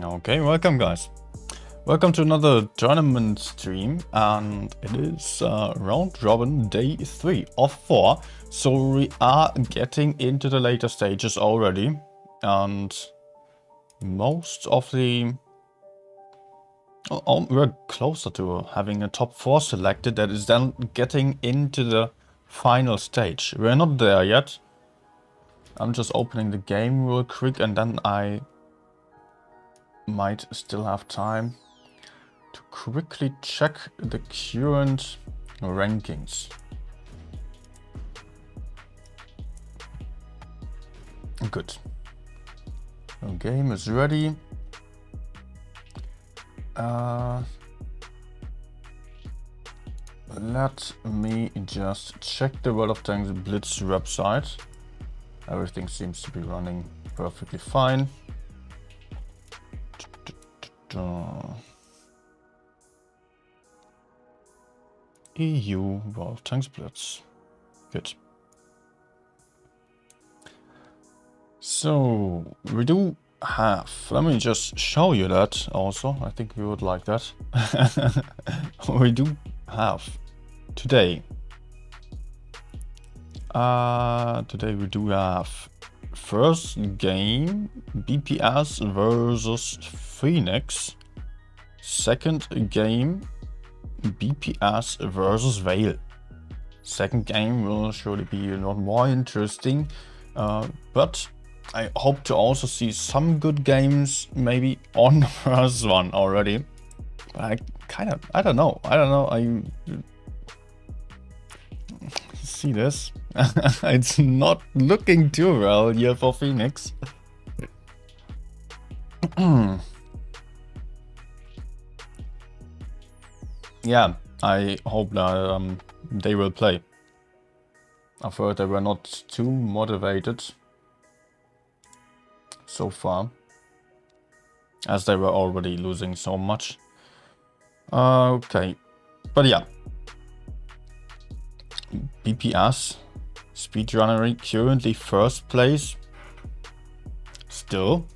Okay, welcome guys. Welcome to another tournament stream, and it is round robin day 3 of 4. So we are getting into the later stages already, and most of the... we're closer to having a top 4 selected that is then getting into the final stage. We're not there yet. I'm just opening the game real quick, and then I might still have time to quickly check the current rankings. Good. The game is ready. Let me just check the World of Tanks Blitz website. Everything seems to be running perfectly fine. EU World Tank Splits. Good. So we do have, let me just show you that also. I think we would like that. We do have today. Today we do have first game BPS versus Phoenix. Second game BPS versus Vale. Second game will surely be a lot more interesting, but I hope to also see some good games maybe on the first one already. But I don't know. I see this. It's not looking too well here for Phoenix. Yeah, I hope that they will play. I've heard they were not too motivated so far, as they were already losing so much. Okay, but yeah. BPS, Speedrunnery, currently first place. Still.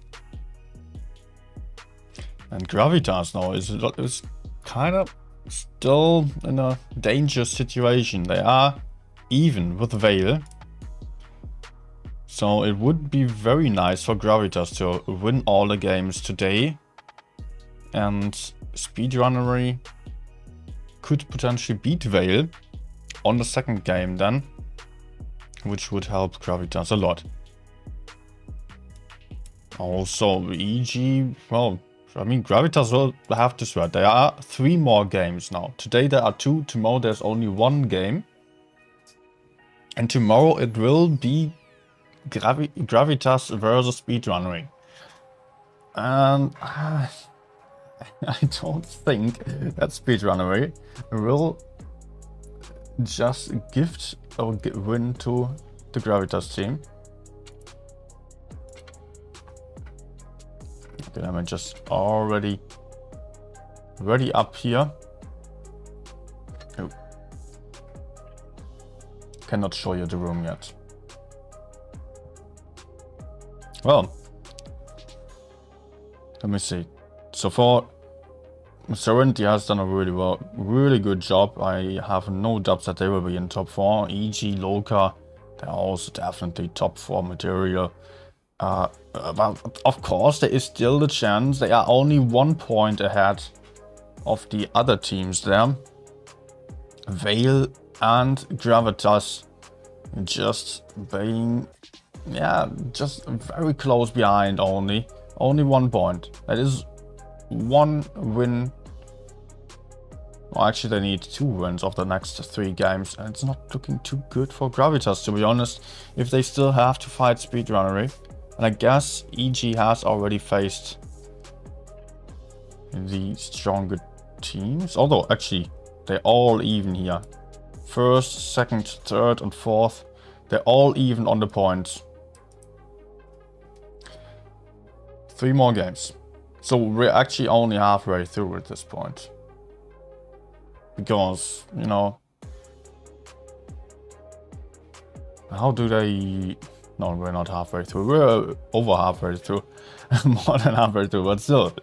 And Gravitas now is kind of still in a dangerous situation. They are even with Vale. So it would be very nice for Gravitas to win all the games today. And Speedrunnery could potentially beat Vale on the second game then, which would help Gravitas a lot. Also, EG, well, I mean, Gravitas will have to sweat. There are 3 more games now. Today there are 2, tomorrow there's only 1 game. And tomorrow it will be Gravitas versus Speedrunnery. And I don't think that Speedrunnery will just gift or win to the Gravitas team. Okay, I'm just already ready up here. Oh. Cannot show you the room yet. Well, let me see. So far, Serenity has done a really good job. I have no doubts that they will be in top 4. EG, Loka, they're also definitely top 4 material. But of course, there is still the chance. They are only 1 point ahead of the other teams there. Vale and Gravitas just being, yeah, just very close behind only. Only 1 point. That is 1 win. Well, actually, they need 2 wins of the next 3 games, and it's not looking too good for Gravitas, to be honest, if they still have to fight Speedrunnery. And I guess EG has already faced the stronger teams, although actually they're all even here. First, second, third, and fourth, they're all even on the points. 3 more games. So we're actually only halfway through at this point. Because, you know, how do they... No, we're not halfway through. We're over halfway through. More than halfway through, but still.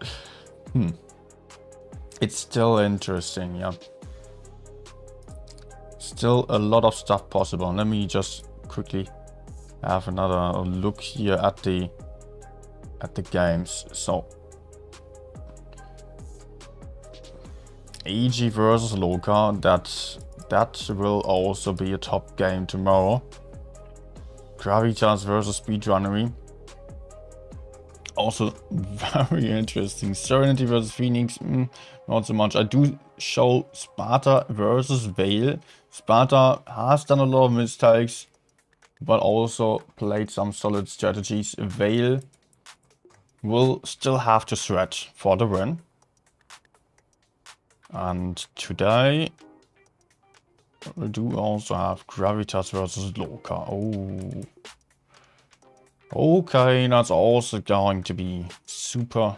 It's still interesting, yeah. Still a lot of stuff possible. Let me just quickly have another look here at the games. So EG versus Loka, that will also be a top game tomorrow. Gravitas versus Speedrunnery, also very interesting. Serenity versus Phoenix, not so much. I do show Sparta versus Vale. Sparta has done a lot of mistakes, but also played some solid strategies. Vale will still have to threat for the win. And today we do also have Gravitas versus Loka. Oh. Okay, that's also going to be super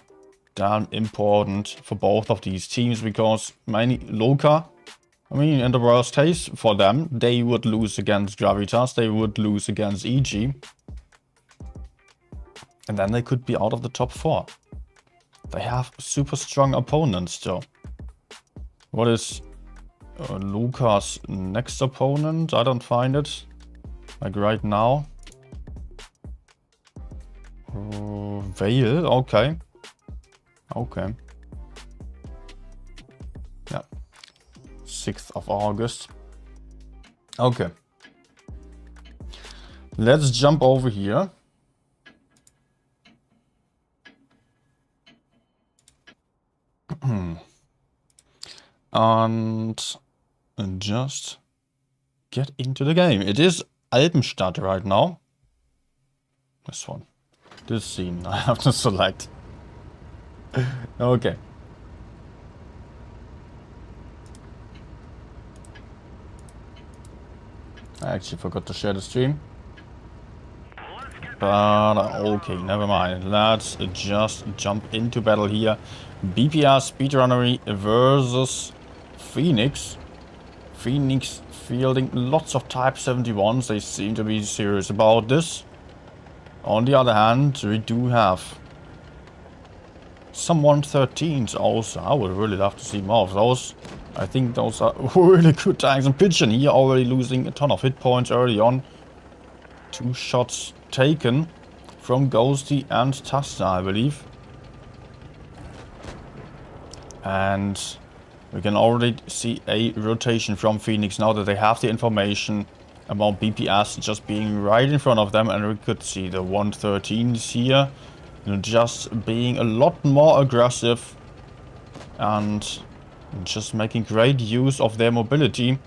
damn important for both of these teams, because many Loka, I mean, in the worst case for them, they would lose against Gravitas, they would lose against EG, and then they could be out of the top 4. They have super strong opponents still. What is Luca's next opponent? I don't find it. Like right now. Vale, okay. Okay. Yeah. 6th of August. Okay. Let's jump over here. And just get into the game. It is Alpenstadt right now. This one. This scene I have to select. Okay. I actually forgot to share the stream. But okay, never mind. Let's just jump into battle here. BPR Speedrunnery versus Phoenix. Phoenix fielding lots of Type 71s. They seem to be serious about this. On the other hand, we do have some 113s also. I would really love to see more of those. I think those are really good tanks. And Pigeon here already losing a ton of hit points early on. 2 shots taken from Ghosty and Tasta, I believe. And we can already see a rotation from Phoenix now that they have the information about BPS just being right in front of them. And we could see the 113s here just being a lot more aggressive and just making great use of their mobility.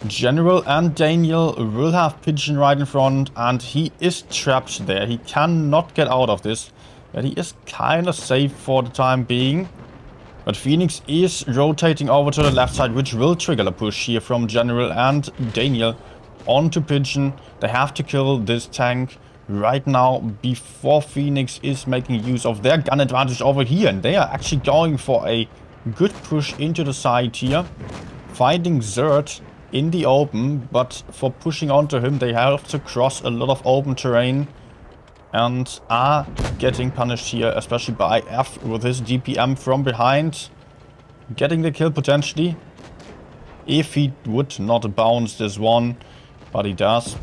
General and Daniel will have Pigeon right in front, and he is trapped there. He cannot get out of this, but he is kind of safe for the time being. But Phoenix is rotating over to the left side, which will trigger a push here from General and Daniel onto Pigeon. They have to kill this tank right now before Phoenix is making use of their gun advantage over here. And they are actually going for a good push into the side here, finding Zerd in the open, but for pushing onto him they have to cross a lot of open terrain and are getting punished here, especially by F with his DPM from behind, getting the kill potentially if he would not bounce this one, but he does.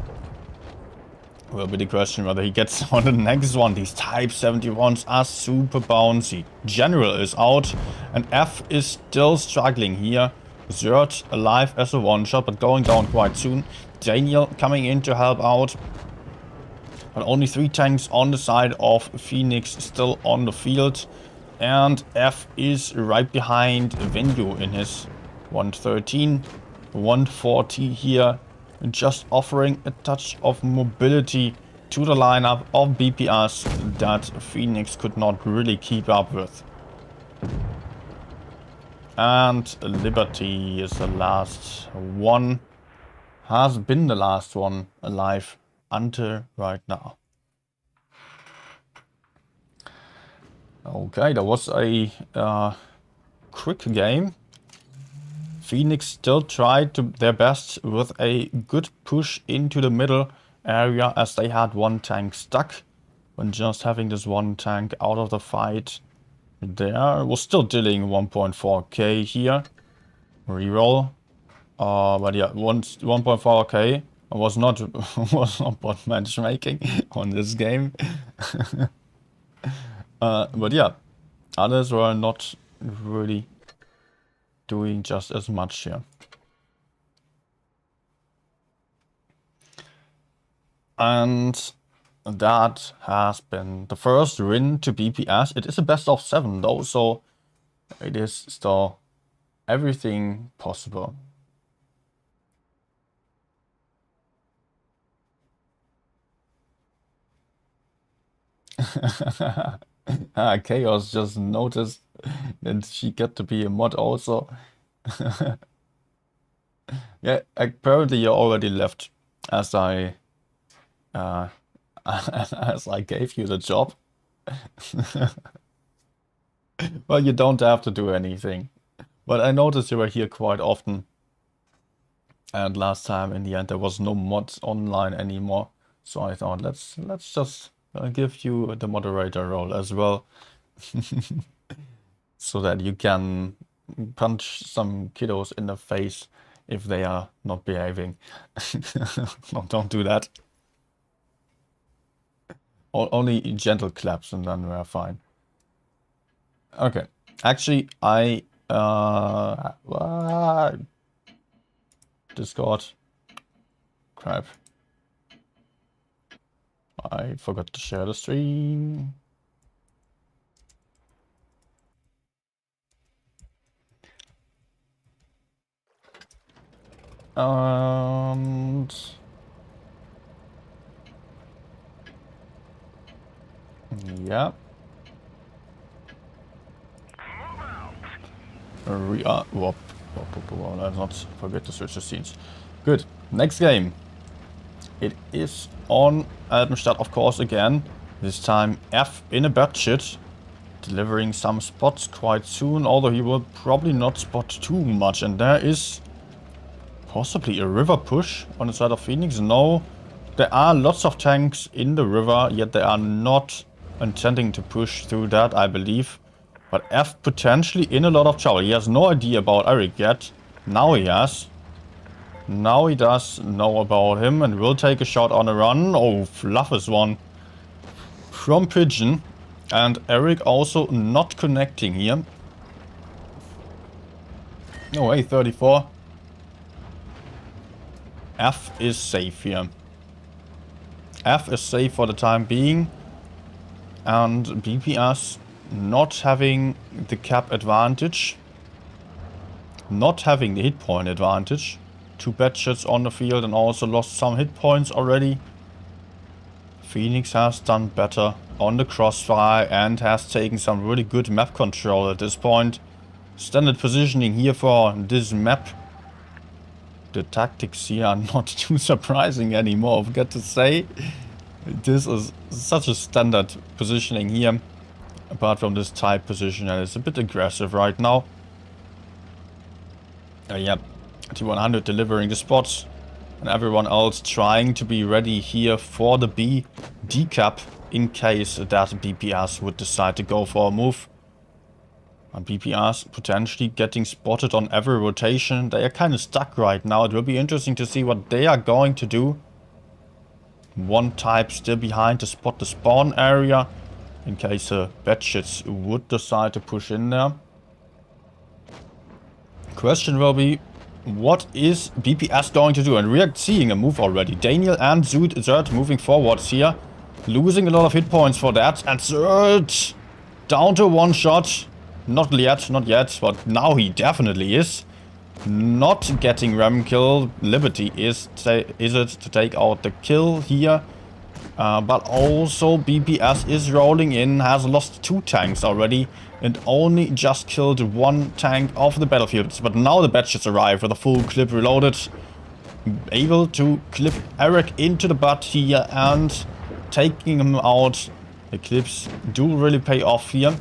Will be the question whether he gets on the next one. These Type 71s are super bouncy. General is out and F is still struggling here. Zerd alive as a one-shot, but going down quite soon. Daniel coming in to help out. But only 3 tanks on the side of Phoenix still on the field. And F is right behind Venue in his 113. 140 here. Just offering a touch of mobility to the lineup of BPS that Phoenix could not really keep up with. And Liberty is the last one, has been the last one alive until right now. Okay, that was a quick game. Phoenix still tried their best with a good push into the middle area as they had 1 tank stuck. When just having this 1 tank out of the fight, there was still dealing 1.4k here. Reroll. But yeah, 1.4k was not bot matchmaking on this game. But yeah, others were not really doing just as much here. And that has been the first win to BPS. It is a best of 7 though, so it is still everything possible. Chaos just noticed that she got to be a mod also. Yeah, apparently you already left as I as I gave you the job. Well, you don't have to do anything. But I noticed you were here quite often. And last time, in the end, there was no mods online anymore. So I thought, let's just give you the moderator role as well. So that you can punch some kiddos in the face if they are not behaving. No, don't do that. Only gentle claps and then we're fine. Okay. Actually, Discord. Crap. I forgot to share the stream. And yeah. Whoop. Let's not forget to switch the scenes. Good. Next game. It is on Alpenstadt, of course, again. This time F in a budget. Delivering some spots quite soon, although he will probably not spot too much. And there is possibly a river push on the side of Phoenix. No, there are lots of tanks in the river, yet they are not intending to push through that, I believe. But F potentially in a lot of trouble. He has no idea about Eric yet. Now he has. Now he does know about him and will take a shot on a run. Oh, fluff is one from Pigeon. And Eric also not connecting here. No way, 34. F is safe here. F is safe for the time being. And BPS not having the cap advantage. Not having the hit point advantage. 2 bad shots on the field and also lost some hit points already. Phoenix has done better on the crossfire and has taken some really good map control at this point. Standard positioning here for this map. The tactics here are not too surprising anymore, I've got to say. This is such a standard positioning here. Apart from this type position, and it's a bit aggressive right now. Yeah, T100 delivering the spots. And everyone else trying to be ready here for the B decap in case that BPS would decide to go for a move. And BPS potentially getting spotted on every rotation. They are kind of stuck right now. It will be interesting to see what they are going to do. One type still behind to spot the spawn area. In case Batshits would decide to push in there. Question will be, what is BPS going to do? And we are seeing a move already. Daniel and Zert moving forwards here. Losing a lot of hit points for that. And Zert down to 1 shot. Not yet, but now he definitely is. Not getting ram kill. Liberty is it to take out the kill here. But also BPS is rolling in, has lost 2 tanks already and only just killed 1 tank off the battlefield. But now the batches arrive with a full clip reloaded. Able to clip Eric into the butt here and taking him out. The clips do really pay off here.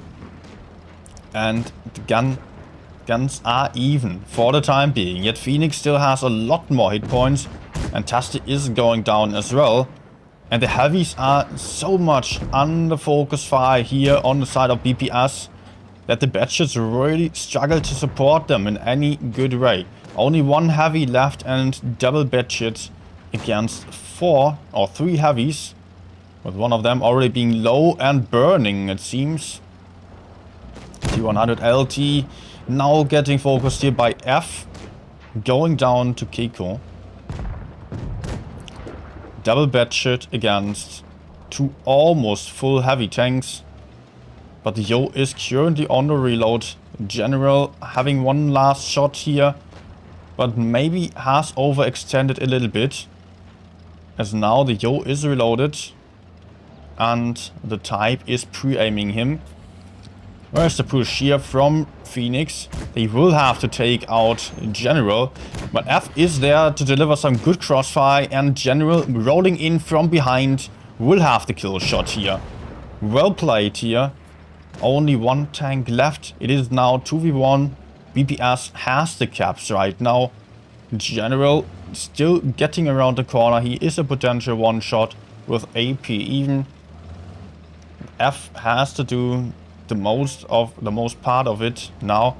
And the guns are even for the time being. Yet Phoenix still has a lot more hit points and Tasti is going down as well. And the heavies are so much under focus fire here on the side of BPS that the batches really struggle to support them in any good way. Only 1 heavy left and double batches against 4 or 3 heavies. With one of them already being low and burning, it seems. T100 LT now getting focused here by F. Going down to Keiko. Double batchet against 2 almost full heavy tanks. But Yo is currently on the reload. General having 1 last shot here. But maybe has overextended a little bit. As now the Yo is reloaded. And the type is pre-aiming him. Where's the push here from Phoenix? They will have to take out General. But F is there to deliver some good crossfire. And General rolling in from behind will have the kill shot here. Well played here. Only one tank left. It is now 2v1. BPS has the caps right now. General still getting around the corner. He is a potential one-shot with AP even. F has to do the most part of it now.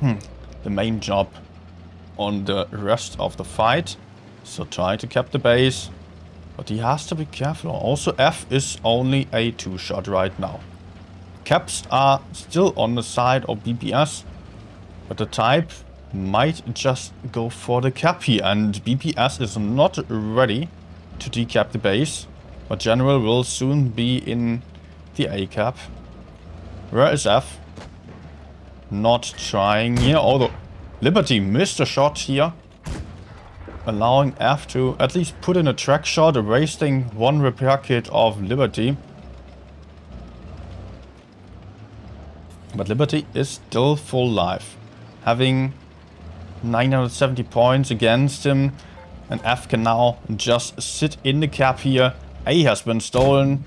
The main job on the rest of the fight. So try to cap the base. But he has to be careful. Also F is only a 2-shot right now. Caps are still on the side of BPS. But the type might just go for the cap here. And BPS is not ready to decap the base. But General will soon be in the A cap. Where is F? Not trying here. Although Liberty missed a shot here. Allowing F to at least put in a track shot, wasting one repair kit of Liberty. But Liberty is still full life. Having 970 points against him. And F can now just sit in the cap here. A has been stolen.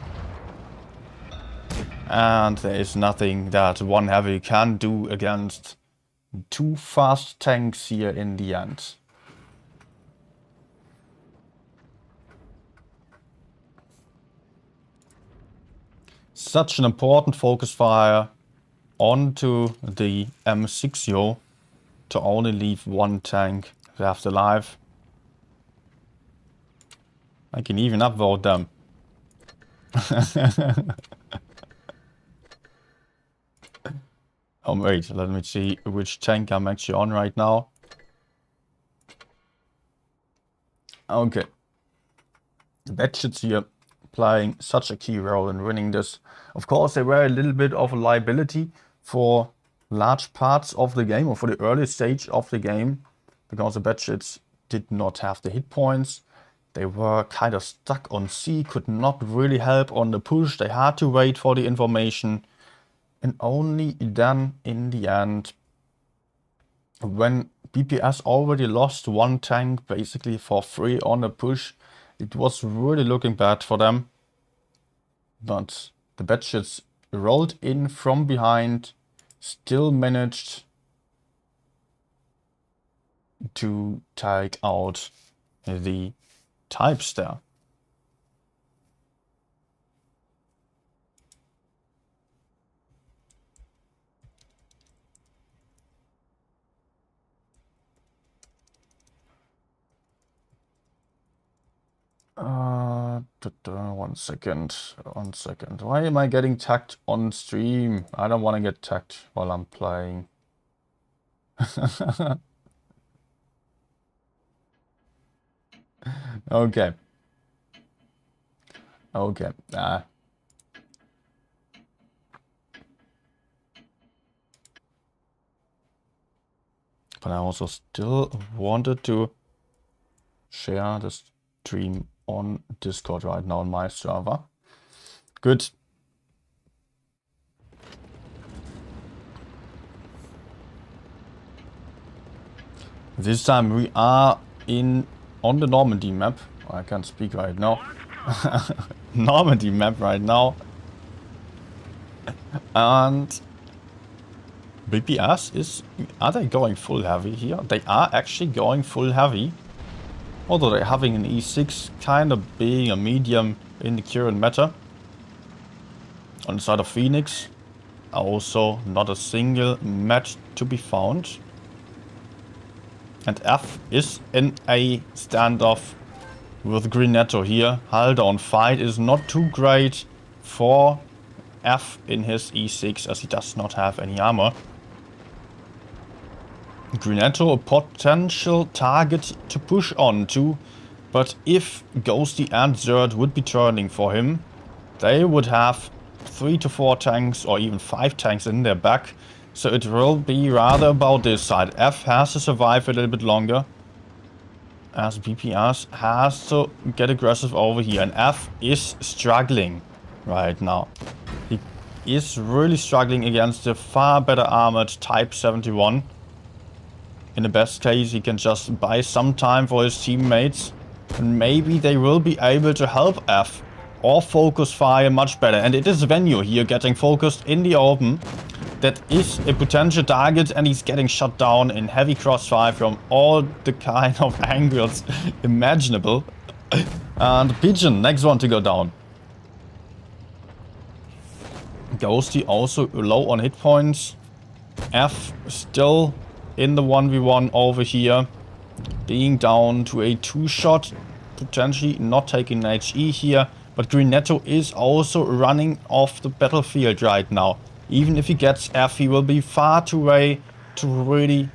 And there is nothing that one heavy can do against two fast tanks here in the end. Such an important focus fire onto the M60 to only leave one tank left alive. I can even upvote them. Oh wait, let me see which tank I'm actually on right now. Okay. The Batchets here playing such a key role in winning this. Of course, they were a little bit of a liability for large parts of the game, or for the early stage of the game, because the Batchets did not have the hit points. They were kind of stuck on C, could not really help on the push. They had to wait for the information. And only then, in the end, when BPS already lost one tank basically for free on the push, it was really looking bad for them. But the Batchets rolled in from behind, still managed to take out the types there. One second. Why am I getting tagged on stream? I don't want to get tagged while I'm playing. Okay. Okay. But I also still wanted to share the stream on Discord right now on my server. Good. This time we are on the Normandy map. I can't speak right now. Normandy map right now. And BPS are they going full heavy here? They are actually going full heavy. Although they're having an E6, kind of being a medium in the current meta. On the side of Phoenix, also not a single match to be found. And F is in a standoff with Grinetto here. Hull down fight is not too great for F in his E6, as he does not have any armor. Grinetto a potential target to push on to, but if Ghosty and Zerd would be turning for him, they would have 3 to 4 tanks or even 5 tanks in their back. So it will be rather about this side. F has to survive a little bit longer, as BPS has to get aggressive over here. And F is struggling right now. He is really struggling against the far better armored Type 71. In the best case, he can just buy some time for his teammates. And maybe they will be able to help F or focus fire much better. And it is Venue here getting focused in the open. That is a potential target, and he's getting shot down in heavy crossfire from all the kind of angles imaginable. And Pigeon, next one to go down. Ghosty also low on hit points. F still in the 1v1 over here. Being down to a 2-shot. Potentially not taking an HE here. But Greenetto is also running off the battlefield right now. Even if he gets F, he will be far too away to really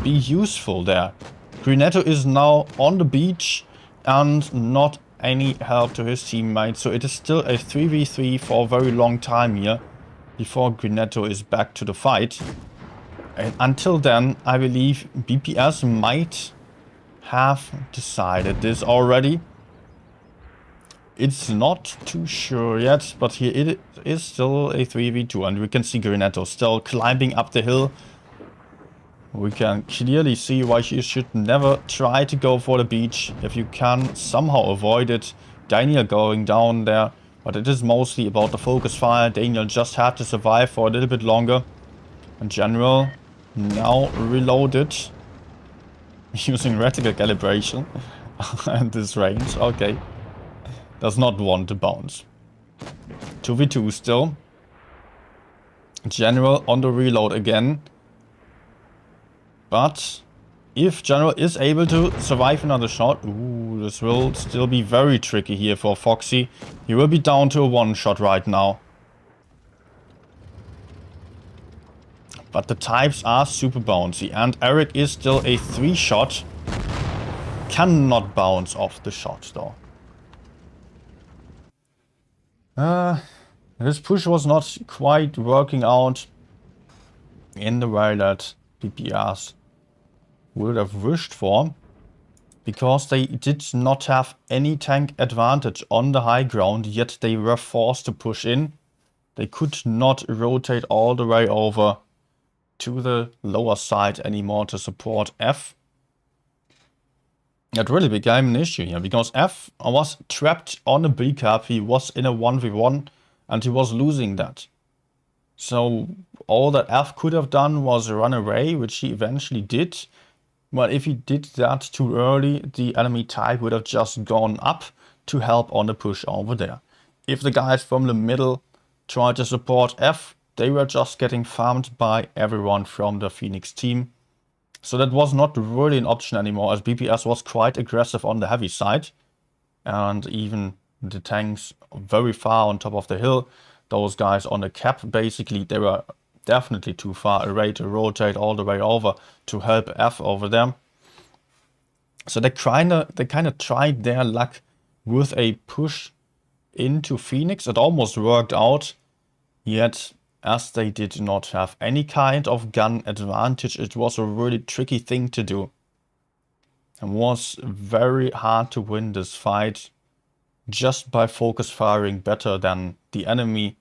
be useful there. Greenetto is now on the beach and not any help to his teammates. So it is still a 3v3 for a very long time here before Greenetto is back to the fight. And until then, I believe BPS might have decided this already. It's not too sure yet, but here it is still a 3v2, and we can see Greenetto still climbing up the hill. We can clearly see why you should never try to go for the beach if you can somehow avoid it. Daniel going down there, but it is mostly about the focus fire. Daniel just had to survive for a little bit longer. And General now reloaded using reticle calibration and this range. Okay. Does not want to bounce. 2v2 still. General on the reload again. But if General is able to survive another shot, ooh, this will still be very tricky here for Foxy. He will be down to a 1-shot right now. But the types are super bouncy, and Eric is still a 3-shot. Cannot bounce off the shot though. This push was not quite working out in the way that BPS would have wished for, because they did not have any tank advantage on the high ground, yet they were forced to push in. They could not rotate all the way over to the lower side anymore to support F. It really became an issue here, because F was trapped on a B cap. He was in a 1v1 and he was losing that. So all that F could have done was run away, which he eventually did. But if he did that too early, the enemy type would have just gone up to help on the push over there. If the guys from the middle tried to support F, they were just getting farmed by everyone from the Phoenix team. So that was not really an option anymore, as BPS was quite aggressive on the heavy side. And even the tanks very far on top of the hill, those guys on the cap, basically, they were definitely too far away to rotate all the way over to help F over them. So they kind of tried their luck with a push into Phoenix. It almost worked out, yet as they did not have any kind of gun advantage, it was a really tricky thing to do. It was very hard to win this fight just by focus firing better than the enemy,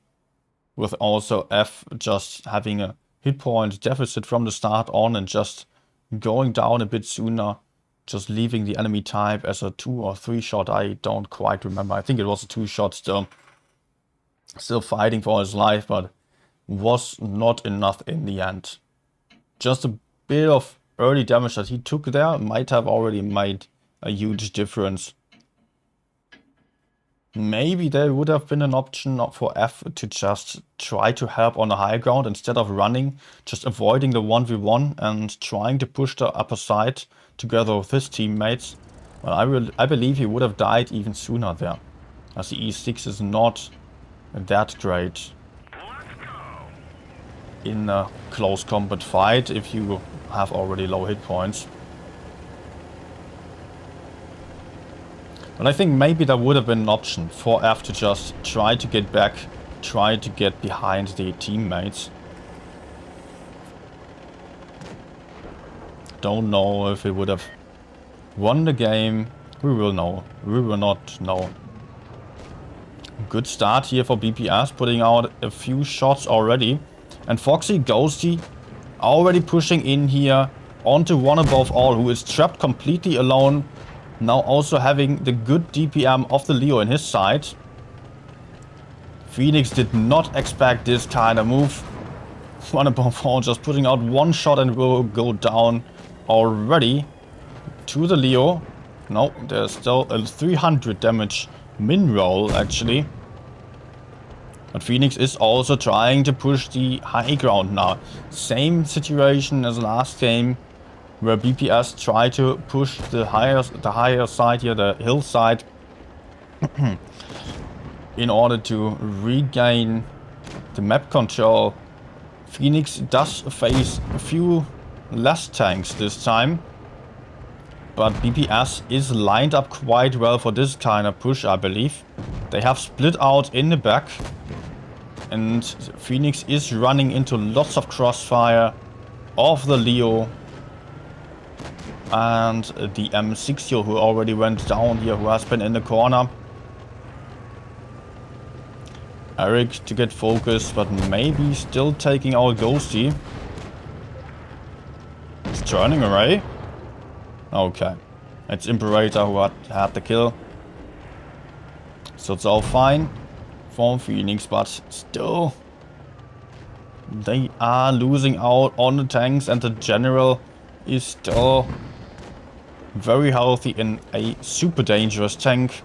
with also F just having a hit point deficit from the start on and just going down a bit sooner, just leaving the enemy type as a 2 or 3 shot. I don't quite remember. I think it was a 2-shot still. Still fighting for his life, but was not enough in the end. Just a bit of early damage that he took there might have already made a huge difference. Maybe there would have been an option for F to just try to help on the high ground instead of running, just avoiding the 1v1 and trying to push the upper side together with his teammates. But I believe he would have died even sooner there, as the E6 is not that great in a close combat fight if you have already low hit points. But I think maybe there would have been an option for F to just try to get back, try to get behind the teammates. Don't know if he would have won the game. We will know. We will not know. Good start here for BPS, putting out a few shots already. And Foxy, Ghosty already pushing in here onto one above all, who is trapped completely alone. Now also having the good DPM of the Leo in his side. Phoenix did not expect this kind of move. 1/4 just putting out one shot and will go down already to the Leo. No, there's still a 300 damage min roll actually. But Phoenix is also trying to push the high ground now. Same situation as last game, where BPS tried to push the higher side here, the hillside, in order to regain the map control. Phoenix does face a few less tanks this time, but BPS is lined up quite well for this kind of push, I believe. They have split out in the back, and Phoenix is running into lots of crossfire of the Leo and the M60 who already went down here, who has been in the corner. Eric to get focused, but maybe still taking out Ghosty. He's turning away. Okay. It's Imperator who had the kill. So it's all fine for Phoenix, but still they are losing out on the tanks, and the general is still very healthy in a super dangerous tank.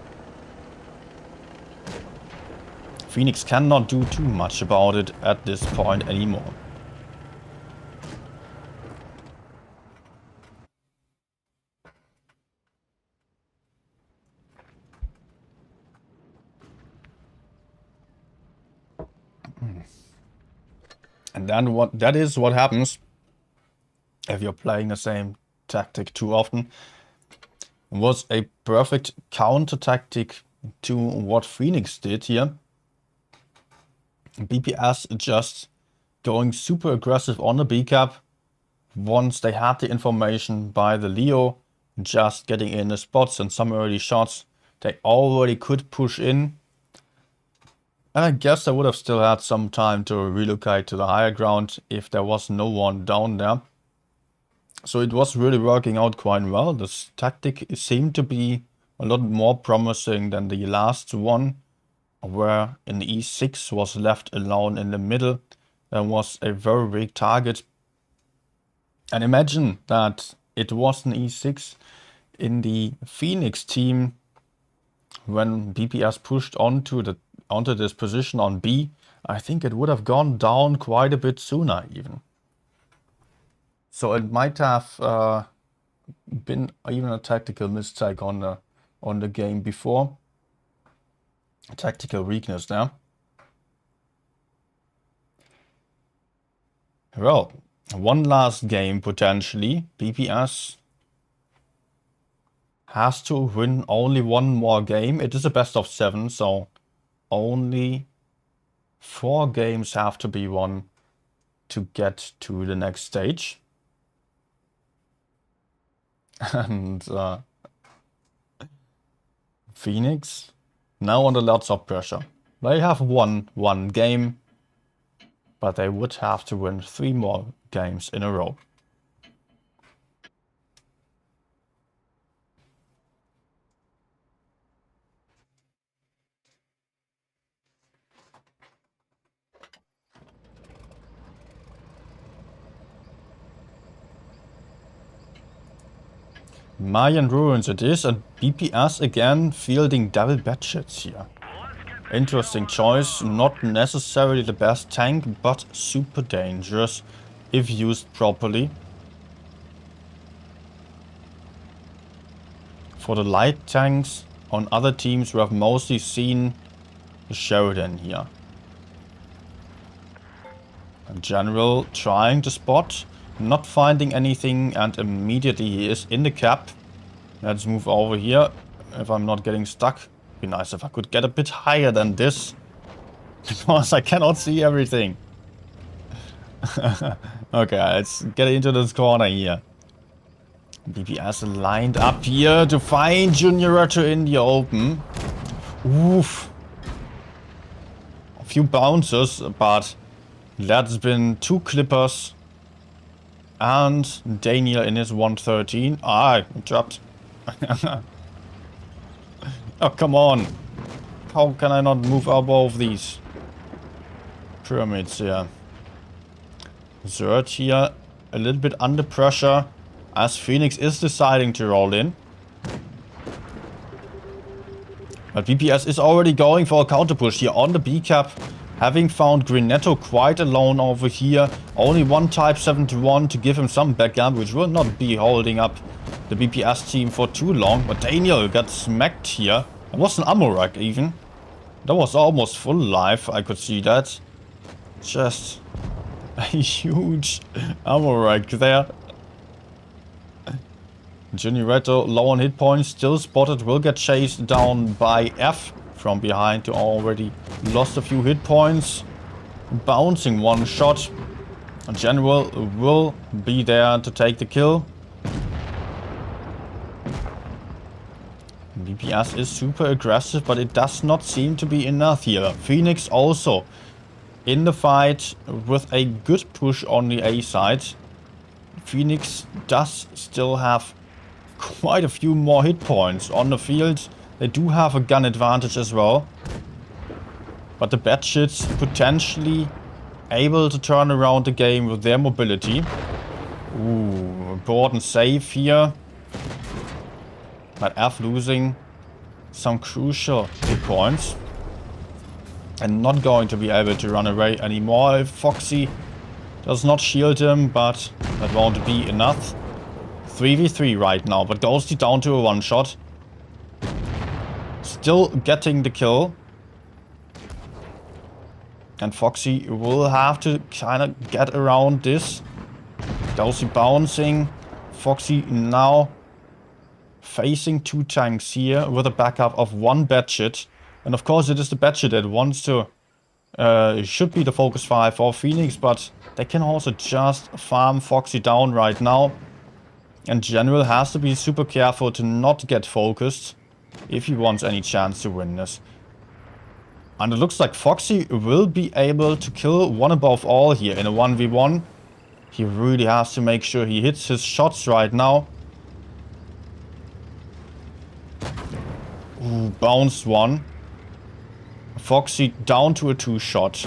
Phoenix cannot do too much about it at this point anymore. And then that is what happens if you're playing the same tactic too often. It was a perfect counter tactic to what Phoenix did here. BPS just going super aggressive on the B cap. Once they had the information by the Leo, just getting in the spots and some early shots, they already could push in. And I guess I would have still had some time to relocate to the higher ground if there was no one down there. So it was really working out quite well. This tactic seemed to be a lot more promising than the last one, where in the E6 was left alone in the middle. There was a very big target. And imagine that it was an E6 in the Phoenix team when BPS pushed onto this position on B. I think it would have gone down quite a bit sooner even. So it might have been even a tactical mistake on the game before. A tactical weakness there. Well, one last game potentially. BPS has to win only one more game. It is a best of 7, so only 4 games have to be won to get to the next stage. And Phoenix now under lots of pressure. They have won 1 game, but they would have to win 3 more games in a row. Mayan Ruins it is, and BPS again fielding double batchets here. Interesting choice, not necessarily the best tank, but super dangerous if used properly. For the light tanks on other teams, we have mostly seen the Sheridan here. In general, trying to spot, not finding anything, and immediately he is in the cap. Let's move over here, if I'm not getting stuck. Be nice if I could get a bit higher than this, because I cannot see everything. Okay, let's get into this corner here. BPS lined up here to find Junior in the open. Oof. A few bounces, but that's been 2 clippers. And Daniel in his 113. Ah, I'm trapped. Oh, come on. How can I not move above these? pyramids here. Zerd here a little bit under pressure as Phoenix is deciding to roll in. But BPS is already going for a counter push here on the B cap. Having found Grinetto quite alone over here. Only one Type 71 to give him some backup, which will not be holding up the BPS team for too long. But Daniel got smacked here. It was an ammo rack even. That was almost full life, I could see that. Just a huge ammo rack there. Grinetto low on hit points, still spotted, will get chased down by F from behind to already lost a few hit points. Bouncing one shot. General will be there to take the kill. BPS is super aggressive, but it does not seem to be enough here. Phoenix also in the fight with a good push on the A side. Phoenix does still have quite a few more hit points on the field. They do have a gun advantage as well. But the Batshits potentially able to turn around the game with their mobility. Ooh, important save here. But F losing some crucial hit points. And not going to be able to run away anymore. Foxy does not shield him, but that won't be enough. 3v3 right now, but Ghosty down to a one-shot. Still getting the kill. And Foxy will have to kind of get around this. Ghosty bouncing. Foxy now facing two tanks here with a backup of one Batshit. And of course it is the Batshit that wants to... it should be the focus 5 for Phoenix, but they can also just farm Foxy down right now. And General has to be super careful to not get focused if he wants any chance to win this. And it looks like Foxy will be able to kill one above all here in a 1v1. He really has to make sure he hits his shots right now. Ooh, bounced one. Foxy down to a 2-shot.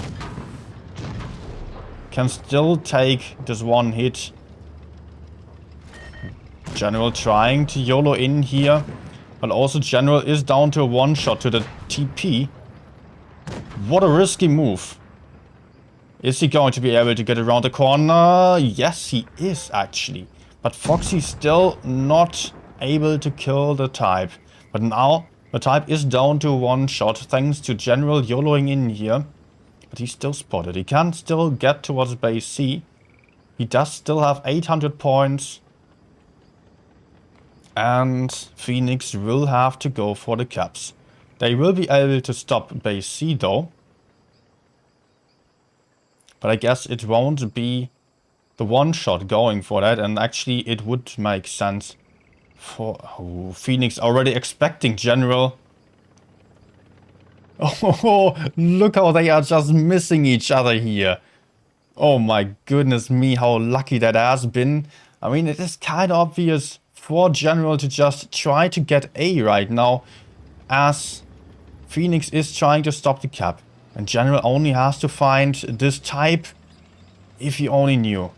Can still take this one hit. General trying to YOLO in here. But also General is down to a 1-shot to the TP. What a risky move. Is he going to be able to get around the corner? Yes, he is actually. But Foxy still not able to kill the Type. But now the Type is down to 1-shot thanks to General YOLOing in here. But he's still spotted. He can still get towards base C. He does still have 800 points. And Phoenix will have to go for the caps. They will be able to stop base C though. But I guess it won't be the 1-shot going for that. And actually it would make sense for Phoenix already expecting General. Oh, look how they are just missing each other here. Oh my goodness me, how lucky that has been. I mean, it is kind of obvious for General to just try to get A right now, as Phoenix is trying to stop the cap. And General only has to find this Type, if he only knew.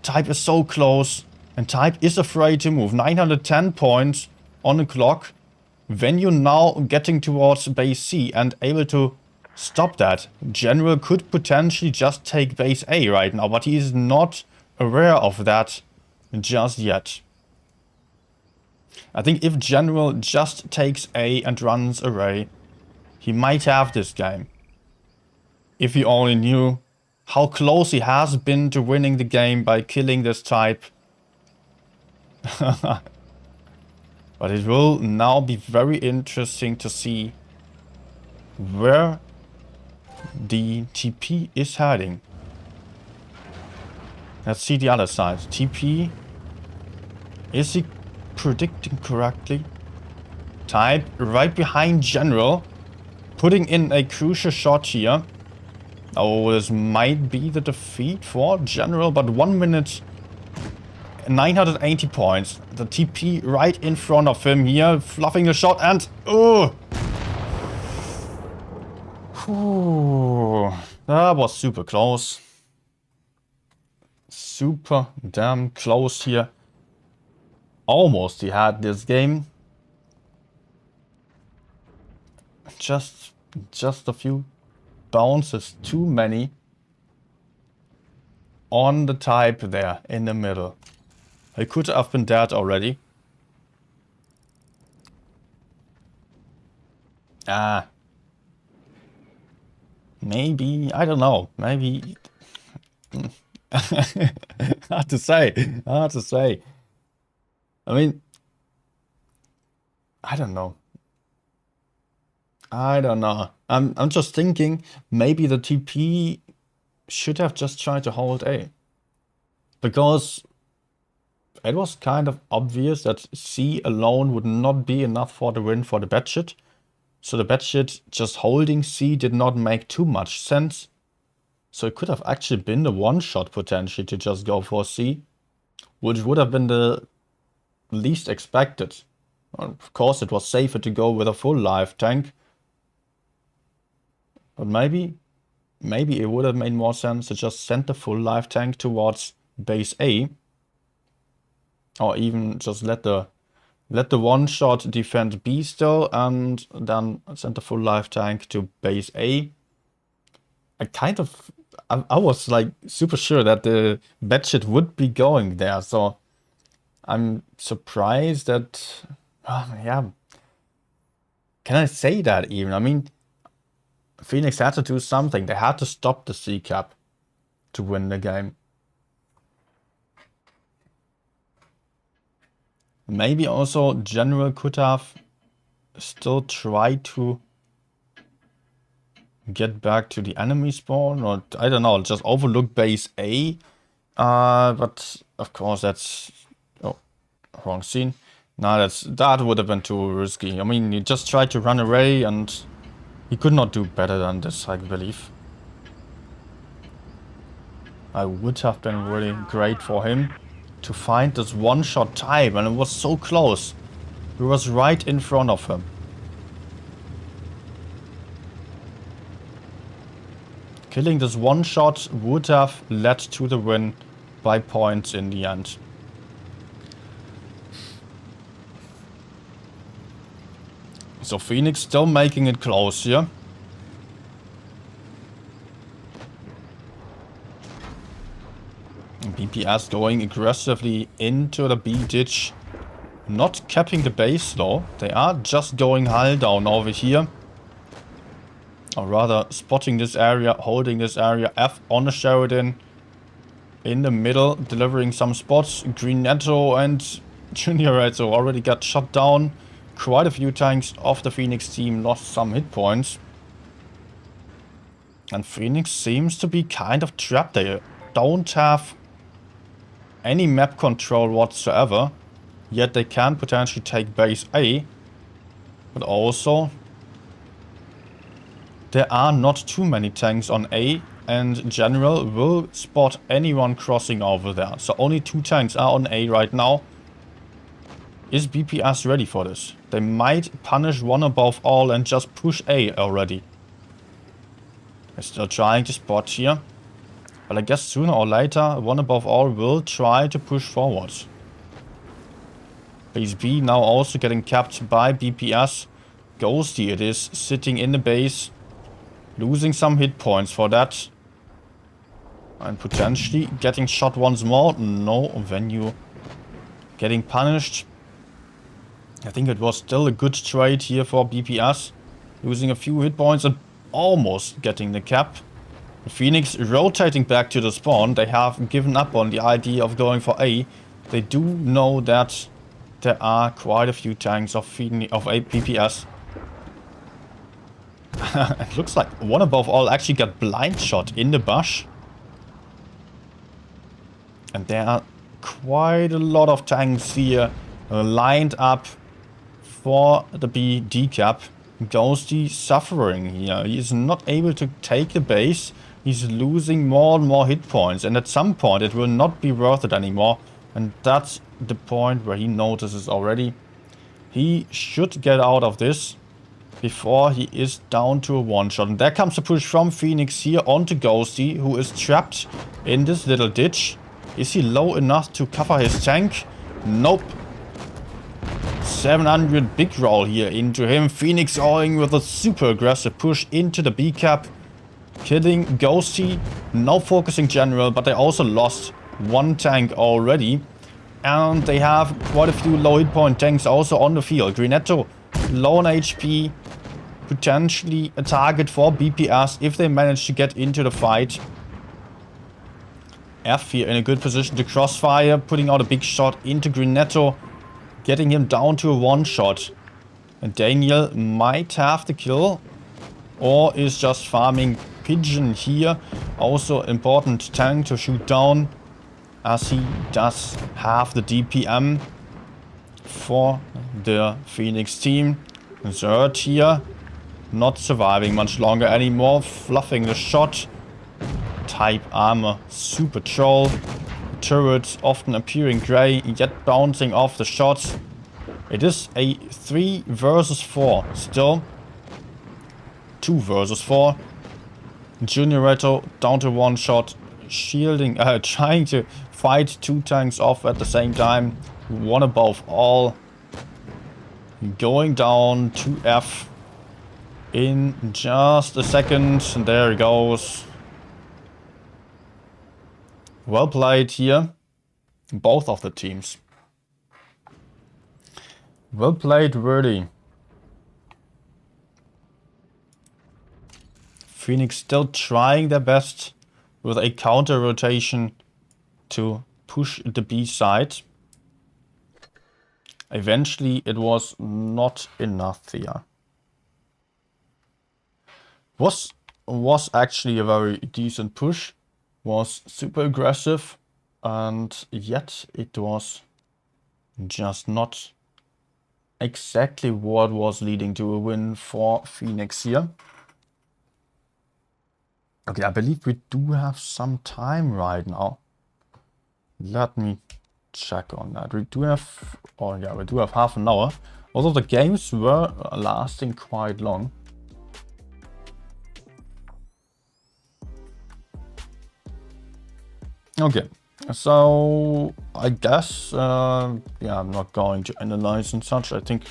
Type is so close, and Type is afraid to move. 910 points on the clock. When you're now getting towards base C and able to stop that, General could potentially just take base A right now, but he is not aware of that just yet. I think if General just takes A and runs away, he might have this game. If he only knew how close he has been to winning the game by killing this Type. But it will now be very interesting to see where the TP is heading. Let's see the other side. TP. Is he predicting correctly? Type right behind General. Putting in a crucial shot here. Oh, this might be the defeat for General, but 1 minute, 980 points. The TP right in front of him here, fluffing the shot and... Oh! That was super close. Super damn close here. Almost he had this game. Just a few bounces too many on the type there in the middle. He could have been dead already. Maybe, I don't know, maybe... Hard to say, hard to say. I mean, I don't know. I don't know. I'm just thinking maybe the TP should have just tried to hold A. Because it was kind of obvious that C alone would not be enough for the win for the Batshit. So the Batshit just holding C did not make too much sense. So it could have actually been the one shot potentially to just go for C, which would have been the least expected. Of course, it was safer to go with a full life tank. But maybe it would have made more sense to just send the full life tank towards base A. Or even just let the one shot defend B still and then send the full life tank to base A. I was like super sure that the Batshit would be going there, so I'm surprised that, yeah, can I say that even? I mean, Phoenix had to do something. They had to stop the C cap to win the game. Maybe also General could have still tried to get back to the enemy spawn, or I don't know, just overlook base A. But of course that's wrong scene. No, that would have been too risky. I mean, he just tried to run away and he could not do better than this, I believe. I would have been really great for him to find this one-shot type, and it was so close. He was right in front of him. Killing this one shot would have led to the win by points in the end. So Phoenix still making it close here. BPS going aggressively into the B ditch. Not capping the base though. They are just going hull down over here. Or rather spotting this area, holding this area. F on the Sheridan. In the middle, delivering some spots. Green Netto and Junior Retto already got shot down. Quite a few tanks of the Phoenix team lost some hit points. And Phoenix seems to be kind of trapped. They don't have any map control whatsoever. Yet they can potentially take base A. But also, there are not too many tanks on A. And General will spot anyone crossing over there. So only 2 tanks are on A right now. Is BPS ready for this? They might punish one above all and just push A already. They're still trying to spot here. But I guess sooner or later, one above all will try to push forwards. Base B now also getting capped by BPS. Ghosty it is, sitting in the base. Losing some hit points for that. And potentially getting shot once more. No, Venue getting punished. I think it was still a good trade here for BPS. Losing a few hit points and almost getting the cap. Phoenix rotating back to the spawn. They have given up on the idea of going for A. They do know that there are quite a few tanks of BPS. It looks like one above all actually got blind shot in the bush. And there are quite a lot of tanks here lined up for the B decap. Ghosty suffering here. He is not able to take the base. He's losing more and more hit points. And at some point it will not be worth it anymore. And that's the point where he notices already. He should get out of this. before he is down to a one-shot. And there comes a push from Phoenix here onto Ghosty, who is trapped in this little ditch. Is he low enough to cover his tank? Nope. 700 big roll here into him. Phoenix going with a super aggressive push into the B cap. Killing Ghosty. No focusing general, but they also lost one tank already. And they have quite a few low hit point tanks also on the field. Grinetto, low on HP. Potentially a target for BPS if they manage to get into the fight. F here in a good position to crossfire. Putting out a big shot into Grinetto. Getting him down to a one-shot. And Daniel might have the kill. Or is just farming Pigeon here. Also important tank to shoot down. As he does have the DPM for the Phoenix team. Zerd here. Not surviving much longer anymore. Fluffing the shot. Type armor. Super troll. Turrets often appearing grey, yet bouncing off the shots. It is a 3 versus 4 still. 2 versus 4. Junior Reto down to one shot. Shielding, trying to fight 2 tanks off at the same time. One above all. Going down to F in just a second. And there he goes. Well played here. Both of the teams. Well played, Wordy. Phoenix still trying their best with a counter rotation to push the B side. Eventually it was not enough here. Was actually a very decent push. Was super aggressive, and yet it was just not exactly what was leading to a win for Phoenix here. Okay, I believe we do have some time right now. Let me check on that. We do have, oh yeah, we do have half an hour. Although the games were lasting quite long. Okay, so I guess, yeah, I'm not going to analyze and such. I think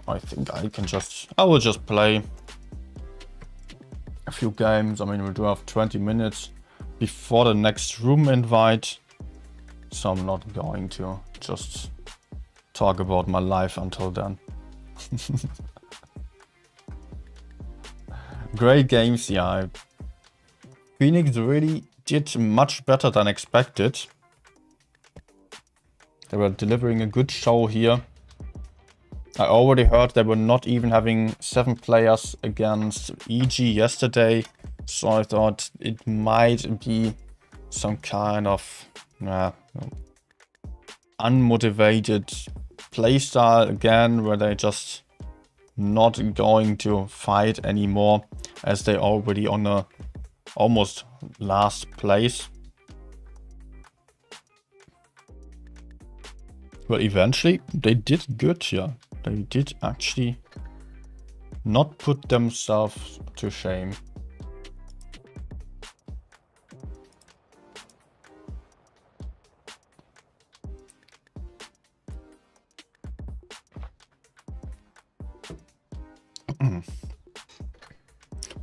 I can just, I will just play a few games. I mean, we do have 20 minutes before the next room invite, so I'm not going to just talk about my life until then. Great games, yeah. Phoenix really did much better than expected. They were delivering a good show here. I already heard they were not even having 7 players against EG yesterday, so I thought it might be some kind of unmotivated playstyle again, where they just not going to fight anymore, as they already on a almost last place. But eventually they did good here. They did actually not put themselves to shame.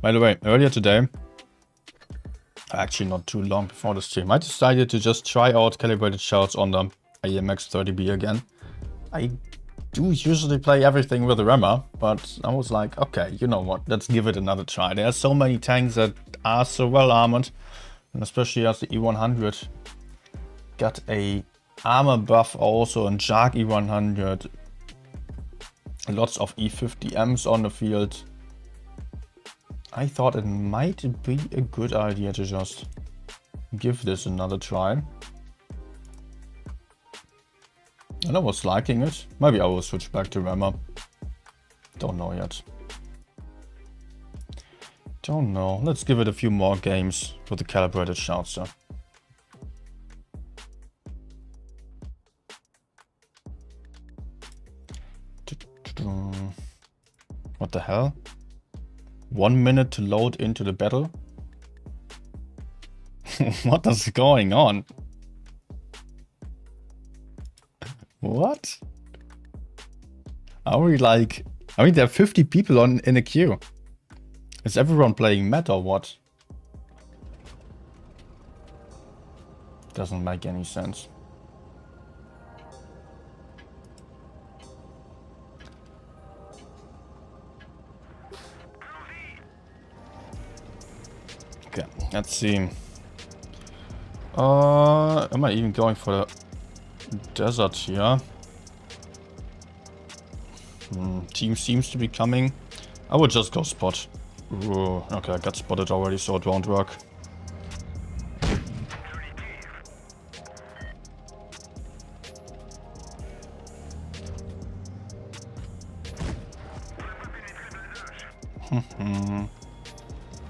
By the way, earlier today, actually not too long before the stream, I decided to just try out calibrated shots on the AMX 30B again. I do usually play everything with a rammer, but I was like, okay, you know what, let's give it another try. There are so many tanks that are so well armored, and especially as the E100 got a armor buff also, and Jark E100, lots of E50Ms on the field. I thought it might be a good idea to just give this another try. And I was liking it. Maybe I will switch back to rammer. Don't know yet. Don't know. Let's give it a few more games with the calibrated shots though. What the hell? 1 minute to load into the battle? What is going on? What? Are we like... I mean, there are 50 people in a queue. Is everyone playing Met or what? Doesn't make any sense. Okay, let's see. Am I even going for the desert here? Team seems to be coming. I would just go spot. Ooh, okay, I got spotted already, so it won't work.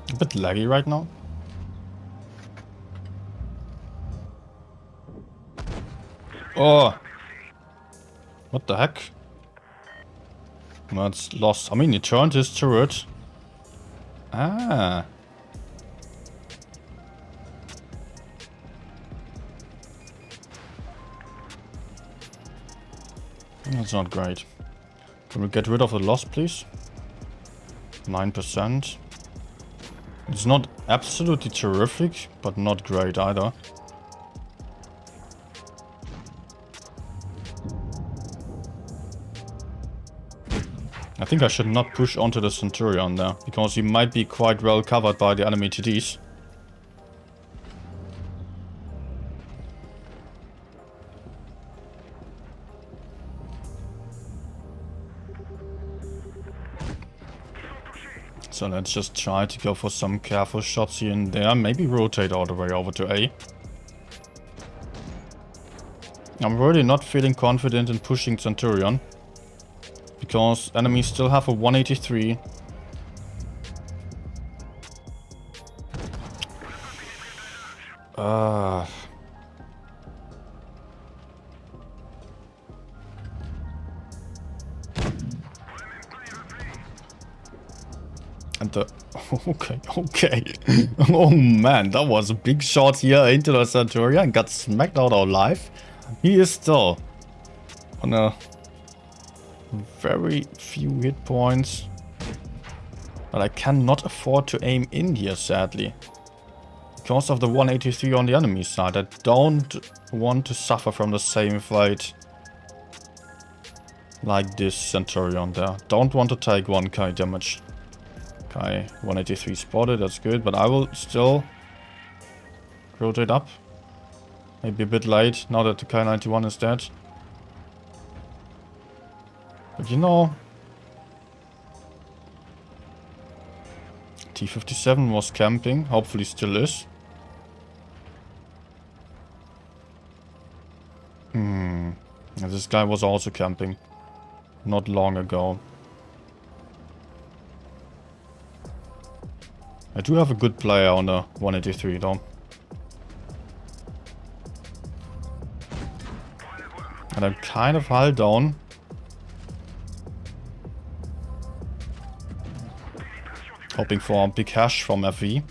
A bit laggy right now. Oh! What the heck? That's lost. I mean, he turned his turret. Ah. That's not great. Can we get rid of the loss, please? 9%. It's not absolutely terrific, but not great either. I think I should not push onto the Centurion there, because he might be quite well covered by the enemy TDs. So let's just try to go for some careful shots here and there. Maybe rotate all the way over to A. I'm really not feeling confident in pushing Centurion, because enemies still have a 183. And the... Okay. Oh man, that was a big shot here into the Centurion. Got smacked out alive. He is still on a very few hit points. But I cannot afford to aim in here, sadly. Because of the 183 on the enemy side. I don't want to suffer from the same fate like this Centurion there. Don't want to take 1k damage. Okay, 183 spotted, that's good. But I will still rotate up. Maybe a bit late now that the K91 is dead. But you know, T57 was camping, hopefully still is. This guy was also camping not long ago. I do have a good player on the 183 though. And I'm kind of hull down. Hoping for a big hash from FV.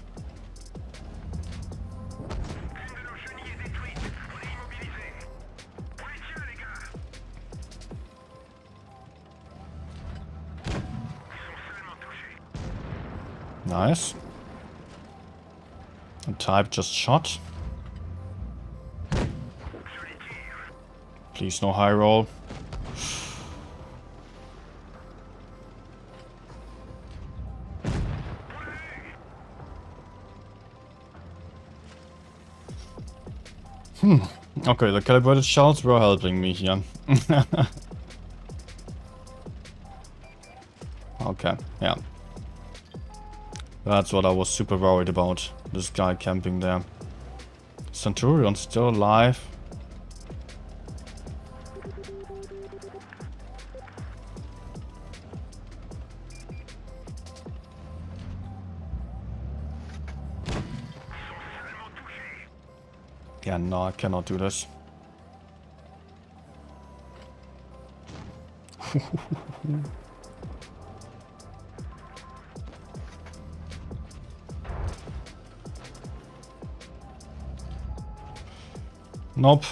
Nice. And type just shot. Please no high roll. Okay, the calibrated shells were helping me here. Okay, yeah. That's what I was super worried about. This guy camping there. Centurion still alive. Yeah, no, I cannot do this. Nope.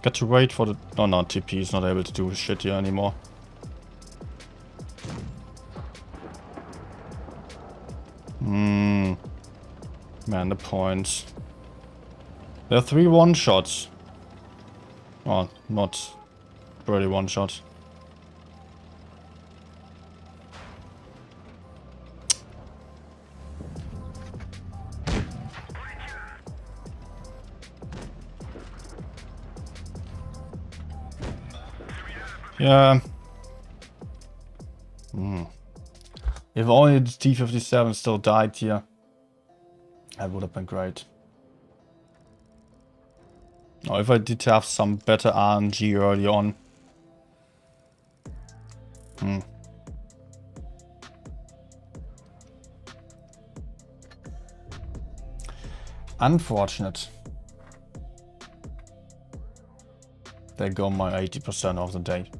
Got to wait for the... Oh no, TP is not able to do shit here anymore. Man, the points. There are 3 one-shots. Oh, not really one-shot. Yeah. If only the T-57 still died here, that would have been great. Or if I did have some better RNG early on. Unfortunate. They go my 80% of the day.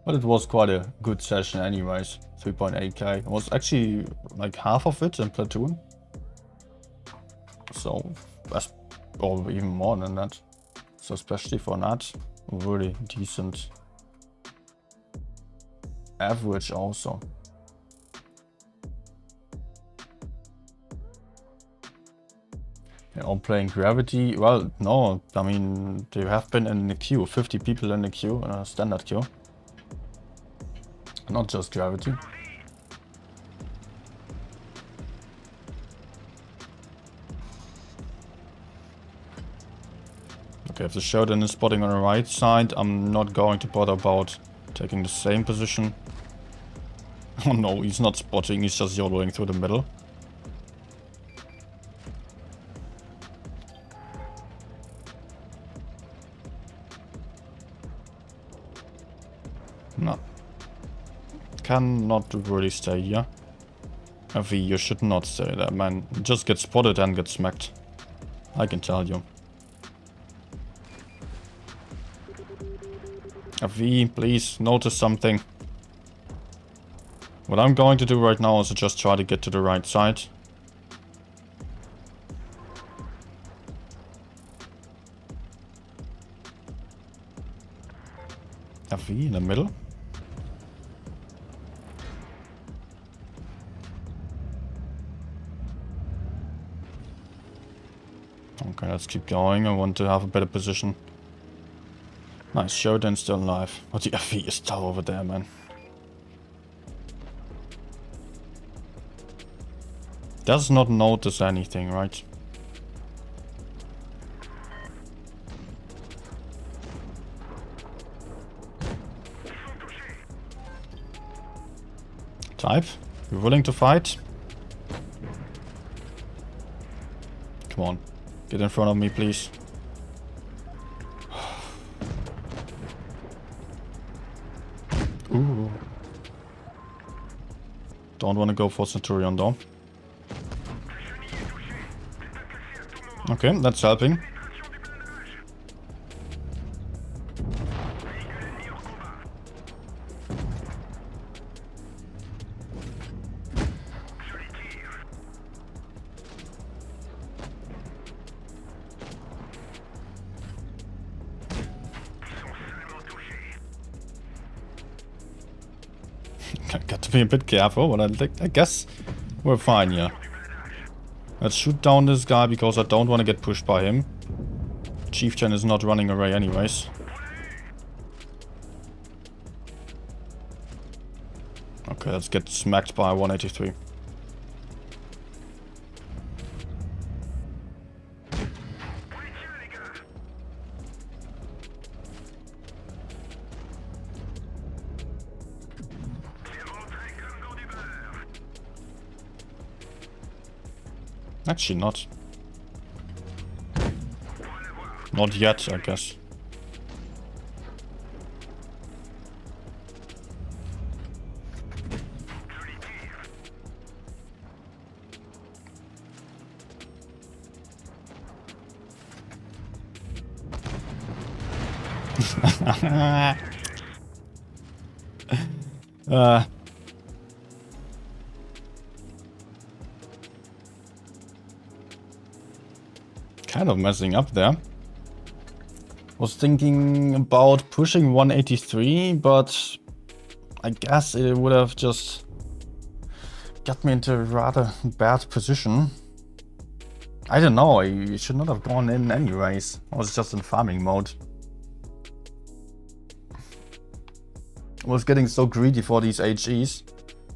But it was quite a good session anyways. 3.8k. It was actually like half of it in Platoon. So that's or even more than that. So especially for that, really decent average also. They're all playing Gravity. Well, no, I mean, they have been in the queue. 50 people in the queue, in a standard queue. Not just Gravity. Okay, if the Shodan is spotting on the right side, I'm not going to bother about taking the same position. Oh no, he's not spotting, he's just yodeling through the middle. No. Cannot really stay here. FV, you should not stay there, man. Just get spotted and get smacked. I can tell you. FV, please notice something. What I'm going to do right now is to just try to get to the right side. FV in the middle. Okay, let's keep going. I want to have a better position. Nice, Shodan still alive. But the FV is still over there, man. Does not notice anything, right? Type, you willing to fight? Come on, get in front of me, please. Ooh. Don't want to go for Centurion though. Okay, that's helping. Got to be a bit careful, but I guess we're fine here. Let's shoot down this guy because I don't want to get pushed by him. Chieftain is not running away anyways. Okay, let's get smacked by 183. Actually not. Not yet, I guess. kind of messing up there. Was thinking about pushing 183, but I guess it would have just got me into a rather bad position. I don't know, I should not have gone in anyways. I was just in farming mode. I was getting so greedy for these HEs,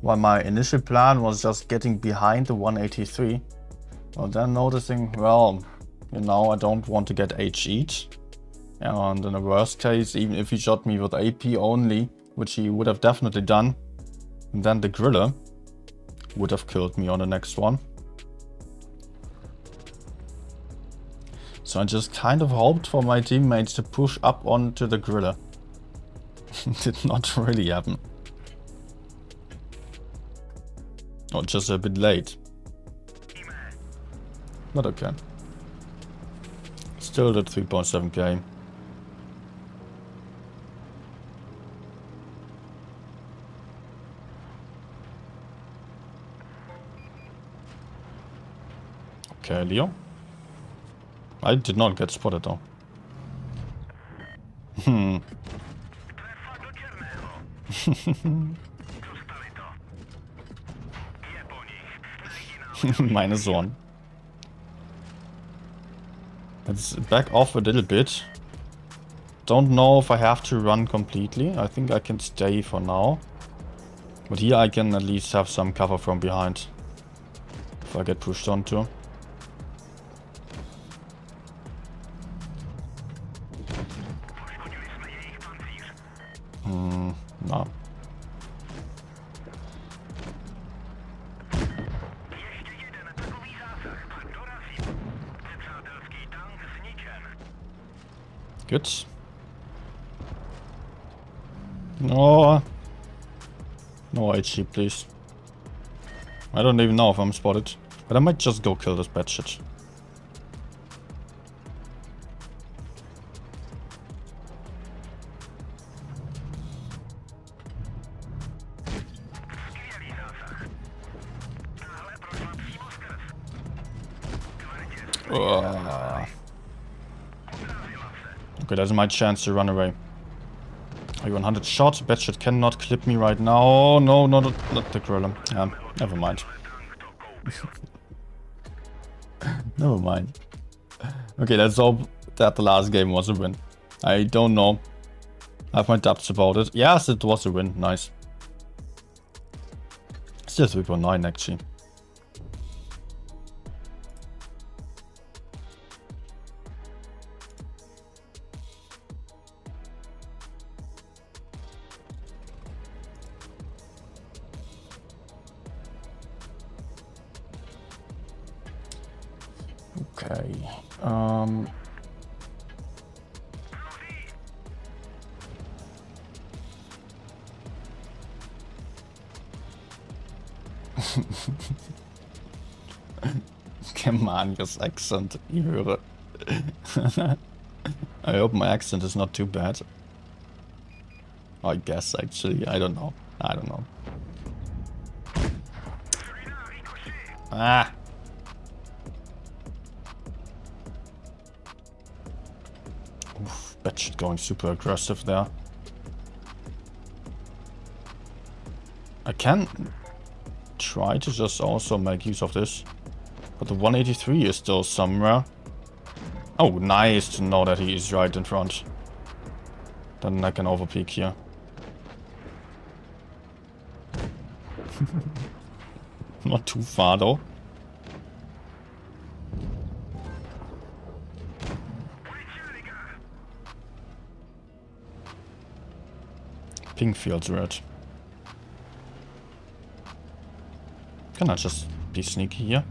while my initial plan was just getting behind the 183. Well, then noticing, well, you know, I don't want to get HE'd. And in the worst case, even if he shot me with AP only, which he would have definitely done, and then the Griller would have killed me on the next one. So I just kind of hoped for my teammates to push up onto the Griller. Did not really happen. Or just a bit late. But okay. Still did 3.7k. Okay, Leo. I did not get spotted though. -1. Let's back off a little bit. Don't know if I have to run completely. I think I can stay for now. But here I can at least have some cover from behind. If I get pushed onto. No. Good. No. No HG, please. I don't even know if I'm spotted. But I might just go kill this bad shit. Okay, that's my chance to run away. Are you 100 shot? Bad shit cannot clip me right now. Oh, no, not the Griller. Yeah, never mind. Never mind. Okay, let's hope that the last game was a win. I don't know. I have my doubts about it. Yes, it was a win. Nice. Still 3.9 actually. Okay. Germanius accent, ich höre. I hope my accent is not too bad. I guess actually, I don't know. I don't know. Ah! Oof, bad shit going super aggressive there. I can try to just also make use of this. But the 183 is still somewhere. Oh, nice to know that he is right in front. Then I can overpeak here. Not too far though. Pink feels red. Can I just be sneaky here?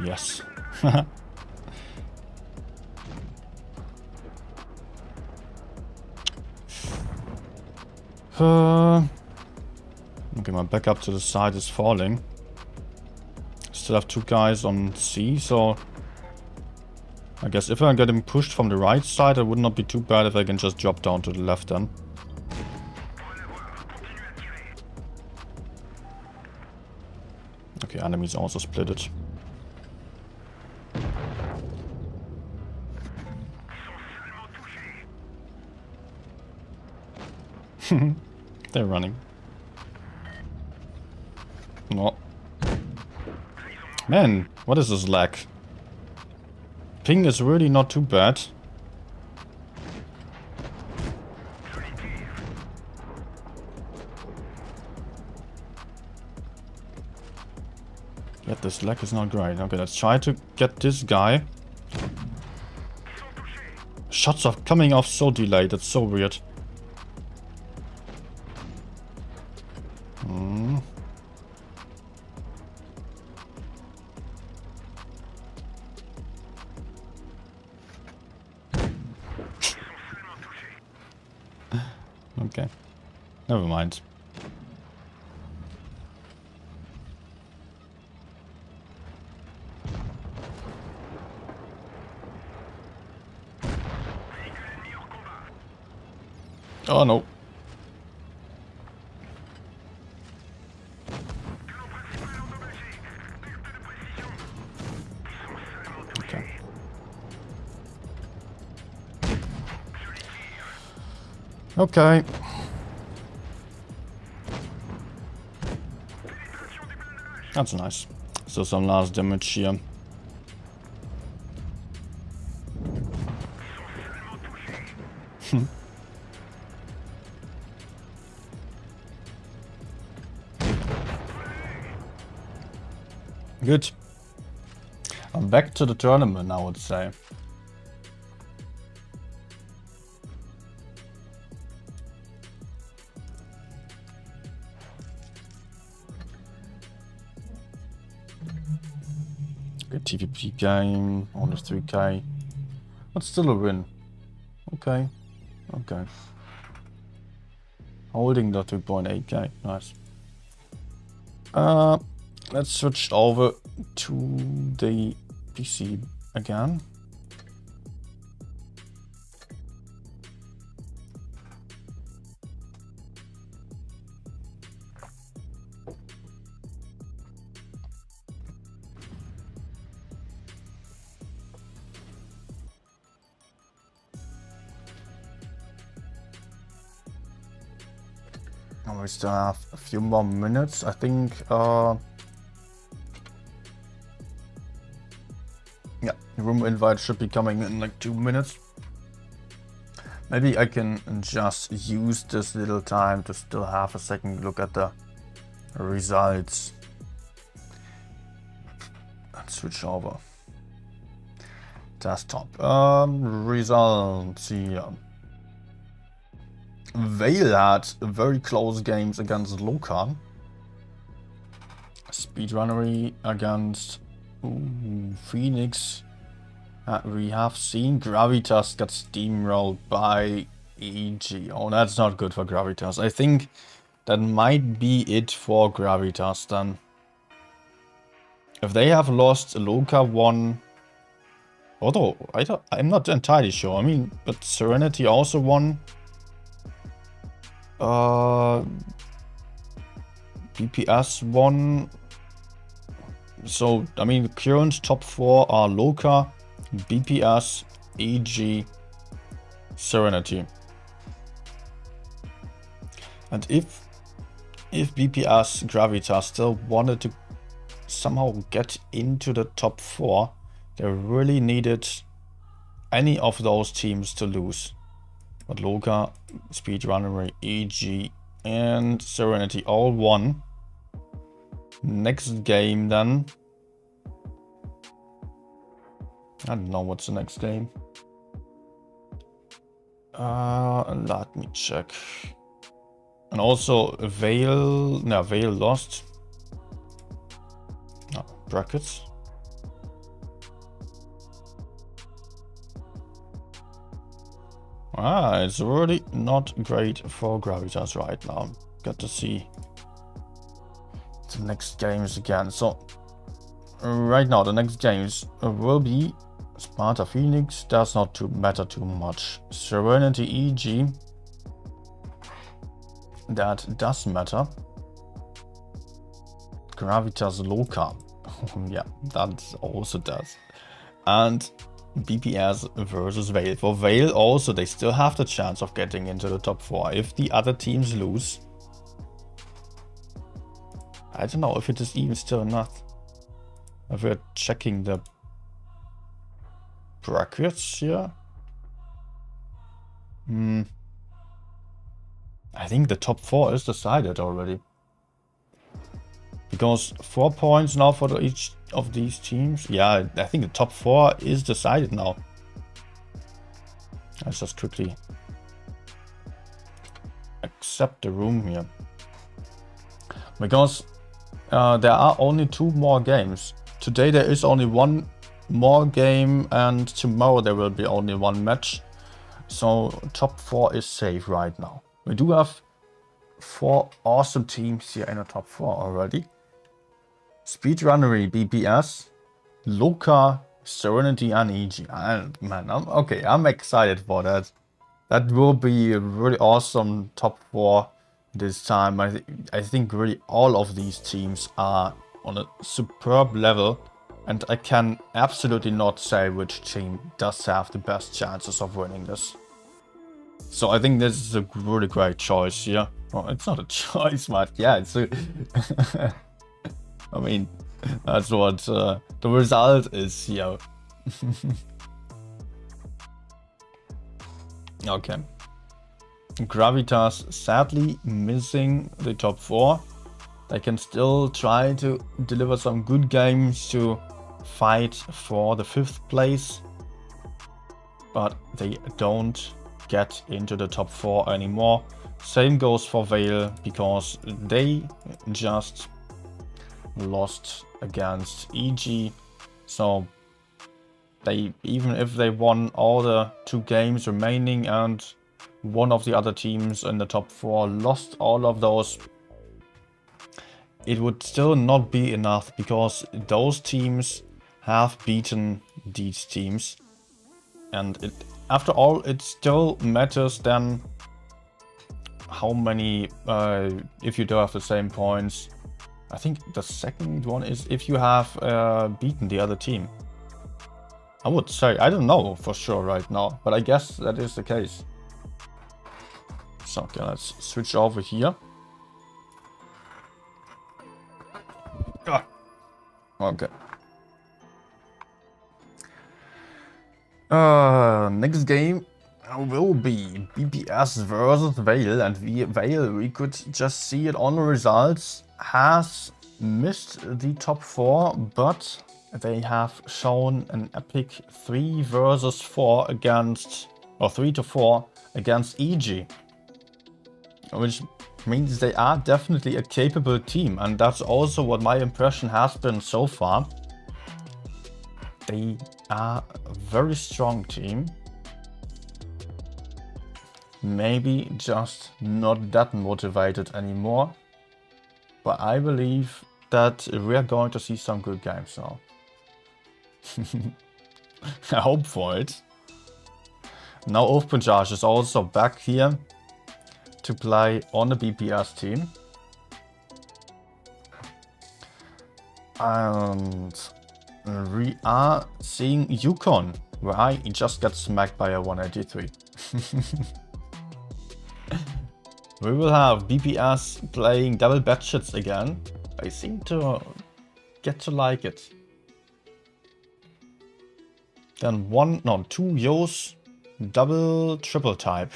Yes. Okay, my backup to the side is falling. Still have two guys on C, so I guess if I get him pushed from the right side, it would not be too bad if I can just drop down to the left then. Okay, enemies also split it. They're running. No. Man, what is this lag? Ping is really not too bad. Yet this lag is not great. Okay, let's try to get this guy. Shots are coming off so delayed. That's so weird. Okay. Never mind. Oh no. Okay. Okay. That's nice. So some last damage here. Good. I'm back to the tournament, I would say. Good TVP game, only 3k. But still a win. Okay. Okay. Holding the 2.8k. Nice. Let's switch over to the PC again. And we still have a few more minutes. I think yeah, room invite should be coming in like 2 minutes. Maybe I can just use this little time to still have a second look at the results. Let's switch over. Desktop. Results here. Vale had very close games against Loka. Speedrunnery against Phoenix. We have seen Gravitas got steamrolled by EG. Oh, that's not good for Gravitas. I think that might be it for Gravitas then. If they have lost, Loka won. Although, I'm not entirely sure. I mean, but Serenity also won. BPS won. So, I mean, the current top 4 are Loka, BPS, EG, Serenity. And if BPS Gravitas still wanted to somehow get into the top 4, they really needed any of those teams to lose. But Loka, Speedrunner, EG, and Serenity all won. Next game then. I don't know what's the next game. Let me check. And also Vale lost. No, brackets. It's really not great for Gravitas right now. Got to see the next games again. So right now the next games will be Sparta Phoenix. Does not matter too much. Serenity EG. That does matter. Gravitas Loka. Yeah, that also does. And BPS versus Vale. For Vale also, they still have the chance of getting into the top 4 if the other teams lose. I don't know if it is even still enough. If we're checking the brackets here. I think the top 4 is decided already. Because 4 points now for each of these teams. Yeah, I think the top 4 is decided now. Let's just quickly accept the room here. Because there are only 2 more games. Today there is only 1 more game and tomorrow there will be only 1 match. So top 4 is safe right now. We do have 4 awesome teams here in the top 4 already. Speedrunnery, BPS, Loka, Serenity and EG. Man, I'm excited for that. That will be a really awesome top 4 this time. I think really all of these teams are on a superb level. And I can absolutely not say which team does have the best chances of winning this. So I think this is a really great choice here. Well, it's not a choice, but yeah, it's a... I mean, that's what the result is here. Okay. Gravitas sadly missing the top 4. They can still try to deliver some good games to fight for the 5th place, but they don't get into the top 4 anymore. Same goes for Vale, because they just lost against EG, so they, even if they won all the 2 games remaining and one of the other teams in the top 4 lost all of those, it would still not be enough, because those teams have beaten these teams. And after all, it still matters then how many, if you do have the same points. I think the second one is if you have beaten the other team. I would say, I don't know for sure right now, but I guess that is the case. So, okay, let's switch over here. Okay. Next game will be BPS versus Vale, and Vale, we could just see it on the results, has missed the top 4, but they have shown an epic 3 versus 4 against, or 3 to 4 against EG, which means they are definitely a capable team, and that's also what my impression has been so far. They are a very strong team. Maybe just not that motivated anymore. But I believe that we are going to see some good games now. I hope for it. Now Openjarge is also back here to play on the BPS team. And we are seeing Yukon, where I just got smacked by a 183. We will have BPS playing double batchets again. I seem to get to like it. Then 2 Yos, double triple type.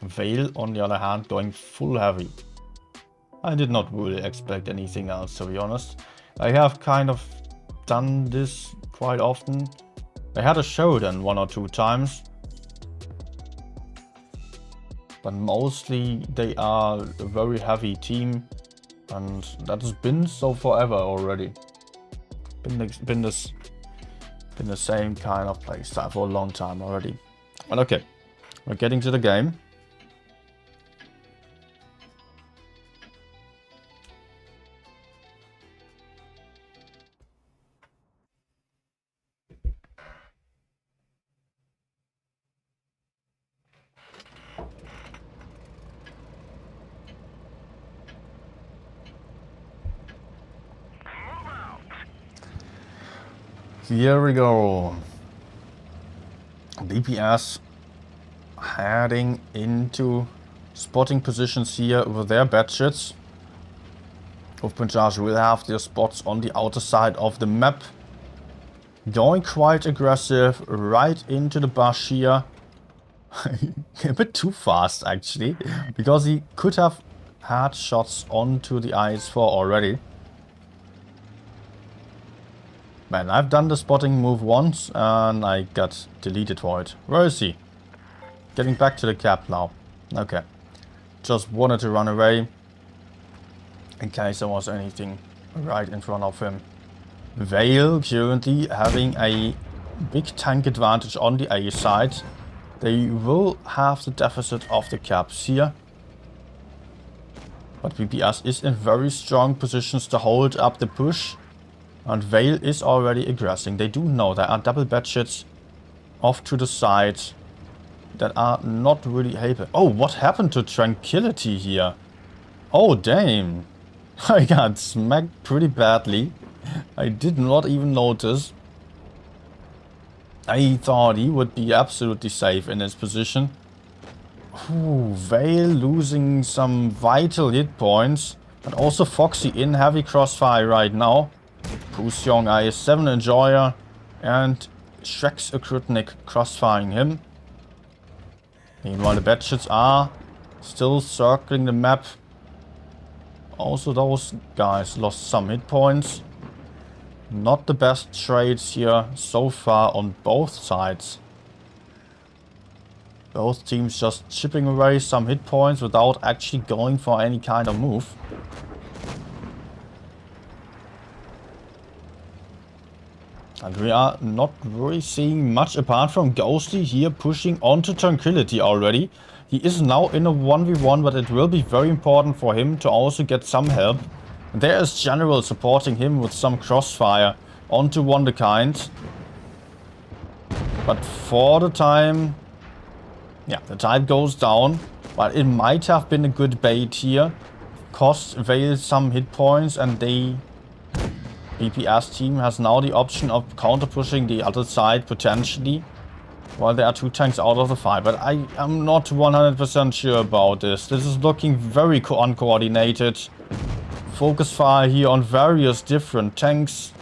Vale, on the other hand, going full heavy. I did not really expect anything else, to be honest. I have kind of done this quite often. I had a Shodan 1 or 2 times. But mostly they are a very heavy team. And that has been so forever already. Been the same kind of playstyle for a long time already. But okay, we're getting to the game. Here we go. BPS heading into spotting positions here with their batches. Hofpunjaj will have their spots on the outer side of the map. Going quite aggressive right into the bush here. A bit too fast actually, because he could have had shots onto the IS-4 already. Man, I've done the spotting move once and I got deleted for it. Where is he? Getting back to the cap now. Okay. Just wanted to run away in case there was anything right in front of him. Vale currently having a big tank advantage on the A side. They will have the deficit of the caps here. But BPS is in very strong positions to hold up the push. And Vale is already aggressing. They do know there are double batches off to the side that are not really helping. Oh, what happened to Tranquility here? Oh, damn. I got smacked pretty badly. I did not even notice. I thought he would be absolutely safe in his position. Ooh, Vale losing some vital hit points. And also Foxy in heavy crossfire right now. Pusyong IS-7 Enjoyer and Shrek's Okrutnik crossfiring him. Meanwhile the batches are still circling the map. Also those guys lost some hit points. Not the best trades here so far on both sides. Both teams just chipping away some hit points without actually going for any kind of move. And we are not really seeing much apart from Ghosty here pushing onto Tranquility already. He is now in a 1v1, but it will be very important for him to also get some help. There is General supporting him with some crossfire onto Wonderkind. But for the time, yeah, the tide goes down. But it might have been a good bait here. Cost Vale some hit points and they... BPS team has now the option of counter-pushing the other side potentially, while there are two tanks out of the fight. But I am not 100% sure about this. This is looking very uncoordinated. Focus fire here on various different tanks.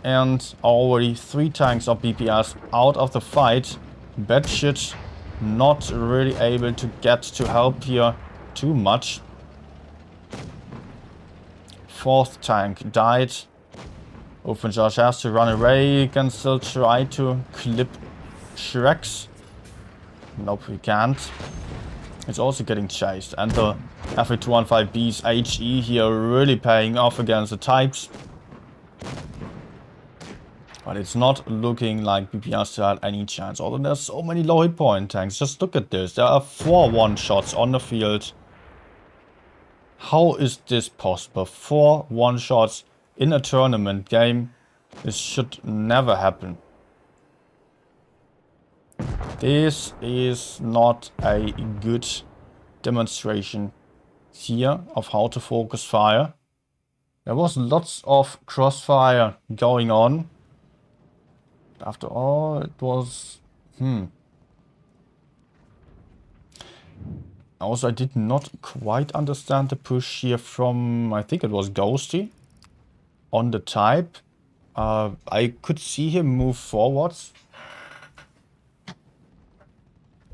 And already 3 tanks of BPS out of the fight. Batshit not really able to get to help here too much. 4th tank died. Hofpunjaj has to run away. He can still try to clip Shreks. Nope, he can't. It's also getting chased. And the FA215B's HE here really paying off against the types. But it's not looking like BPS had any chance. Although there's so many low hit point tanks. Just look at this. There are 4 one-shots on the field. How is this possible? 4 one-shots in a tournament game. This should never happen. This is not a good demonstration here of how to focus fire. There was lots of crossfire going on. After all, it was... Also, I did not quite understand the push here from, I think it was Ghosty, on the type. I could see him move forwards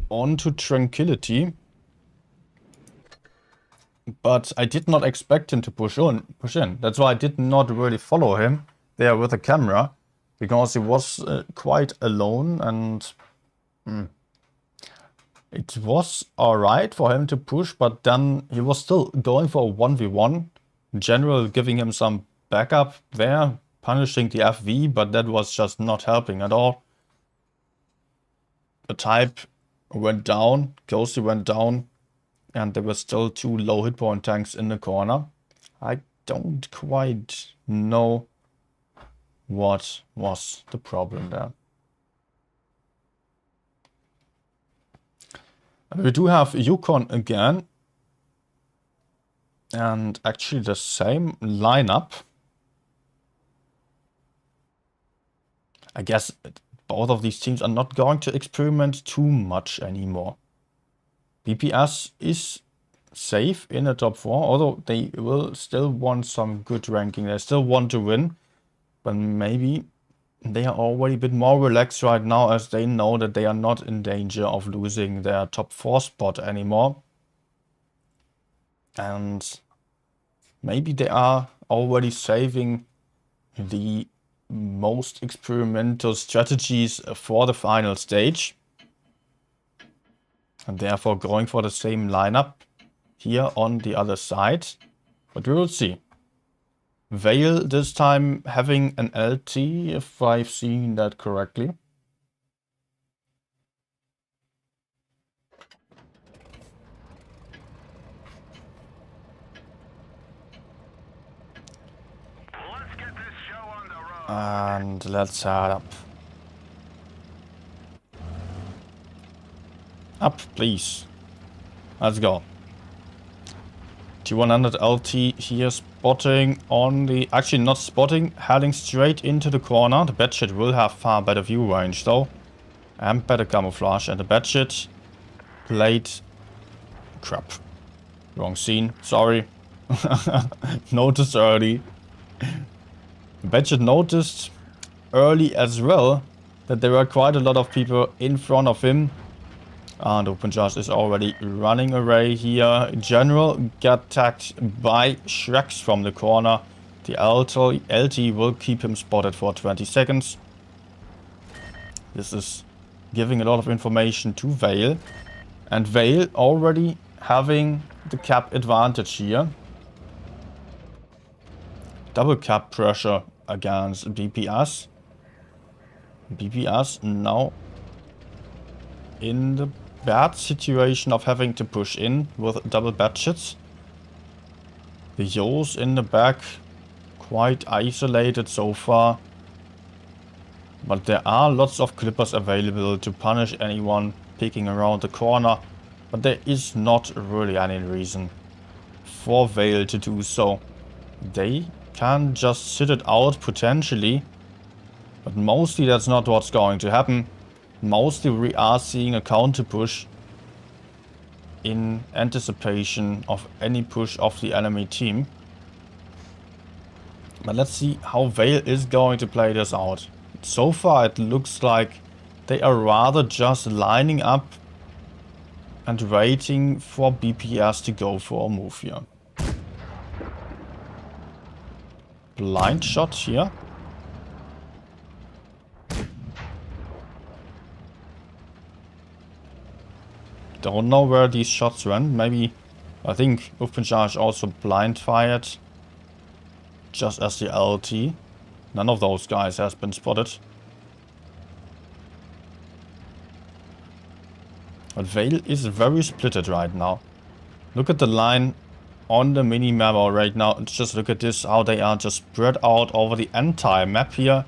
onto Tranquility. But I did not expect him to push in. That's why I did not really follow him there with the camera. Because he was quite alone and... It was alright for him to push, but then he was still going for a 1v1. General giving him some backup there, punishing the FV, but that was just not helping at all. The type went down, Ghosty went down, and there were still 2 low hit point tanks in the corner. I don't quite know what was the problem there. We do have Yukon again. And actually the same lineup. I guess both of these teams are not going to experiment too much anymore. BPS is safe in the top 4, although they will still want some good ranking. They still want to win, but maybe they are already a bit more relaxed right now as they know that they are not in danger of losing their top 4 spot anymore. And maybe they are already saving the most experimental strategies for the final stage. And therefore going for the same lineup here on the other side. But we will see. Vale this time having an LT, if I've seen that correctly. And let's head up. Up, please. Let's go. T100 LT here spotting on the... Actually not spotting, heading straight into the corner. The Batshit will have far better view range though. And better camouflage. And the Batshit played... Crap. Wrong scene. Sorry. Noticed early. The Batshit noticed early as well that there are quite a lot of people in front of him. And OpenJosh is already running away here. General got tagged by Shreks from the corner. The LT will keep him spotted for 20 seconds. This is giving a lot of information to Vale. And Vale already having the cap advantage here. Double cap pressure against BPS. BPS now in the bad situation of having to push in with double Batshits. The Yos in the back quite isolated so far. But there are lots of clippers available to punish anyone peeking around the corner. But there is not really any reason for Vale to do so. They can just sit it out potentially. But mostly that's not what's going to happen. Mostly we are seeing a counter push in anticipation of any push of the enemy team. But let's see how Vale is going to play this out. So far it looks like they are rather just lining up and waiting for BPS to go for a move here. Blind shot here. Don't know where these shots went. Maybe, I think OpenJosh also blind fired. Just as the LT. None of those guys has been spotted. But Vale is very splitted right now. Look at the line on the mini-map right now. Just look at this, how they are just spread out over the entire map here.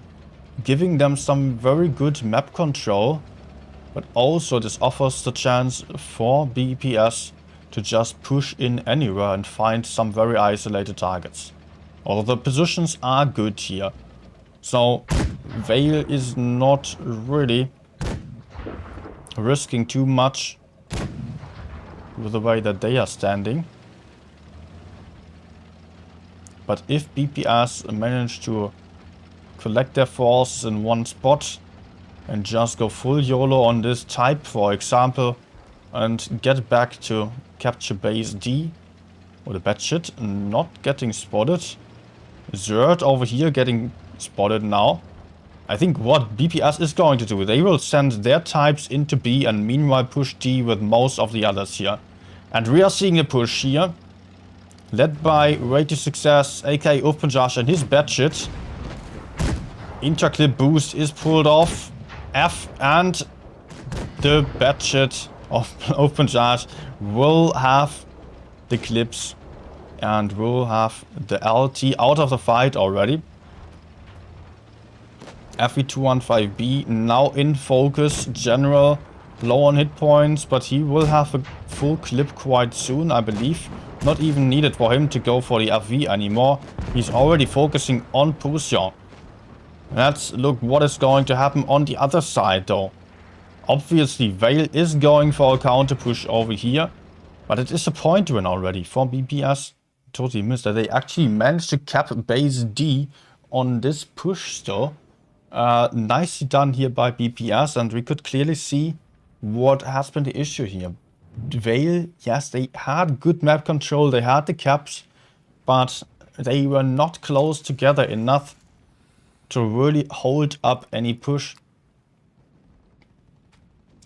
Giving them some very good map control. But also this offers the chance for BPS to just push in anywhere and find some very isolated targets. Although the positions are good here. So Vale is not really risking too much with the way that they are standing. But if BPS manage to collect their forces in one spot and just go full YOLO on this type, for example, and get back to capture base D, or the Batshit not getting spotted. Zerd over here getting spotted now. I think what BPS is going to do, they will send their types into B and meanwhile push D with most of the others here. And we are seeing a push here, led by Rate to Success, aka OpenJosh and his Batshit. Interclip boost is pulled off. F and the Batshit of OpenJosh will have the clips and will have the LT out of the fight already. FV215B now in focus. General low on hit points, but he will have a full clip quite soon, I believe. Not even needed for him to go for the FV anymore. He's already focusing on Pusyon. Let's look what is going to happen on the other side though. Obviously, Vale is going for a counter push over here. But it is a point win already for BPS. Totally missed that they actually managed to cap base D on this push though. Nicely done here by BPS, and we could clearly see what has been the issue here. Vale, yes, they had good map control, they had the caps, but they were not close together enough to really hold up any push.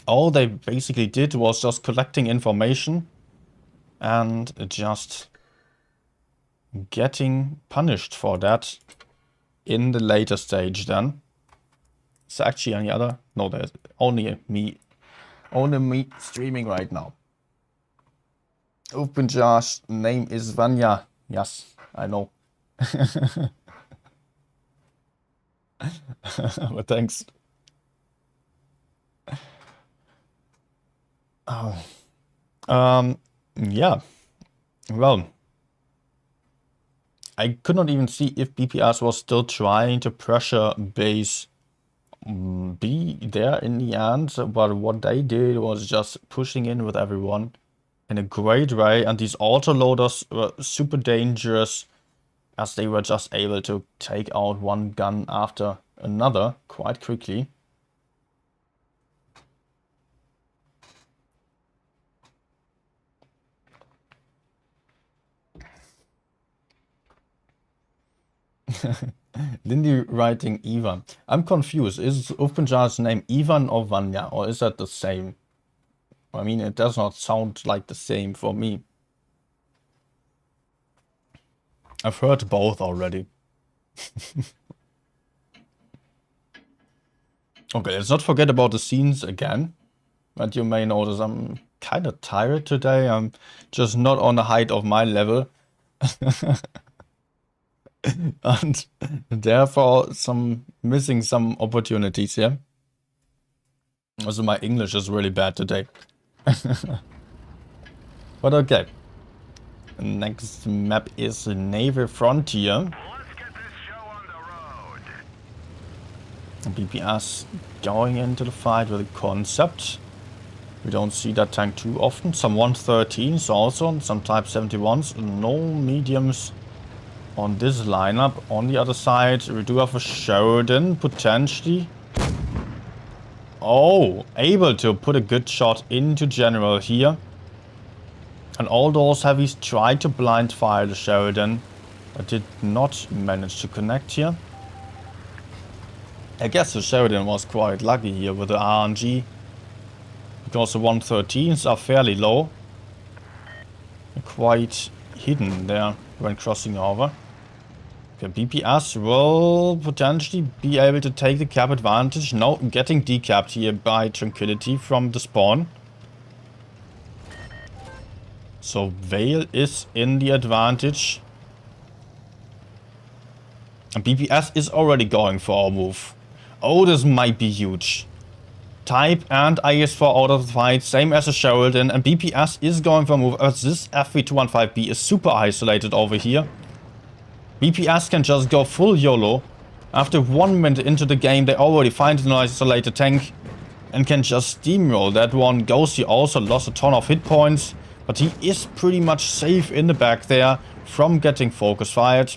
All they basically did was just collecting information and just getting punished for that in the later stage then. Is there actually any other? No, there's only me streaming right now. OpenJar's name is Vanya. Yes, I know. But thanks. Yeah. Well, I could not even see if BPS was still trying to pressure base B there in the end, but what they did was just pushing in with everyone in a great way, and these autoloaders were super dangerous as they were just able to take out one gun after another quite quickly. Lindy writing Ivan. I'm confused. Is OpenJar's name Ivan or Vanya, or is that the same? I mean, it does not sound like the same for me. I've heard both already. Okay, let's not forget about the scenes again. But you may notice I'm kind of tired today. I'm just not on the height of my level. And therefore missing some opportunities here. Also my English is really bad today. But okay. Next map is Navy Frontier. Let's get this show on the road. BPS going into the fight with a concept. We don't see that tank too often. Some 113s also, some Type 71s, no mediums on this lineup. On the other side, we do have a Sheridan, potentially. Oh, able to put a good shot into General here. And all those heavies tried to blind fire the Sheridan, but did not manage to connect here. I guess the Sheridan was quite lucky here with the RNG, because the 113s are fairly low. Quite hidden there when crossing over. Okay, BPS will potentially be able to take the cap advantage. No, getting decapped here by Tranquility from the spawn. So Vale is in the advantage. And BPS is already going for a move. Oh, this might be huge. Type and IS-4 out of the fight, same as a Sheridan, and BPS is going for a move as this FV215B is super isolated over here. BPS can just go full YOLO. After 1 minute into the game, they already find an isolated tank and can just steamroll that one. Ghosty also lost a ton of hit points, but he is pretty much safe in the back there from getting focus fired.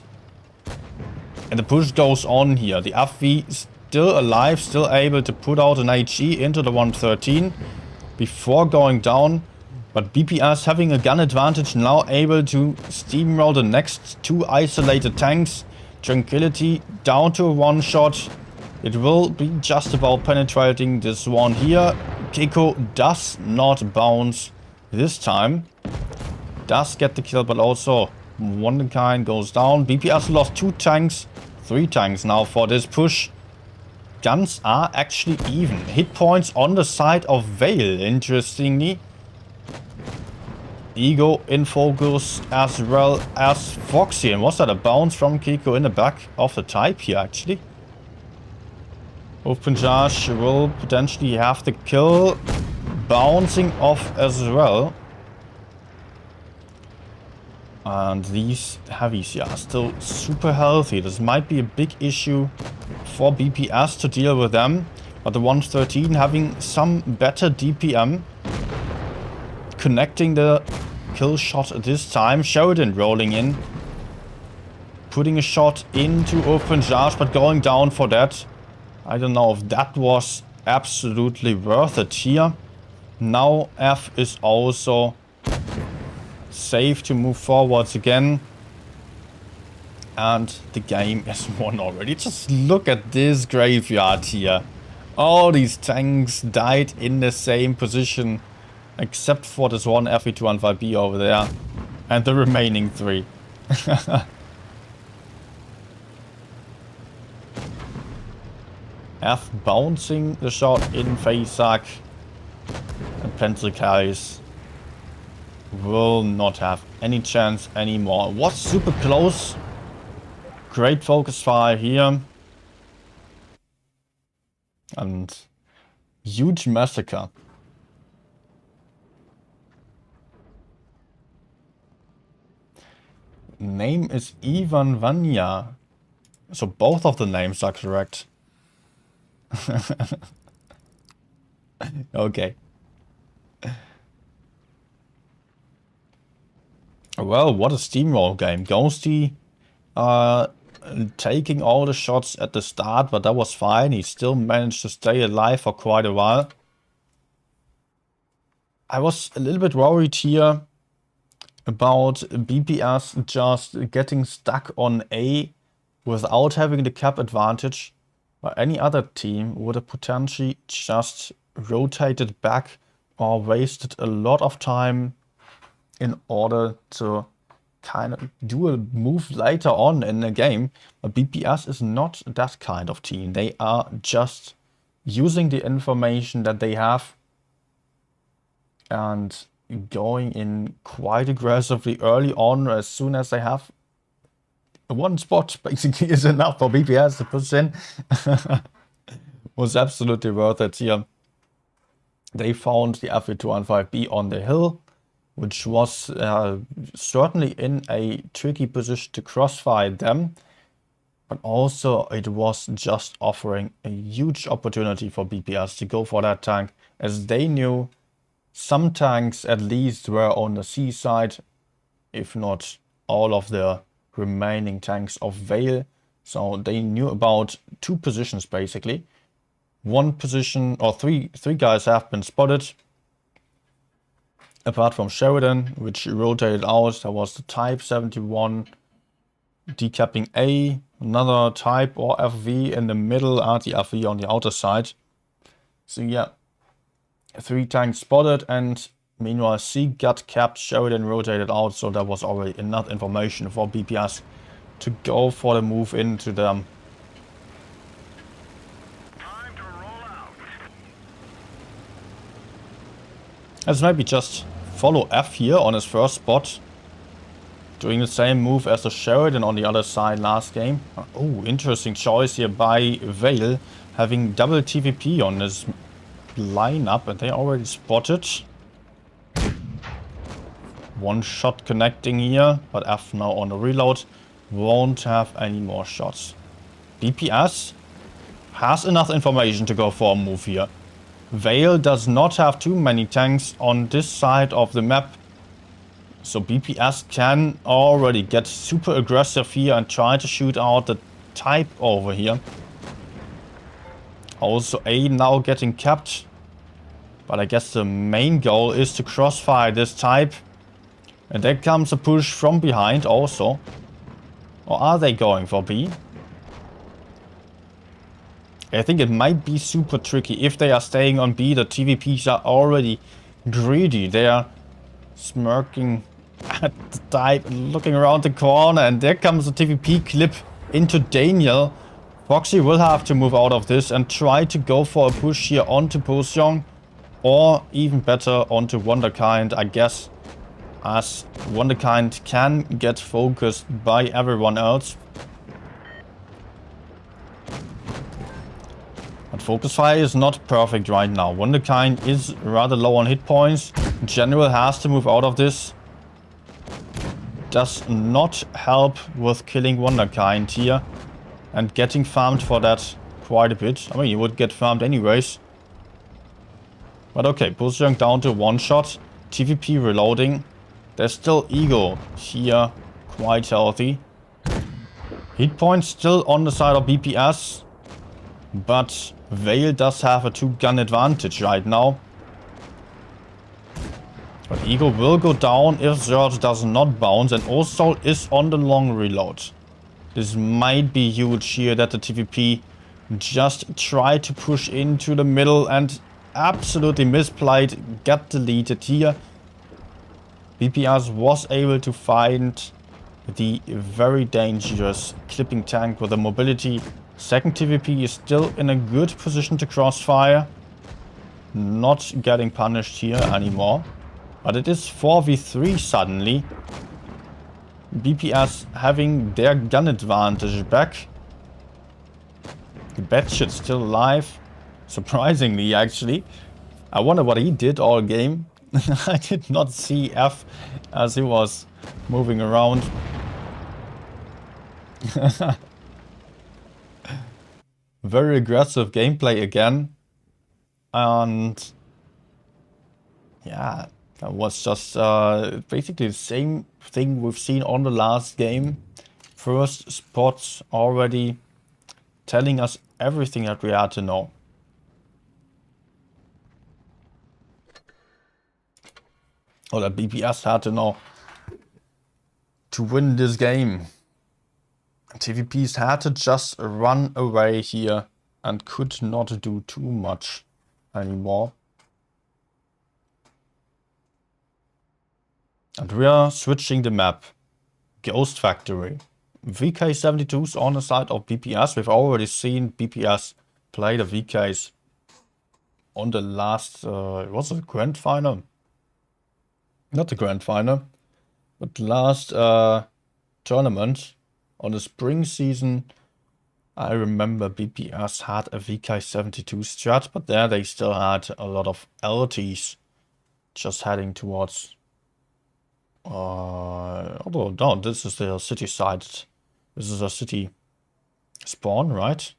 And the push goes on here. The FV is still alive, still able to put out an HE into the 113 before going down. But BPS having a gun advantage, now able to steamroll the next 2 isolated tanks. Tranquility down to a 1-shot. It will be just about penetrating this one here. Keiko does not bounce this time. Does get the kill, but also one kind goes down. BPS lost 2 tanks, 3 tanks now for this push. Guns are actually even. Hit points on the side of Vale, interestingly. Ego in focus as well as Foxy. And was that a bounce from Kiko in the back of the Type here, actually? OpenJar will potentially have the kill. Bouncing off as well. And these heavies, yeah, are still super healthy. This might be a big issue for BPS to deal with them. But the 113 having some better DPM. Connecting the kill shot this time. Sheridan rolling in. Putting a shot into open charge, but going down for that. I don't know if that was absolutely worth it here. Now F is also safe to move forwards again. And the game is won already. Just look at this graveyard here. All these tanks died in the same position. Except for this one FE215B over there. And the remaining 3. F bouncing the shot in Faceak. And Pencil Carries will not have any chance anymore. Was super close. Great focus fire here. And huge massacre. Name is Ivan Vanya. So both of the names are correct. Okay. Well, what a steamroll game. Ghosty taking all the shots at the start, but that was fine. He still managed to stay alive for quite a while. I was a little bit worried here about BPS just getting stuck on A without having the cap advantage. But any other team would have potentially just rotated back or wasted a lot of time in order to kind of do a move later on in the game. But BPS is not that kind of team. They are just using the information that they have and going in quite aggressively early on. As soon as they have one spot, basically is enough for BPS to push in. Was absolutely worth it here. They found the FE215B on the hill, which was certainly in a tricky position to crossfire them. But also it was just offering a huge opportunity for BPS to go for that tank, as they knew some tanks at least were on the C side, if not all of the remaining tanks of Vale. So they knew about 2 positions basically. 1 position, or three guys have been spotted. Apart from Sheridan, which rotated out. There was the Type 71 decapping A, another Type or FV in the middle, and the FV on the outer side. So yeah, 3 tanks spotted, and meanwhile C got capped, Sheridan rotated out, so that was already enough information for BPS to go for the move into them. Time to roll out. Let's maybe just follow F here on his first spot. Doing the same move as the Sheridan on the other side last game. Oh, interesting choice here by Vale, having double TVP on this lineup, and they already spotted. 1 shot connecting here, but F now on the reload. Won't have any more shots. BPS has enough information to go for a move here. Vale does not have too many tanks on this side of the map. So BPS can already get super aggressive here and try to shoot out the Type over here. Also A now getting capped. But I guess the main goal is to crossfire this Type. And there comes a push from behind also. Or are they going for B? I think it might be super tricky. If they are staying on B, the TVPs are already greedy. They are smirking at the Type, looking around the corner, and there comes a TVP clip into Daniel. Foxy will have to move out of this and try to go for a push here onto Poseong, or even better onto Wonderkind, I guess, as Wonderkind can get focused by everyone else. But focus fire is not perfect right now. Wonderkind is rather low on hit points. General has to move out of this. Does not help with killing Wonderkind here and getting farmed for that quite a bit. I mean, he would get farmed anyways. But okay, Bullsjunk down to one shot. TVP reloading. There's still Ego here, quite healthy. Hit points still on the side of BPS. But Vale does have a 2-gun advantage right now. But Ego will go down if Zerg does not bounce, and also is on the long reload. This might be huge here that the TVP just tried to push into the middle and absolutely misplayed, got deleted here. BPS was able to find the very dangerous clipping tank with the mobility. Second TVP is still in a good position to crossfire. Not getting punished here anymore. But it is 4v3 suddenly. BPS having their gun advantage back. The Batshit still alive. Surprisingly, actually. I wonder what he did all game. I did not see F as he was moving around. Very aggressive gameplay again. And yeah, that was just basically the same thing we've seen on the last game. First spots already telling us everything that we had to know. Or that BPS had to know to win this game. TVPs had to just run away here and could not do too much anymore. And we are switching the map. Ghost Factory. VK72s on the side of BPS. We've already seen BPS play the VKs on the last, what's it, grand final? Not the grand final, but last tournament on the spring season. I remember BPS had a VK72 strat, but there they still had a lot of LTs just heading towards. Although no, this is the city side. This is a city spawn, right?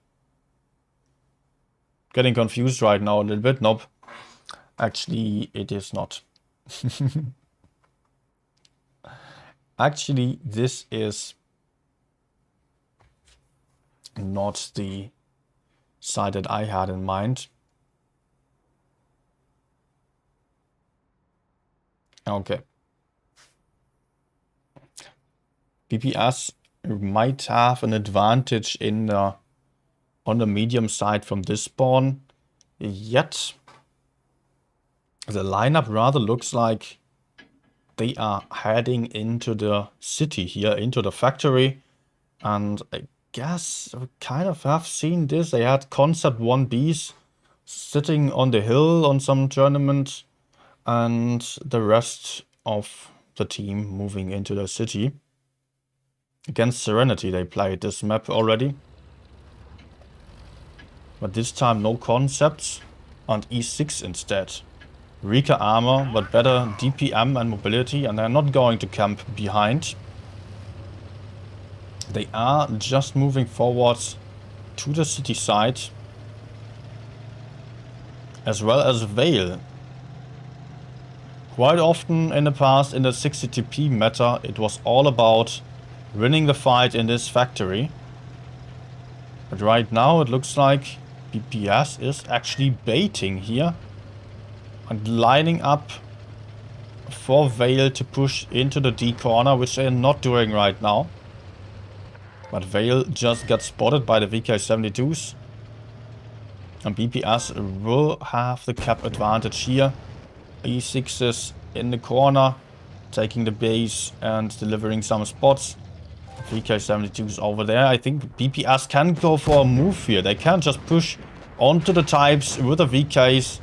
Getting confused right now a little bit. Nope. Actually, it is not. Actually, this is not the side that I had in mind. Okay. BPS might have an advantage in on the medium side from this spawn. Yet the lineup rather looks like they are heading into the city here, into the factory. And I guess we kind of have seen this. They had Concept 1Bs sitting on the hill on some tournament, and the rest of the team moving into the city. Against Serenity they played this map already. But this time no Concepts and E6 instead. Weaker armor, but better DPM and mobility, and they're not going to camp behind. They are just moving forwards to the city side. As well as Vale. Quite often in the past, in the 60 TP meta, it was all about winning the fight in this factory. But right now it looks like BPS is actually baiting here. And lining up for Vale to push into the D corner, which they're not doing right now. But Vale just got spotted by the VK72s. And BPS will have the cap advantage here. E6s in the corner, taking the base and delivering some spots. VK72s over there. I think BPS can go for a move here. They can just push onto the types with the VKs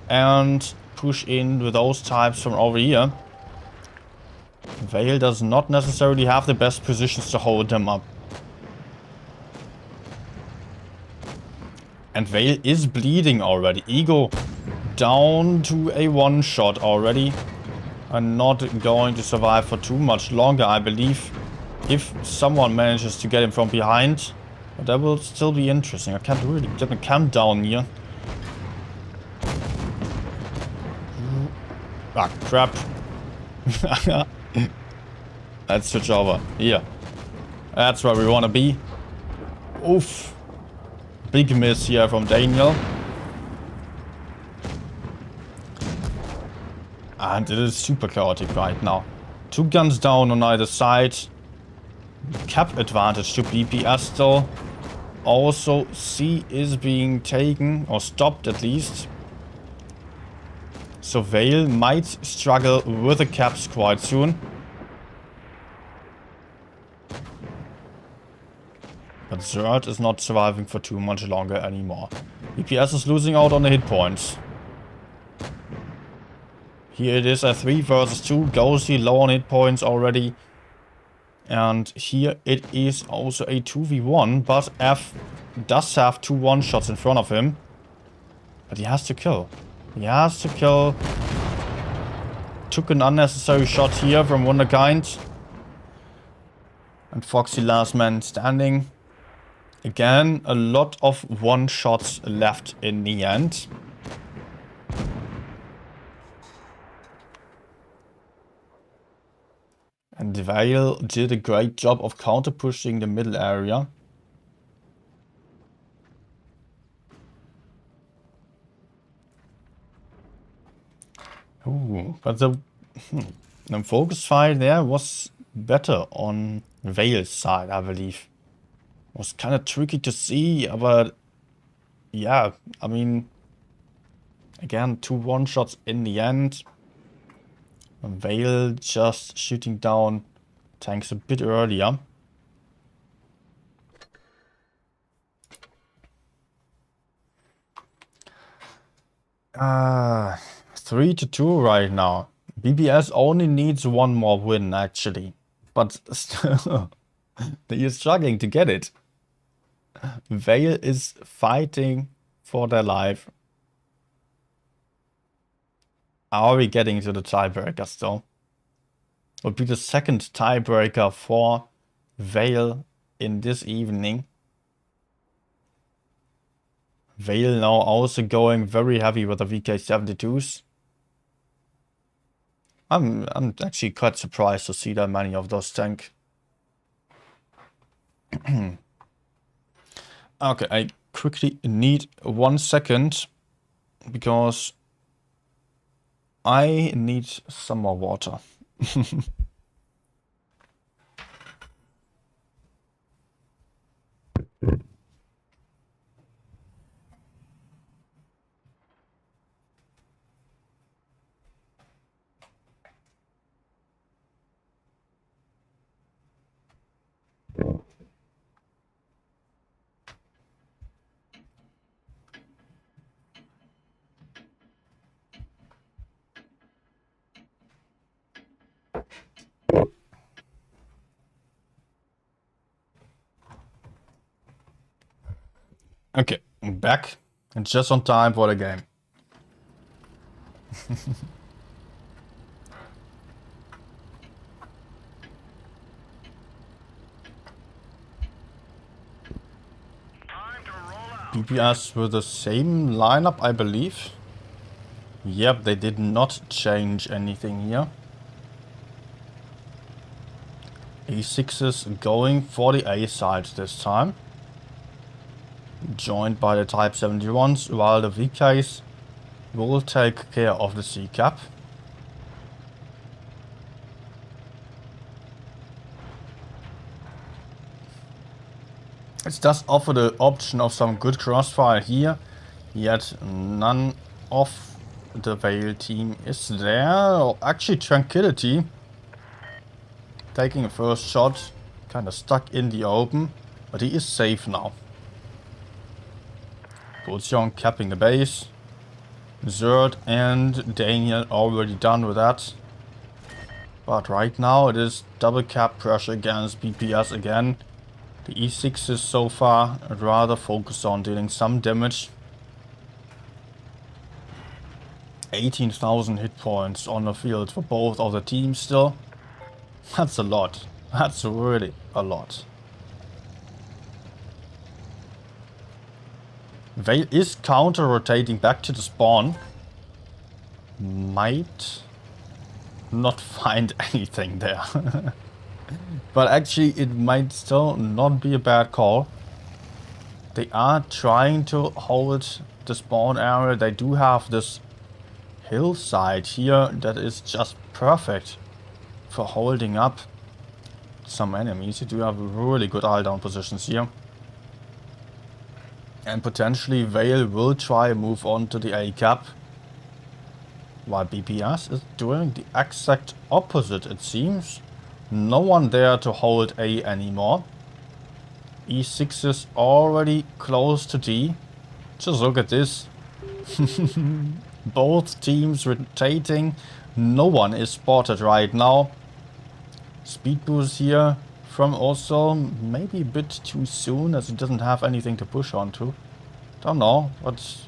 and push in with those types from over here. Vale does not necessarily have the best positions to hold them up. And Vale is bleeding already. Ego down to a one-shot already. And not going to survive for too much longer, I believe. If someone manages to get him from behind. But that will still be interesting. I can't really get a camp down here. Ah, crap. Let's switch over. Here. That's where we want to be. Oof. Big miss here from Daniel. And it is super chaotic right now. 2 guns down on either side. Cap advantage to BPS still. Also, C is being taken, or stopped at least. So Vale might struggle with the caps quite soon. But Zerd is not surviving for too much longer anymore. BPS is losing out on the hit points. Here it is a 3 versus 2. Ghosty low on hit points already. And here it is also a 2v1. But F does have 2 one-shots in front of him. But he has to kill. He has to kill. Took an unnecessary shot here from Wunderkind. And Foxy last man standing. Again, a lot of one-shots left in the end. And Vale did a great job of counter-pushing the middle area. Ooh, but the focus fire there was better on Vale's side, I believe. Was kind of tricky to see, but yeah, I mean, again, 2 one-shots in the end. Vale just shooting down tanks a bit earlier. Ah, 3-2 right now. BBS only needs 1 more win, actually. But still, they are struggling to get it. Vale is fighting for their life. Are we getting to the tiebreaker still? Would be the second tiebreaker for Vale in this evening. Vale now also going very heavy with the VK72s. I'm actually quite surprised to see that many of those tanks. Okay, I quickly need 1 second because I need some more water. Okay, I'm back and just on time for the game. Time to roll out. BPS with the same lineup, I believe. Yep, they did not change anything here. A6s going for the A side this time. Joined by the Type 71s, while the VKs will take care of the C cap. It does offer the option of some good crossfire here, yet none of the Vale team is there. Actually, Tranquility taking a first shot, kind of stuck in the open, but he is safe now. Goldstone capping the base. Zerd and Daniel already done with that. But right now it is double cap pressure against BPS again. The E6s so far rather focused on dealing some damage. 18,000 hit points on the field for both of the teams still. That's a lot. That's really a lot. Vale is counter-rotating back to the spawn. Might not find anything there. But actually, it might still not be a bad call. They are trying to hold the spawn area. They do have this hillside here that is just perfect for holding up some enemies. You do have really good eye down positions here. And potentially Vale will try and move on to the A cap. While BPS is doing the exact opposite, it seems. No one there to hold A anymore. E6 is already close to D. Just look at this. Both teams rotating. No one is spotted right now. Speed boost here from also maybe a bit too soon as he doesn't have anything to push onto. Don't know, but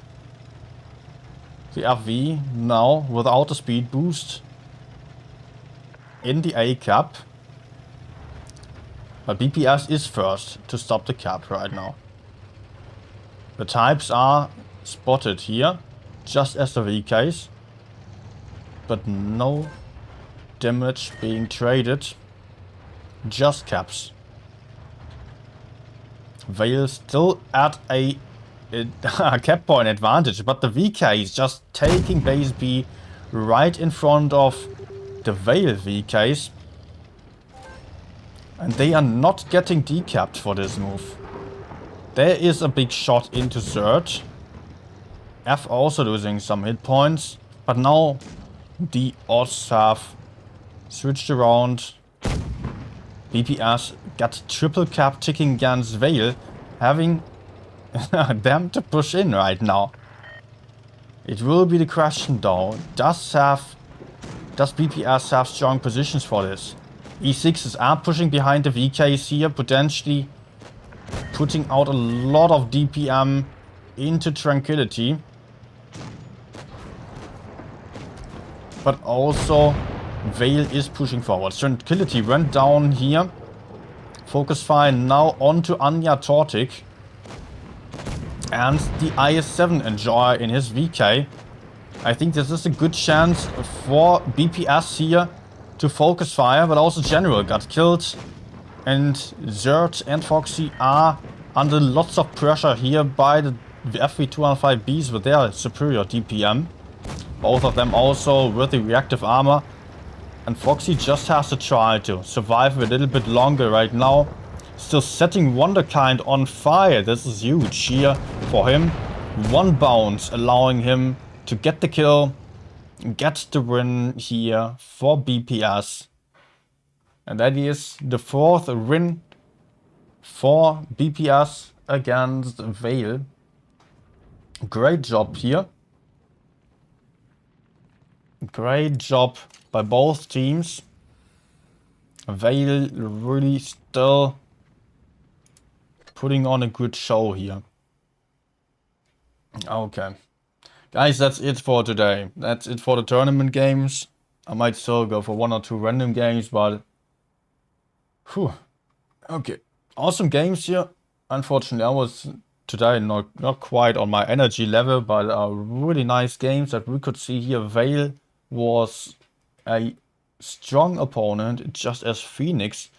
the FV now without a speed boost in the A cap. But BPS is first to stop the cap right now. The types are spotted here, just as the VKs, but no damage being traded, just caps. Vale still at a cap point advantage, but the VK is just taking base B right in front of the Vale VKs. And they are not getting decapped for this move. There is a big shot into third. F also losing some hit points. But now the odds have switched around. BPS got triple cap ticking against Vale, having them to push in right now. It will be the question though. Does BPS have strong positions for this? E6s are pushing behind the VKs here, potentially putting out a lot of DPM into Tranquility. But also Vale is pushing forward. Tranquility went down here. Focus fire now onto Anya Tortic. And the IS-7 Enjoyer in his VK. I think this is a good chance for BPS here to focus fire, but also General got killed. And Zert and Foxy are under lots of pressure here by the FV215Bs with their superior DPM. Both of them also with the reactive armor. And Foxy just has to try to survive a little bit longer right now. Still setting Wonderkind on fire. This is huge here for him. One bounce allowing him to get the kill. Get the win here for BPS. And that is the fourth win for BPS against Vale. Great job here. Great job by both teams. Vale really still putting on a good show here. Okay. Guys, that's it for today. That's it for the tournament games. I might still go for one or two random games, but... Whew. Okay. Awesome games here. Unfortunately, I was today not quite on my energy level, but really nice games that we could see here. Vale was a strong opponent, just as Phoenix.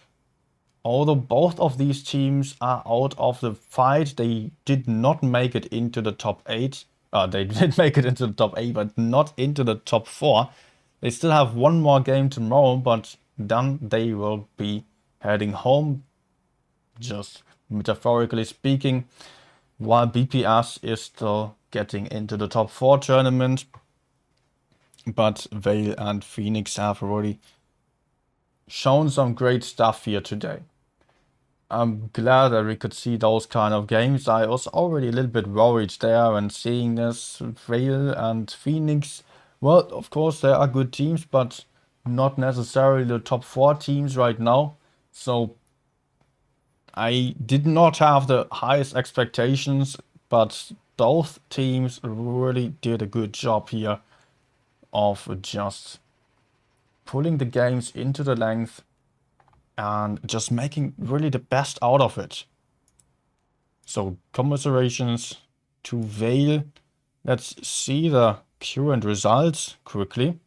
Although both of these teams are out of the fight, they did not make it into the top 8. They did make it into the top 8, but not into the top 4. They still have one more game tomorrow, but then they will be heading home, just metaphorically speaking, while BPS is still getting into the top 4 tournament. But Vale and Phoenix have already shown some great stuff here today. I'm glad that we could see those kind of games. I was already a little bit worried there and seeing this Vale and Phoenix. Well, of course, there are good teams, but not necessarily the top 4 teams right now. So I did not have the highest expectations, but both teams really did a good job here of just pulling the games into the length and just making really the best out of it. So commiserations to Vale. Let's see the current results quickly.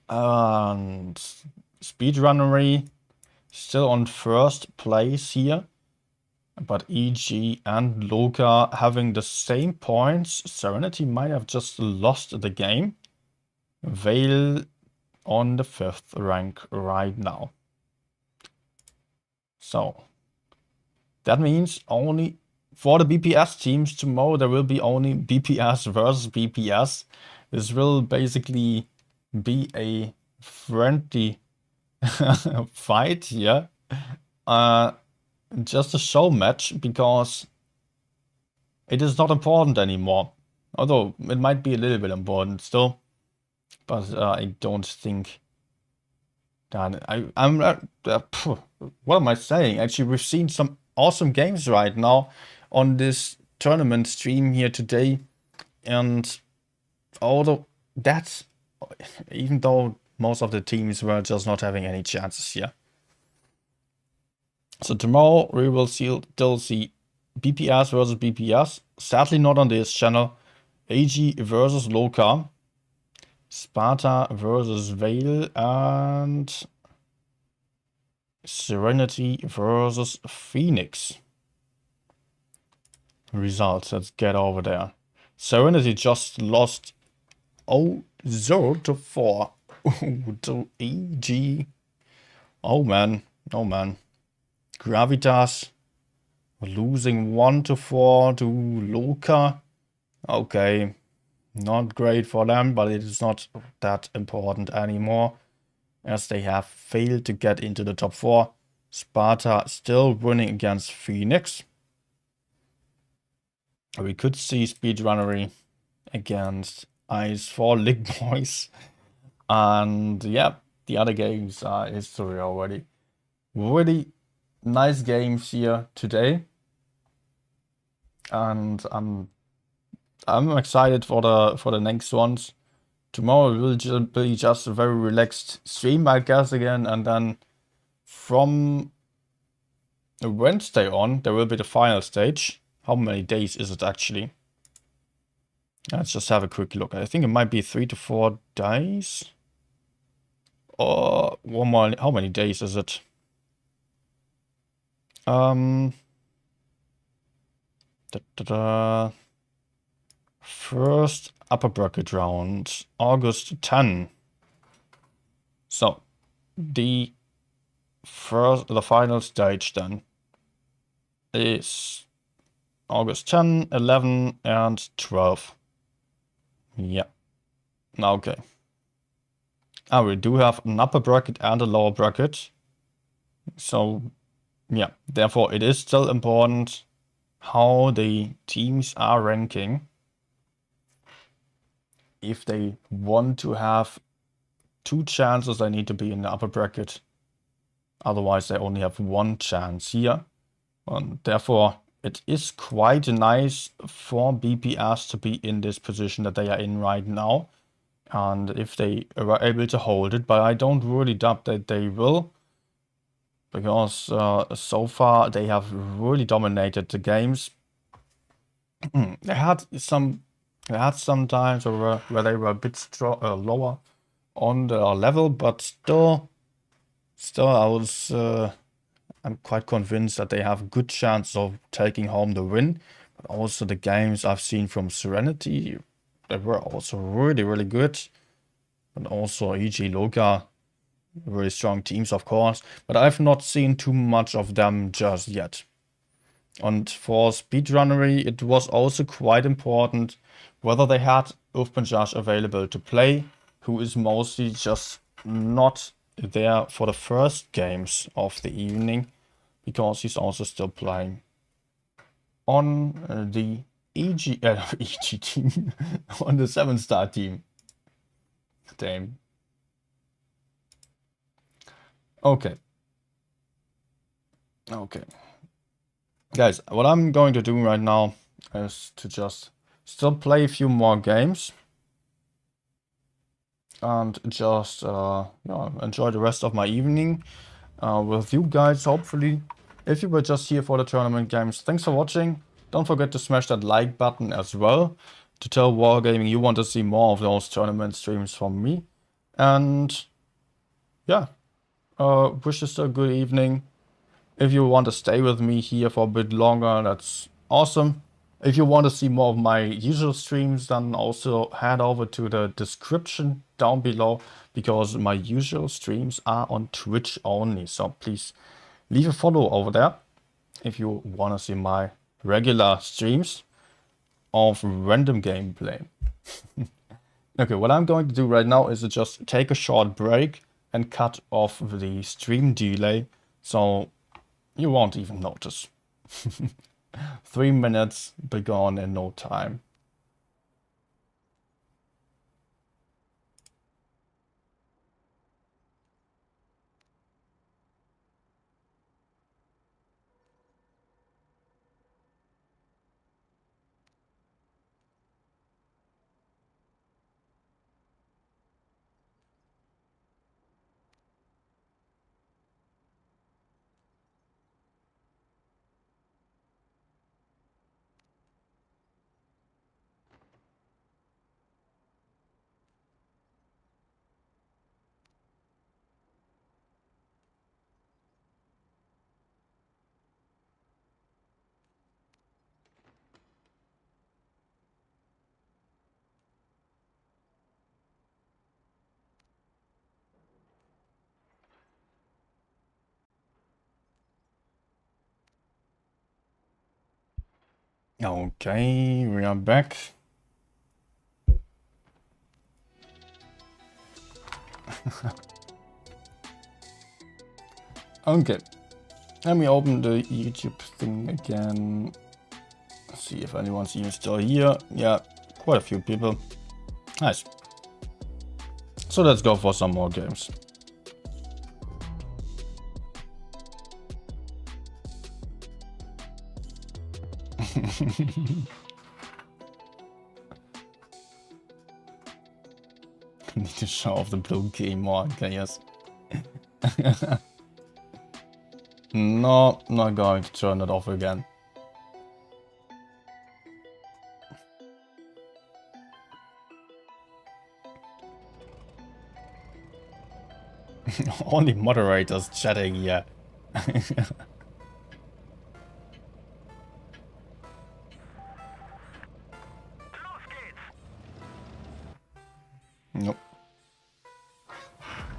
And Speedrunnery still on first place here. But EG and Loka having the same points. Serenity might have just lost the game. Vale on the 5th rank right now. So that means only for the BPS teams tomorrow there will be only BPS versus BPS. This will basically be a friendly fight here. Just a show match because it is not important anymore. Although it might be a little bit important still. But I don't think that what am I saying? Actually, we've seen some awesome games right now on this tournament stream here today. And although that's, even though most of the teams were just not having any chances here. So tomorrow we will still see BPS versus BPS. Sadly not on this channel. AG versus Loka. Sparta versus Vale. And Serenity versus Phoenix. Results. Let's get over there. Serenity just lost 0-4 to EG. Oh man. Oh man. Gravitas losing 1-4 to Loka. Okay, not great for them, but it is not that important anymore as they have failed to get into the top 4. Sparta still winning against Phoenix. We could see Speedrunnery against Ice 4 League Boys. And yeah, the other games are history already. Really nice games here today, and I'm excited for the next ones. Tomorrow will be just a very relaxed stream, I guess, again, and then from Wednesday on there will be the final stage. How many days is it actually? Let's just have a quick look. I think it might be 3 to 4 days. Or one more. How many days is it? First upper bracket round, August 10. So the final stage then is August 10, 11, and 12. Yeah. Okay. We do have an upper bracket and a lower bracket. So yeah, therefore it is still important how the teams are ranking. If they want to have 2 chances, they need to be in the upper bracket. Otherwise, they only have 1 chance here. And therefore, it is quite nice for BPS to be in this position that they are in right now. And if they were able to hold it, but I don't really doubt that they will. Because so far they have really dominated the games. They had some times where they were a bit lower on the level, but still I'm quite convinced that they have a good chance of taking home the win. But also the games I've seen from Serenity, they were also really good. And also EG Loka, very strong teams, of course, but I've not seen too much of them just yet. And for Speedrunnery, it was also quite important whether they had Ufbanjaj available to play, who is mostly just not there for the first games of the evening, because he's also still playing on the EG team, on the 7-star team. Damn. Okay. Guys, what I'm going to do right now is to just still play a few more games. And just enjoy the rest of my evening with you guys, hopefully. If you were just here for the tournament games, thanks for watching. Don't forget to smash that like button as well to tell Wargaming you want to see more of those tournament streams from me. And yeah, wish you still a good evening. If you want to stay with me here for a bit longer, that's awesome. If you want to see more of my usual streams, then also head over to the description down below, because my usual streams are on Twitch only. So please leave a follow over there if you want to see my regular streams of random gameplay. Okay, what I'm going to do right now is to just take a short break and cut off the stream delay, so you won't even notice. 3 minutes be gone in no time. Okay, we are back. Okay, let me open the YouTube thing again. See if anyone's even still here. Yeah, quite a few people. Nice. So let's go for some more games. Need to show off the blue key more, okay, yes. No, not going to turn it off again. Only moderators chatting here. Nope.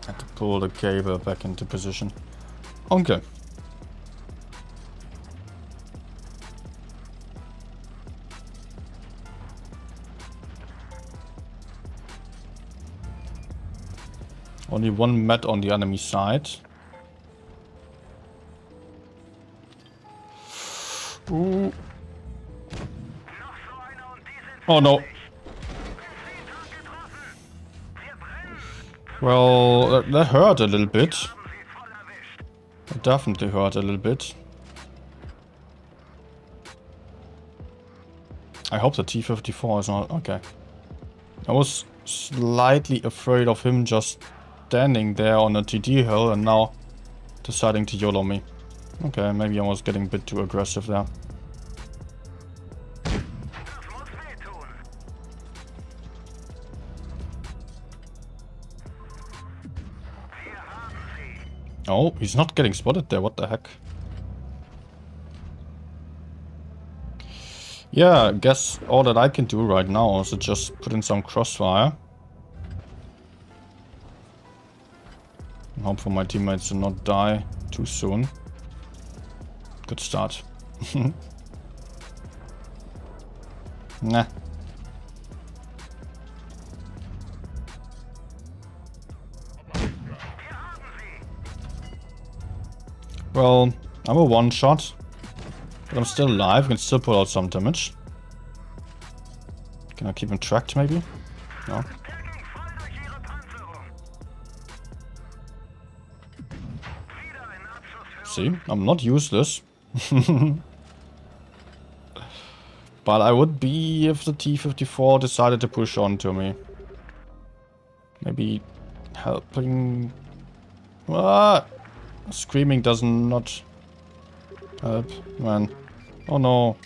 Had to pull the cable back into position. Okay. Only one mat on the enemy side. Ooh. Oh no. Well, that hurt a little bit. It definitely hurt a little bit. I hope the T-54 is not... okay. I was slightly afraid of him just standing there on a TD hill and now deciding to YOLO me. Okay, maybe I was getting a bit too aggressive there. Oh, he's not getting spotted there, what the heck? Yeah, I guess all that I can do right now is to just put in some crossfire. And hope for my teammates to not die too soon. Good start. Nah. Well, I'm a one-shot, but I'm still alive. I can still pull out some damage. Can I keep him tracked, maybe? No. See, I'm not useless. But I would be if the T-54 decided to push on to me. Maybe helping... Ah! Screaming does not Help, man. Oh no.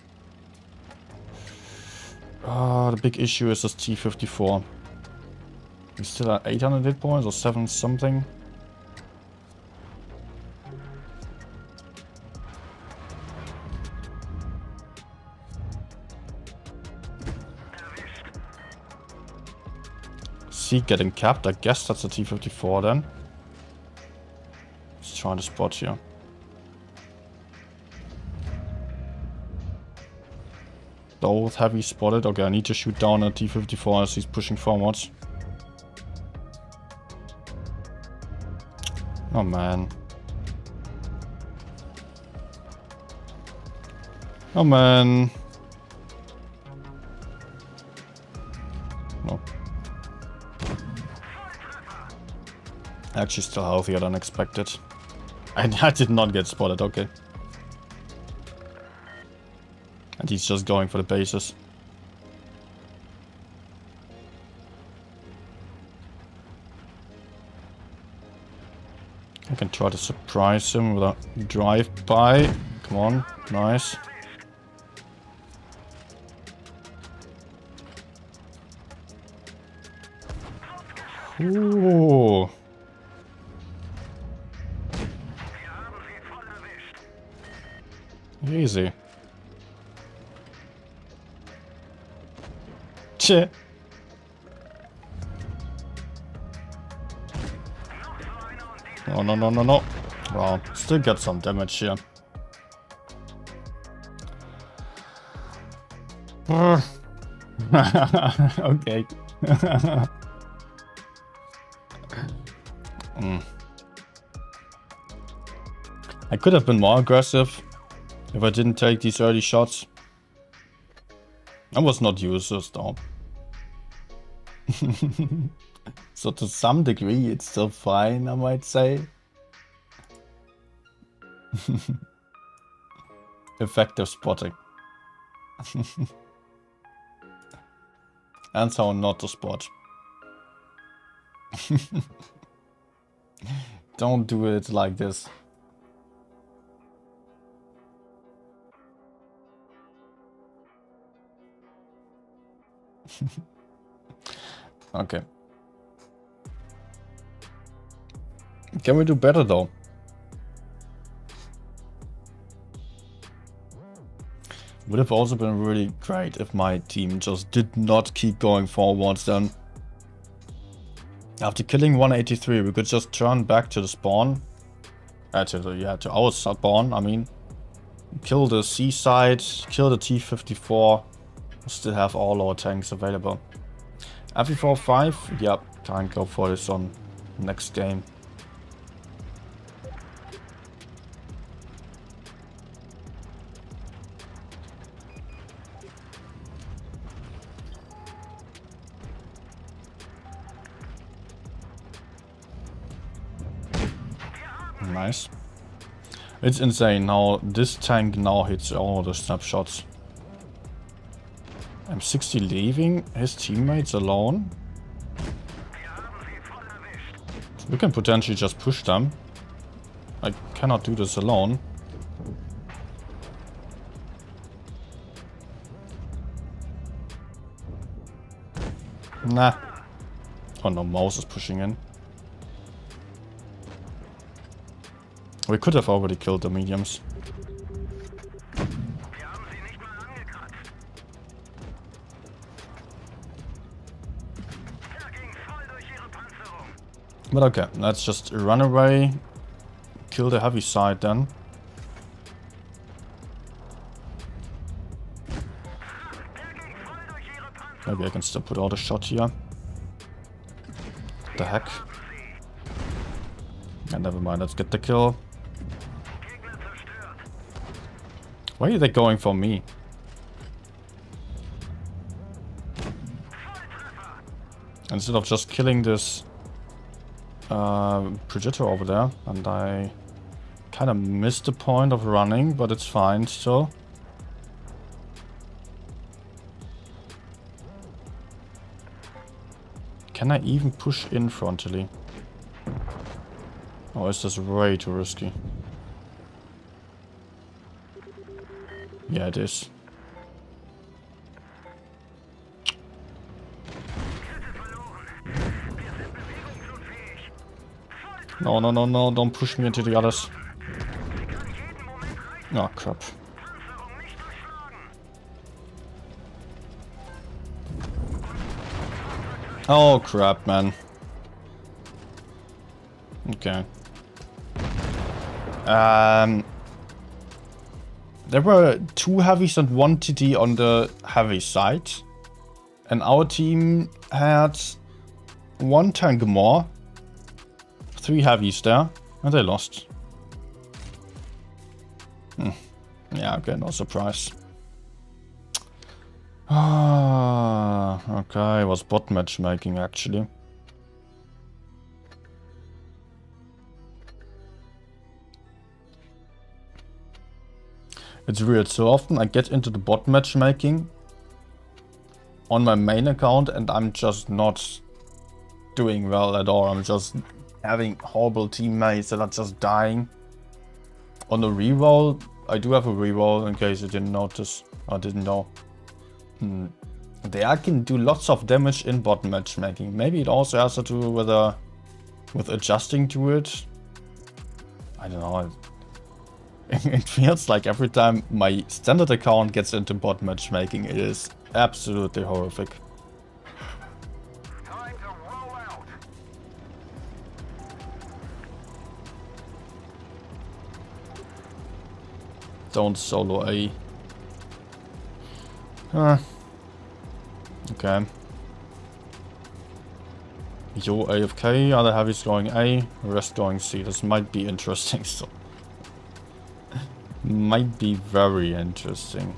Ah, the big issue is this T-54. He's still at 800 hit points or 7 something. See, getting capped. I guess that's a T-54 then. Let's try to spot here. Both heavy spotted. Okay, I need to shoot down a T-54 as he's pushing forwards. Oh man. Oh man. No. Actually still healthier than expected. I did not get spotted, okay. And he's just going for the bases. I can try to surprise him with a drive-by. Come on, nice. Ooh. Easy. Shit. Oh, no, no, no, no. Wow, still got some damage here. Okay. I could have been more aggressive if I didn't take these early shots. I was not useless though. So to some degree it's still fine, I might say. Effective spotting. And so not to spot. Don't do it like this. Okay. Can we do better though? Would have also been really great if my team just did not keep going forwards then. After killing 183, we could just turn back to the spawn. To our spawn, I mean. Kill the seaside, kill the T-54. Still have all our tanks available. FE45, yep, can't go for this on next game. Nice. It's insane how this tank now hits all the snapshots. M60 leaving his teammates alone? We can potentially just push them. I cannot do this alone. Nah. Oh no, Mouse is pushing in. We could have already killed the mediums. But okay, let's just run away, kill the heavy side then. Maybe I can still put out a shot here. What the heck? And never mind, let's get the kill. Why are they going for me? Instead of just killing this Predator over there, and I kind of missed the point of running, but it's fine still. Can I even push in frontally? Or is this way too risky? Yeah, it is. No, no, no, no, don't push me into the others. Oh, crap. Oh, crap, man. Okay. There were 2 heavies and 1 TT on the heavy side. And our team had 1 tank more. 3 heavies there. And they lost. Yeah, okay, no surprise. Ah, okay, it was bot matchmaking actually. It's weird, so often I get into the bot matchmaking on my main account and I'm just not doing well at all. I'm just having horrible teammates that are just dying. On the reroll, I do have a reroll in case you didn't notice or didn't know. There I can do lots of damage in bot matchmaking. Maybe it also has to do with adjusting to it. I don't know. It feels like every time my standard account gets into bot matchmaking, it is absolutely horrific. Time to roll out. Don't solo A. Okay. Yo AFK, other heavies going A, rest going C. This might be interesting still. Might be very interesting.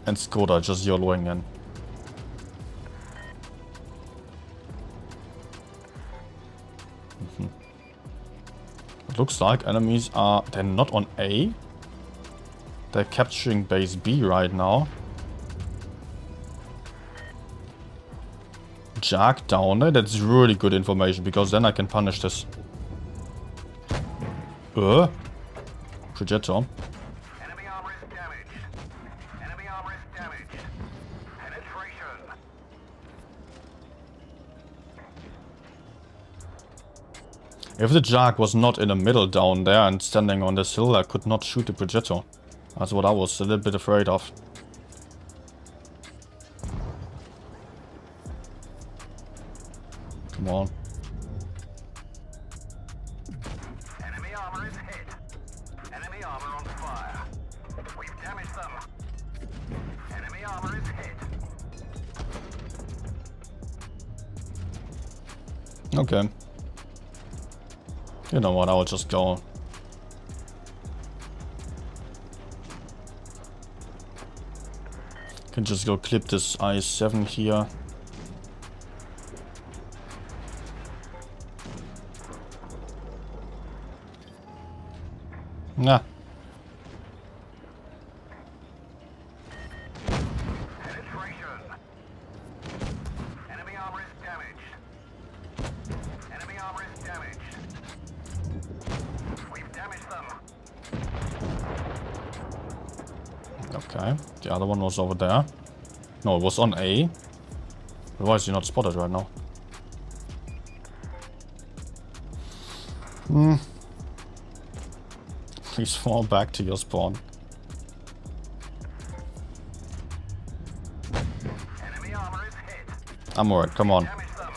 And Skoda just YOLOing in. It looks like enemies are... They're not on A. They're capturing base B right now. Jack down there. That's really good information because then I can punish this. Projector. Enemy armor is damaged. Enemy armor is damaged. Penetration. If the Jack was not in the middle down there and standing on this hill, I could not shoot the projector. That's what I was a little bit afraid of. Come on. Enemy armor is hit. Enemy armor on fire. We've damaged them. Enemy armor is hit. Okay. You know what, I'll just go. Can just go clip this I7 here. Nah. Penetration. Enemy armor is damaged. Enemy armor is damaged. We've damaged them. Okay. The other one was over there. No, it was on A. Otherwise you're not spotted right now. Please fall back to your spawn. Enemy armor is hit. I'm alright, come on. Damage them.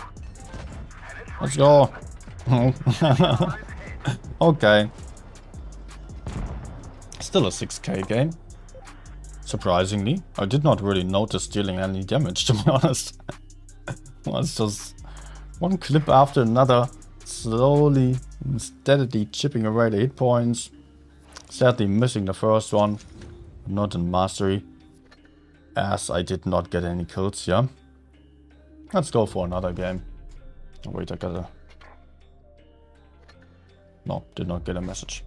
Let's go. Armor is hit. Okay. Still a 6k game. Surprisingly. I did not really notice dealing any damage, to be honest. Well, it's just one clip after another. Slowly and steadily chipping away the hit points. Sadly missing the first one. Not in mastery. As I did not get any kills here. Let's go for another game. Oh, wait, I got a... No, did not get a message.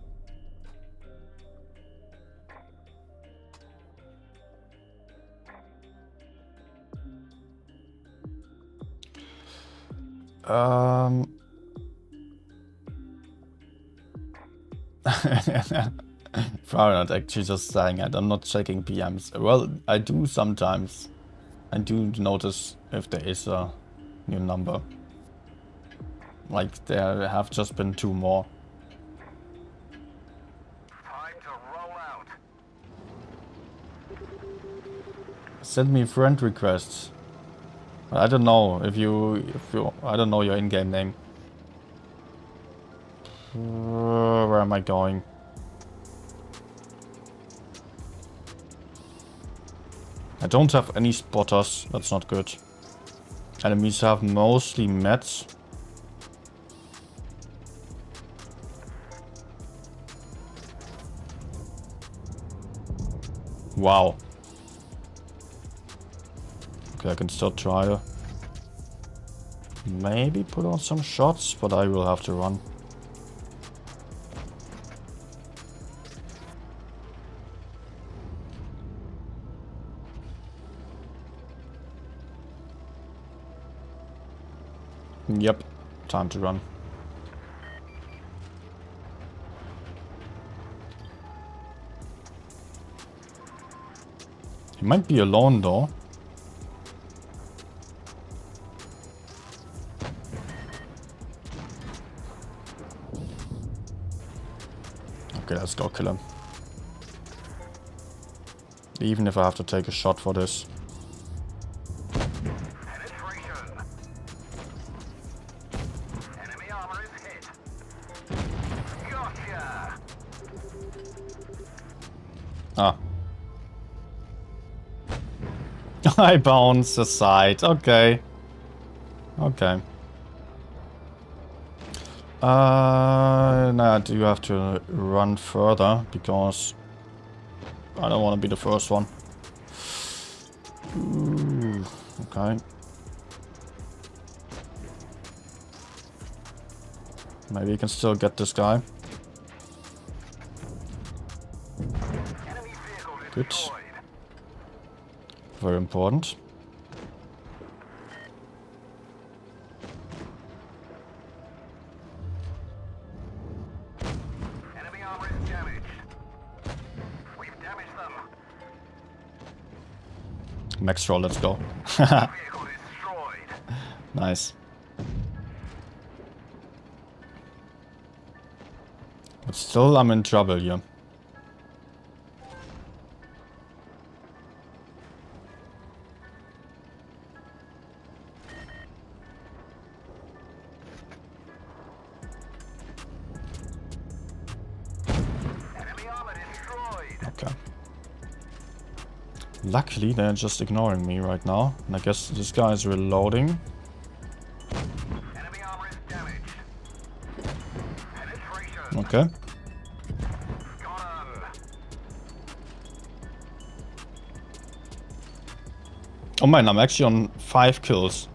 Probably not actually just saying it. I'm not checking PMs. Well, I do sometimes. I do notice if there is a new number. Like there have just been 2 more. Time to roll out. Send me friend requests. I don't know if you I don't know your in-game name. Where am I going? I don't have any spotters. That's not good. Enemies have mostly meds. Wow. Okay, I can still try. Maybe put on some shots, but I will have to run. Yep, time to run. He might be alone though. Okay, let's go kill him. Even if I have to take a shot for this. Penetration. Enemy armor is hit. Gotcha. Ah. I bounce aside. Okay. Okay. Now I do have to run further because I don't want to be the first one. Ooh, okay. Maybe you can still get this guy. Enemy vehicle Good. destroyed. Very important. Enemy armor is damaged. We've damaged them. Max roll, let's go. Vehicle destroyed. Nice. But still, I'm in trouble here. Enemy armor destroyed. Okay. Luckily, they're just ignoring me right now. And I guess this guy is reloading. Enemy armor is damaged. Penetration. Okay. Got him. Oh man, I'm actually on 5 kills.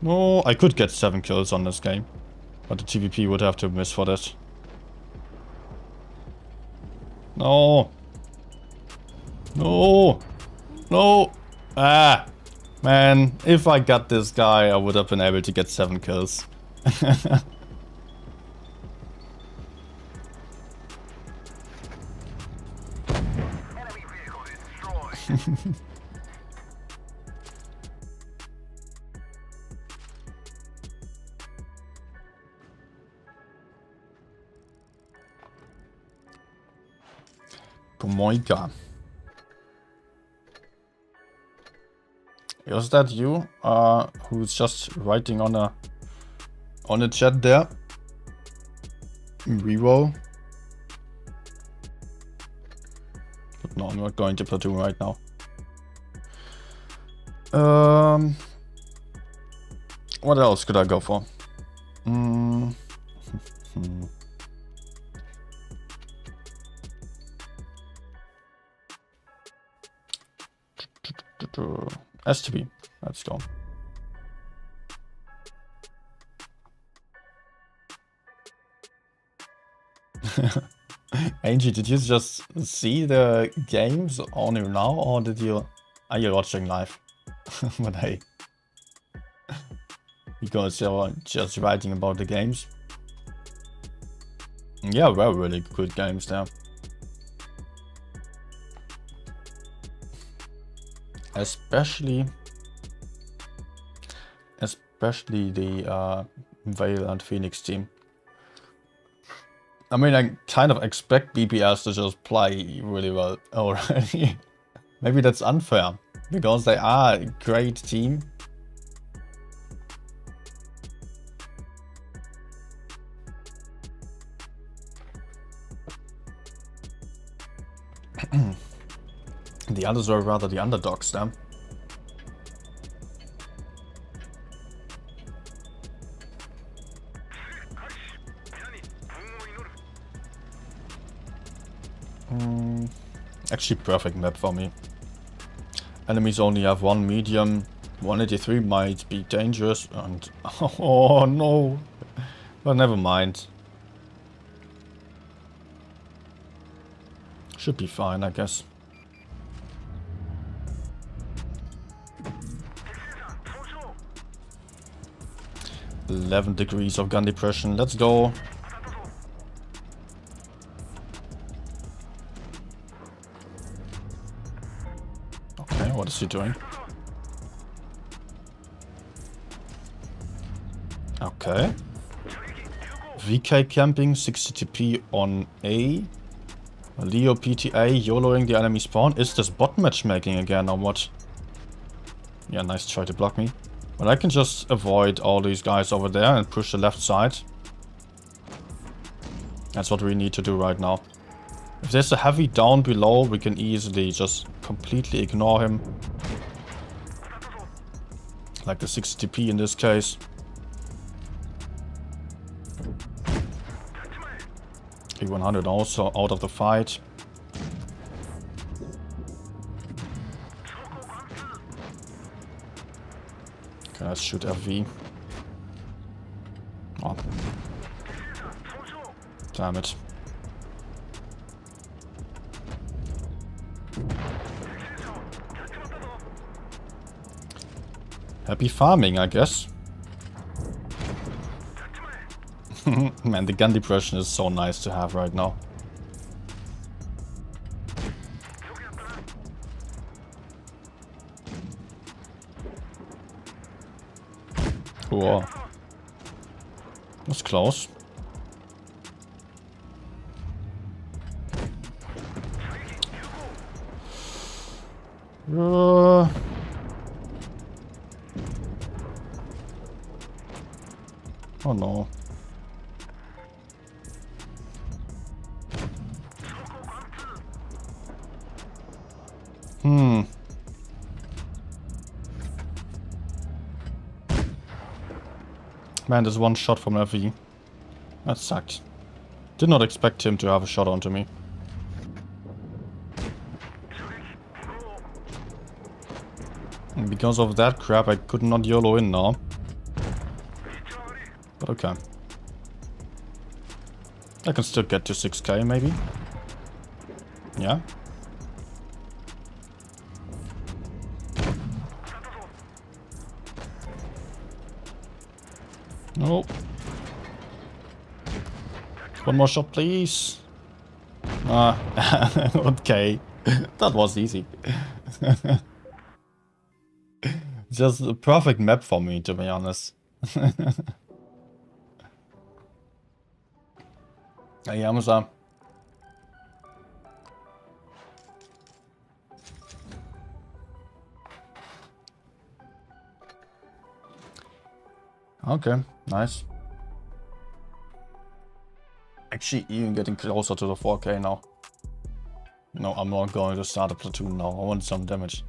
No, I could get 7 kills on this game. But the TVP would have to miss for that. No. No. No. Ah. Man, if I got this guy, I would have been able to get 7 kills. Enemy vehicle destroyed. Pomoika. Is that you? Who's just writing on a chat there? Reroll. But no, I'm not going to platoon right now. What else could I go for? STB. Let's go. Angie, did you just see the games only now, or are you watching live? But hey, because you're just writing about the games. Yeah, were really good games there. Especially the Vale and Phoenix team. I mean, I kind of expect BBS to just play really well already. Maybe that's unfair, because they are a great team. The others are rather the underdogs then. Actually, perfect map for me. Enemies only have one medium. 183 might be dangerous, and oh no, but never mind. Should be fine, I guess. 11 degrees of gun depression. Let's go. Okay, what is he doing? Okay. VK camping, 60 TP on A. Leo PTA YOLOing the enemy spawn. Is this bot matchmaking again or what? Yeah, nice try to block me. But I can just avoid all these guys over there and push the left side. That's what we need to do right now. If there's a heavy down below, we can easily just completely ignore him. Like the 60 TP in this case. P100 also out of the fight. Okay, let's shoot FV. Oh. Damn it. Happy farming, I guess. Man, the gun depression is so nice to have right now. Cool. That's close. Oh no. Man, there's one shot from FV. That sucked. Did not expect him to have a shot onto me. And because of that crap, I could not YOLO in now. But okay. I can still get to 6k maybe. Yeah. No. One more shot, please. Ah, okay. That was easy. Just a perfect map for me, to be honest. Hey, Amazon. Okay, nice. Actually, even getting closer to the 4k now. No, I'm not going to start a platoon now. I want some damage.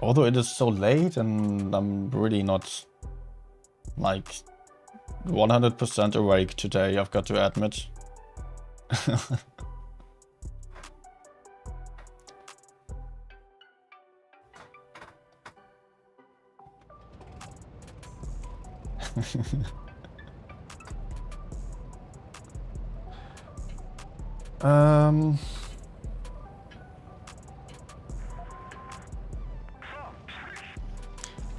Although it is so late and I'm really not like 100% awake today, I've got to admit.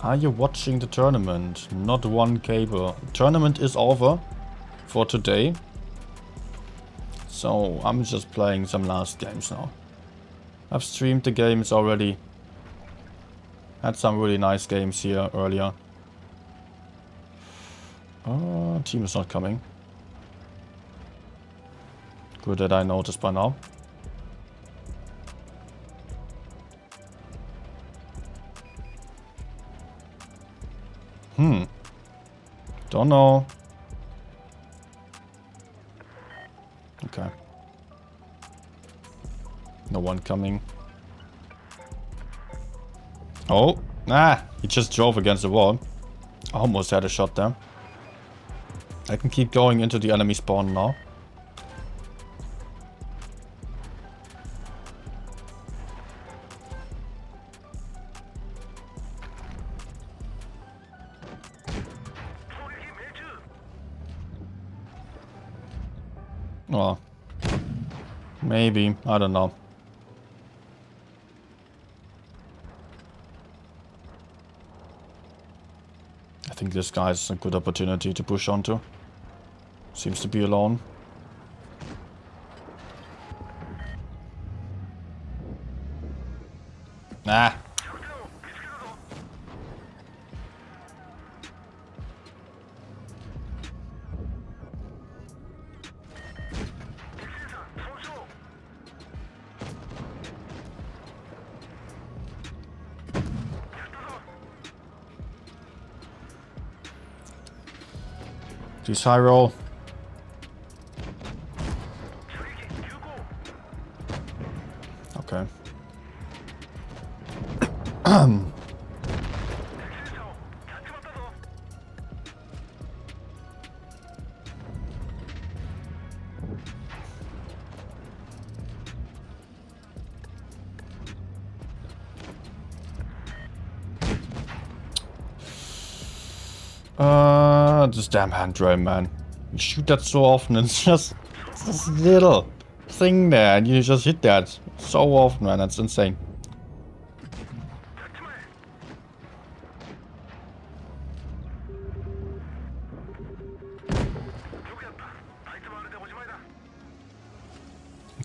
Are you watching the tournament? Not one cable. Tournament is over for today. So I'm just playing some last games now. I've streamed the games already. Had some really nice games here earlier. Team is not coming. Good that I noticed by now. Don't know. Okay. No one coming. Oh, he just drove against the wall. Almost had a shot there. I can keep going into the enemy spawn now. Oh. Maybe. I don't know. I think this guy is a good opportunity to push onto. Seems to be alone. Nah. Please high roll. Okay. This damn hand drone, man. You shoot that so often, and it's just this little thing there, and you just hit that so often, man. That's insane.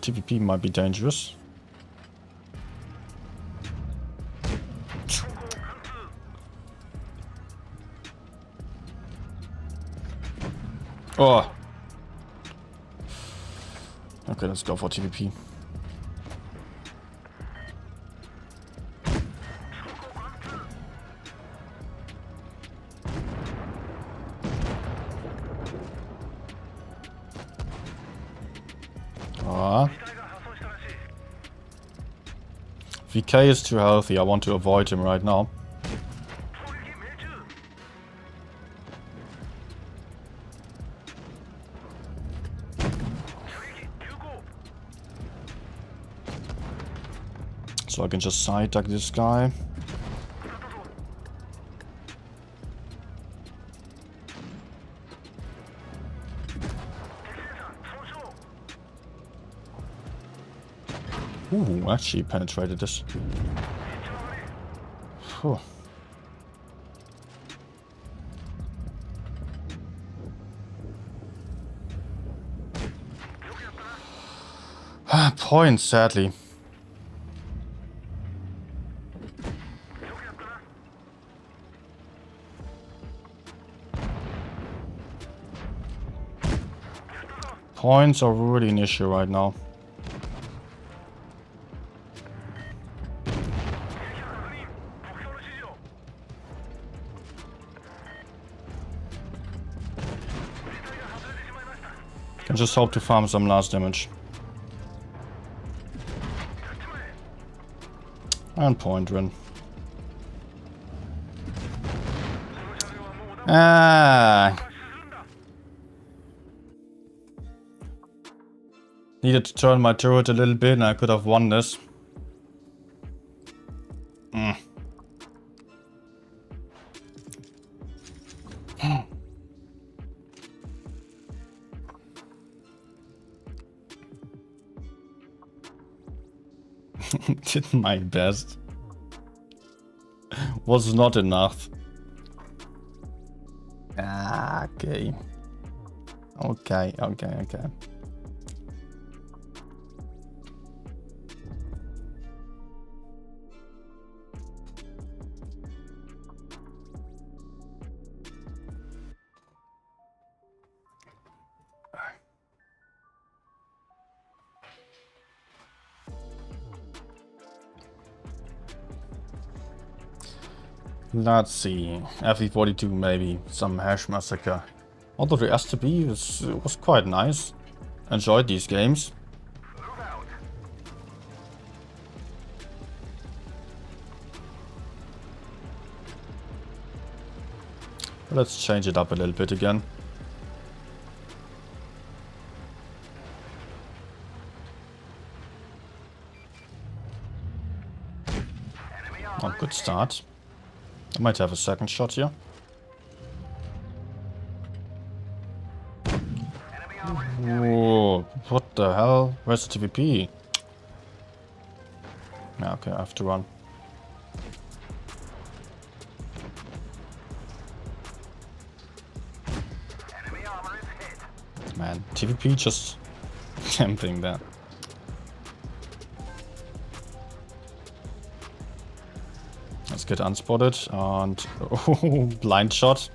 TVP might be dangerous. Oh. Okay, let's go for TVP. VK is too healthy. I want to avoid him right now. So I can just side tag this guy. Ooh, actually penetrated this. Whew. Points, sadly. Points are really an issue right now. Can just hope to farm some last damage. And point win. Needed to turn my turret a little bit and I could have won this. Did my best. was not enough. Ah, okay. Okay. Let's see. FE42 maybe. Some hash massacre. Although the STB was quite nice. Enjoyed these games. Move out. Let's change it up a little bit again. Enemy armor Not good is hit. start. I might have a second shot here. Enemy armor is damaged. Whoa, what the hell? Where's the TVP? Yeah, okay, I have to run. Enemy armor is hit. Man, TVP just camping there. Let's get unspotted and oh, blind shot.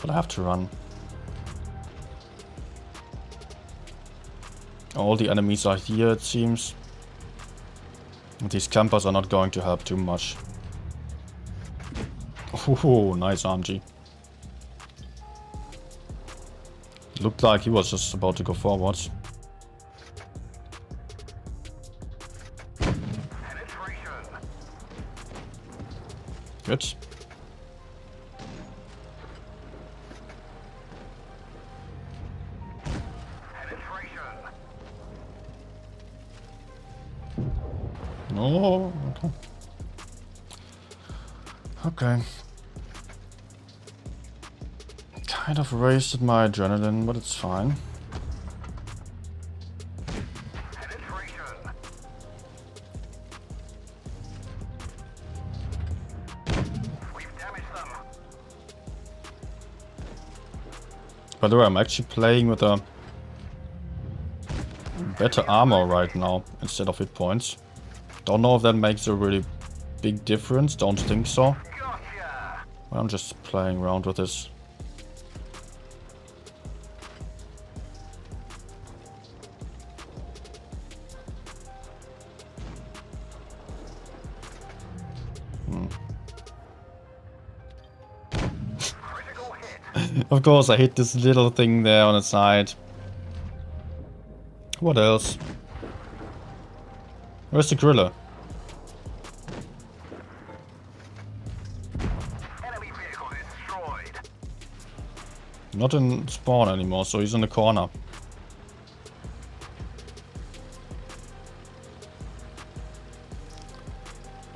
But I have to run. All the enemies are here, it seems. These campers are not going to help too much. Oh, nice RMG. Looked like he was just about to go forwards. Penetration. Good. Penetration. No, okay. Okay. Kind of wasted my adrenaline, but it's fine. Penetration. We've damaged them. By the way, I'm actually playing with a better armor right now instead of hit points. Don't know if that makes a really big difference. Don't think so. Gotcha. I'm just playing around with this. Critical hit. Of course, I hit this little thing there on the side. What else? Where's the griller? Enemy vehicle destroyed. Not in spawn anymore, so he's in the corner.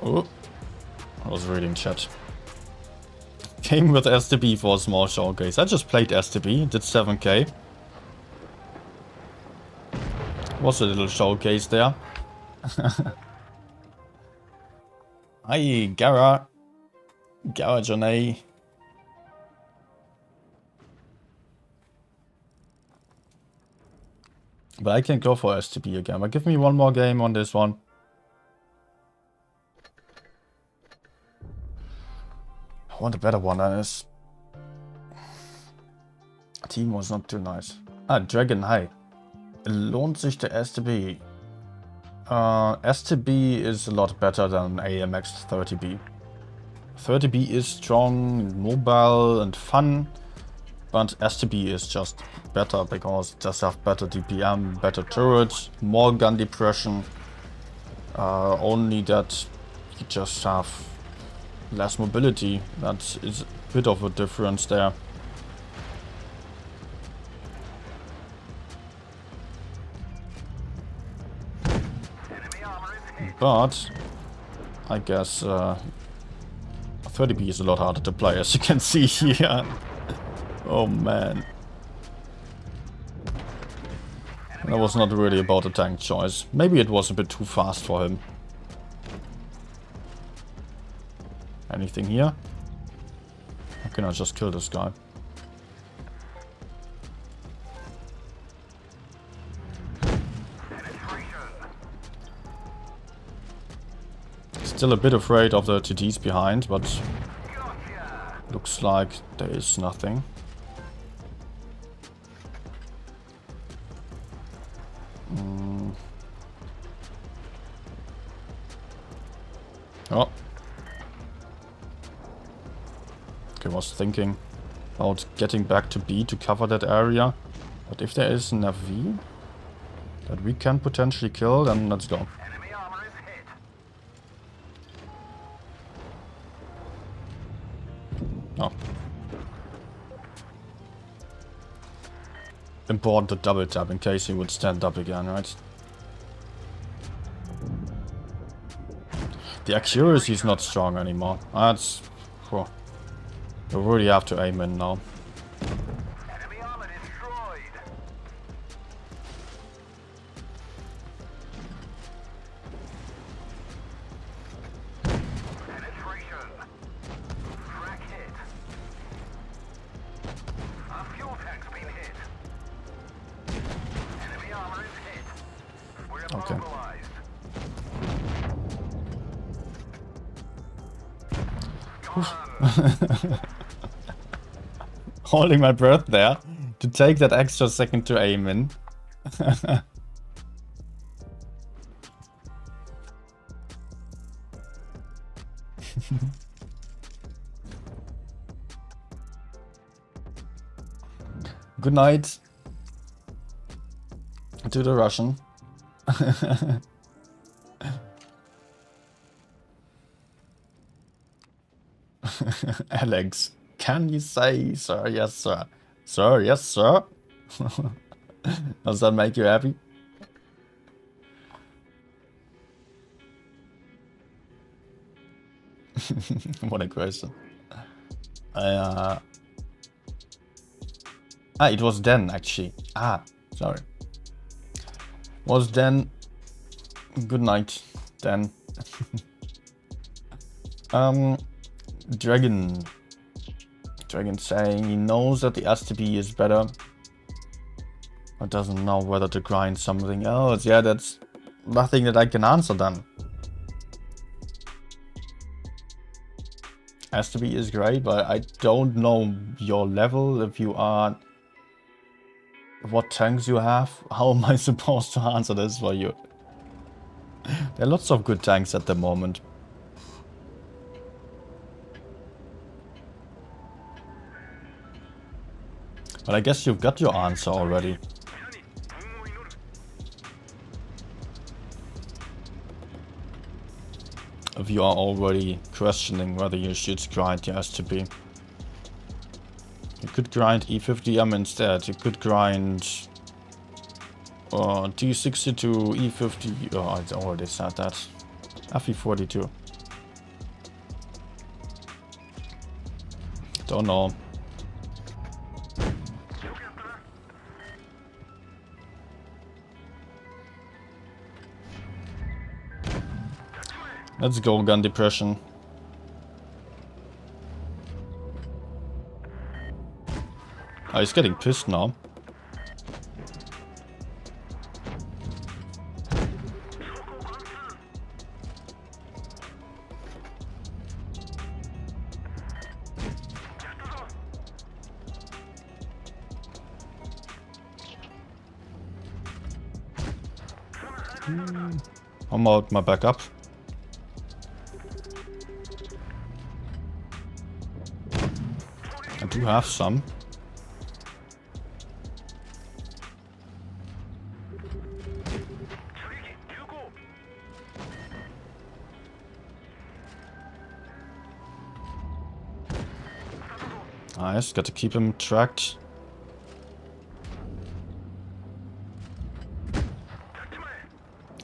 Oh, I was reading chat. Came with STB for a small showcase. I just played STB, did 7k. Was a little showcase there. Hi, Gara. Gara Jonay. But I can go for STB again. But give me one more game on this one. I want a better one, that is. Team was not too nice. Ah, Dragon High. Lohnt sich der STB? STB is a lot better than AMX 30B. 30B is strong, mobile and fun, but STB is just better because it does have better DPM, better turrets, more gun depression. Only that you just have less mobility. That is a bit of a difference there. Enemy armor is hit. But I guess 30B is a lot harder to play, as you can see here. Oh man. That was not really about a tank choice. Maybe it was a bit too fast for him. Anything here? How can I just kill this guy? Still a bit afraid of the TTs behind, but looks like there is nothing. Oh. Okay, was thinking about getting back to B to cover that area. But if there is an FV that we can potentially kill, then let's go. Enemy armor is hit. Oh. Important to double tap in case he would stand up again, right? The accuracy is not strong anymore. That's... Whew. You really have to aim in now. Enemy armor destroyed. Penetration. Frac hit. Our fuel tank's been hit. Enemy armor is hit. We're immobilized. Holding my breath there to take that extra second to aim in. Good night to the Russian. Alex, can you say, sir, yes, sir? Sir, yes, sir? Does that make you happy? What a question. It was Dan, actually. Sorry. Was Dan. Good night, Dan. Dragon saying he knows that the STB is better, but doesn't know whether to grind something else. Yeah, that's nothing that I can answer then. STB is great, but I don't know your level, if you are... what tanks you have. How am I supposed to answer this for you? There are lots of good tanks at the moment. But I guess you've got your answer already. If you are already questioning whether you should grind your STB. You could grind E50M instead. You could grind T60 to E50. Oh, I already said that. FE42. Don't know. Let's go, gun depression. Oh, he's getting pissed now. I'm out my backup. I do have some. Nice, got to keep him tracked.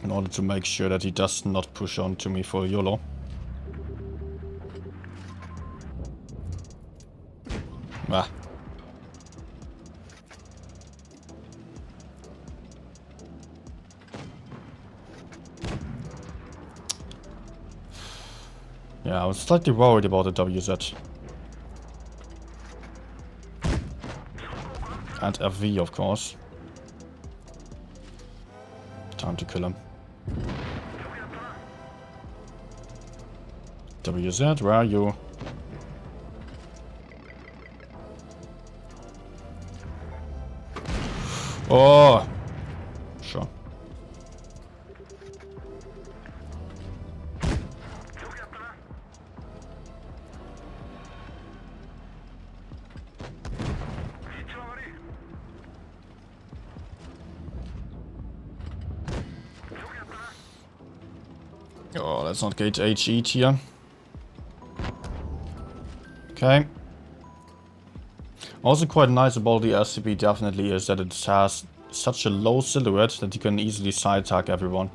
In order to make sure that he does not push on to me for YOLO. Ah. Yeah, I was slightly worried about the WZ. And FV, of course. Time to kill him. WZ, where are you? Oh! Sure. Oh, let's not get HE here. Okay. Also quite nice about the SCP definitely is that it has such a low silhouette that you can easily side tag everyone.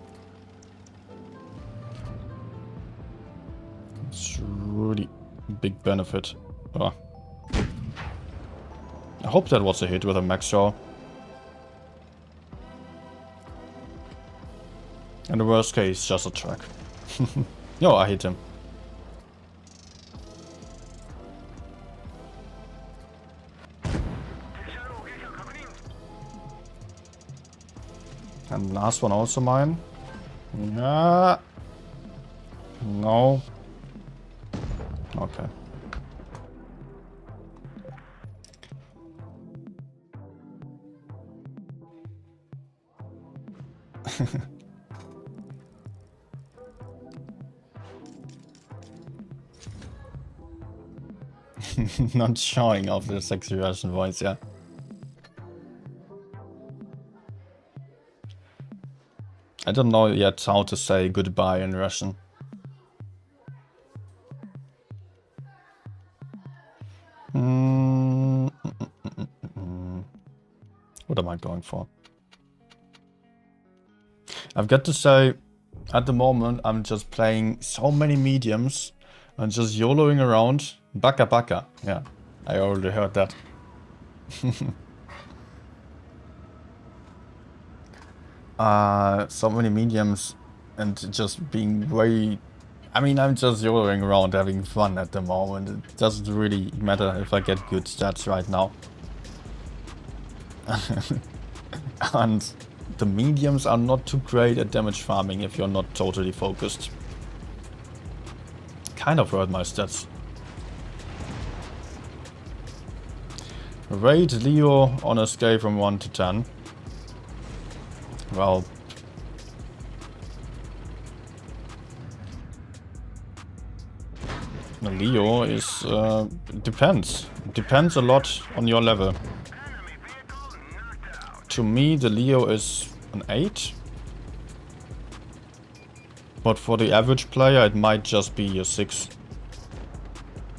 It's really a big benefit. Oh. I hope that was a hit with a max shot. In the worst case, just a track. Yo, I hit him. And last one also mine. Yeah. No. Okay. Not showing off the sexy Russian voice, yeah. I don't know yet how to say goodbye in Russian. What am I going for? I've got to say, at the moment, I'm just playing so many mediums and just YOLOing around. Baka baka. Yeah, I already heard that. So many mediums and just being very... I mean, I'm just YOLOing around having fun at the moment. It doesn't really matter if I get good stats right now. And the mediums are not too great at damage farming if you're not totally focused. Kind of hurt my stats. Rate Leo on a scale from 1 to 10. Well... Leo is... depends. Depends a lot on your level. To me, the Leo is an 8. But for the average player, it might just be a 6.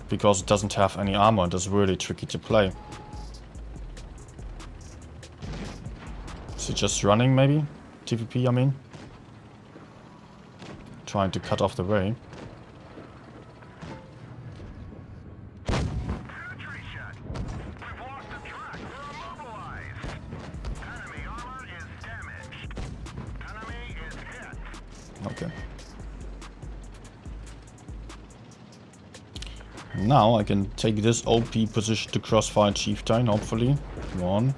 Because it doesn't have any armor and is really tricky to play. Is it just running, maybe? TVP, I mean? Trying to cut off the way. Okay. Now I can take this OP position to crossfire Chieftain, hopefully. Come on.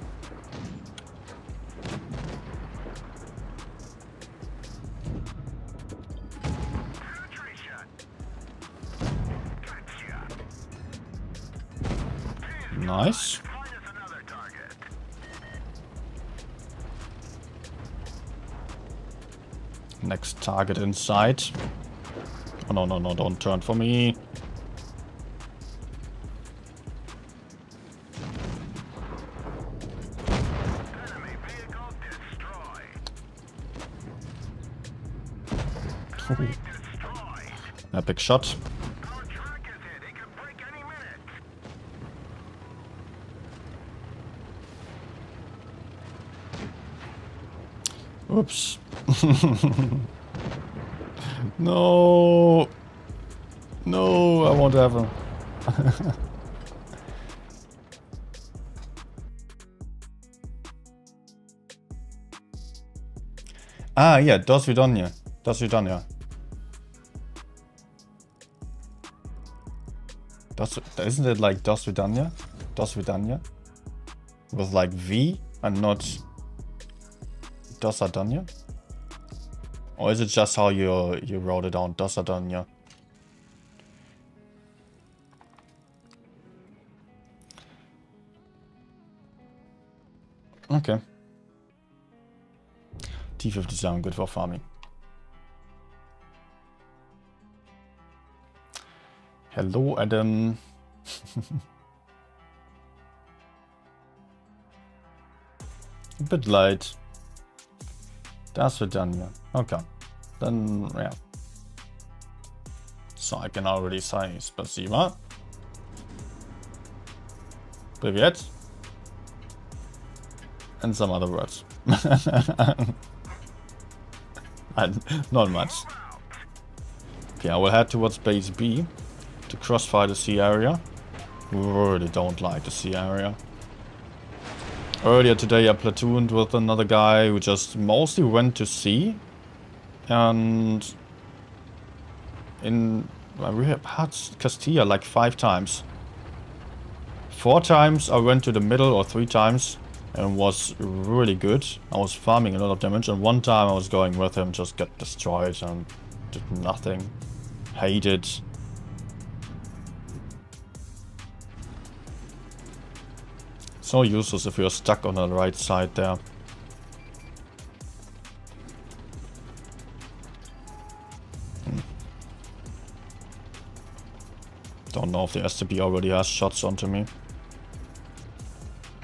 Nice. Next target inside. Oh no, no, no, don't turn for me. Epic shot. Oops. No. No, I won't have him. Ah, yeah, do свидания. До свидания. Isn't it like Dos Vidania? Dos Vidania? With like V and not Dos Adania? Or is it just how you wrote it down? Dos Adania? Okay. T57, good for farming. Hello, Adam. A bit late. Das wird dann, ja. Okay. Then, yeah. So I can already say спасибо. Привет. And some other words. Not much. Okay, I will head towards base B to crossfire the C area. Really don't like the C area. Earlier today I platooned with another guy who just mostly went to C. And we have had Castilla like 5 times. 4 times I went to the middle, or 3 times, and was really good. I was farming a lot of damage, and 1 time I was going with him, just got destroyed and did nothing. Hated. So useless if you're stuck on the right side there. Don't know if the STB already has shots onto me.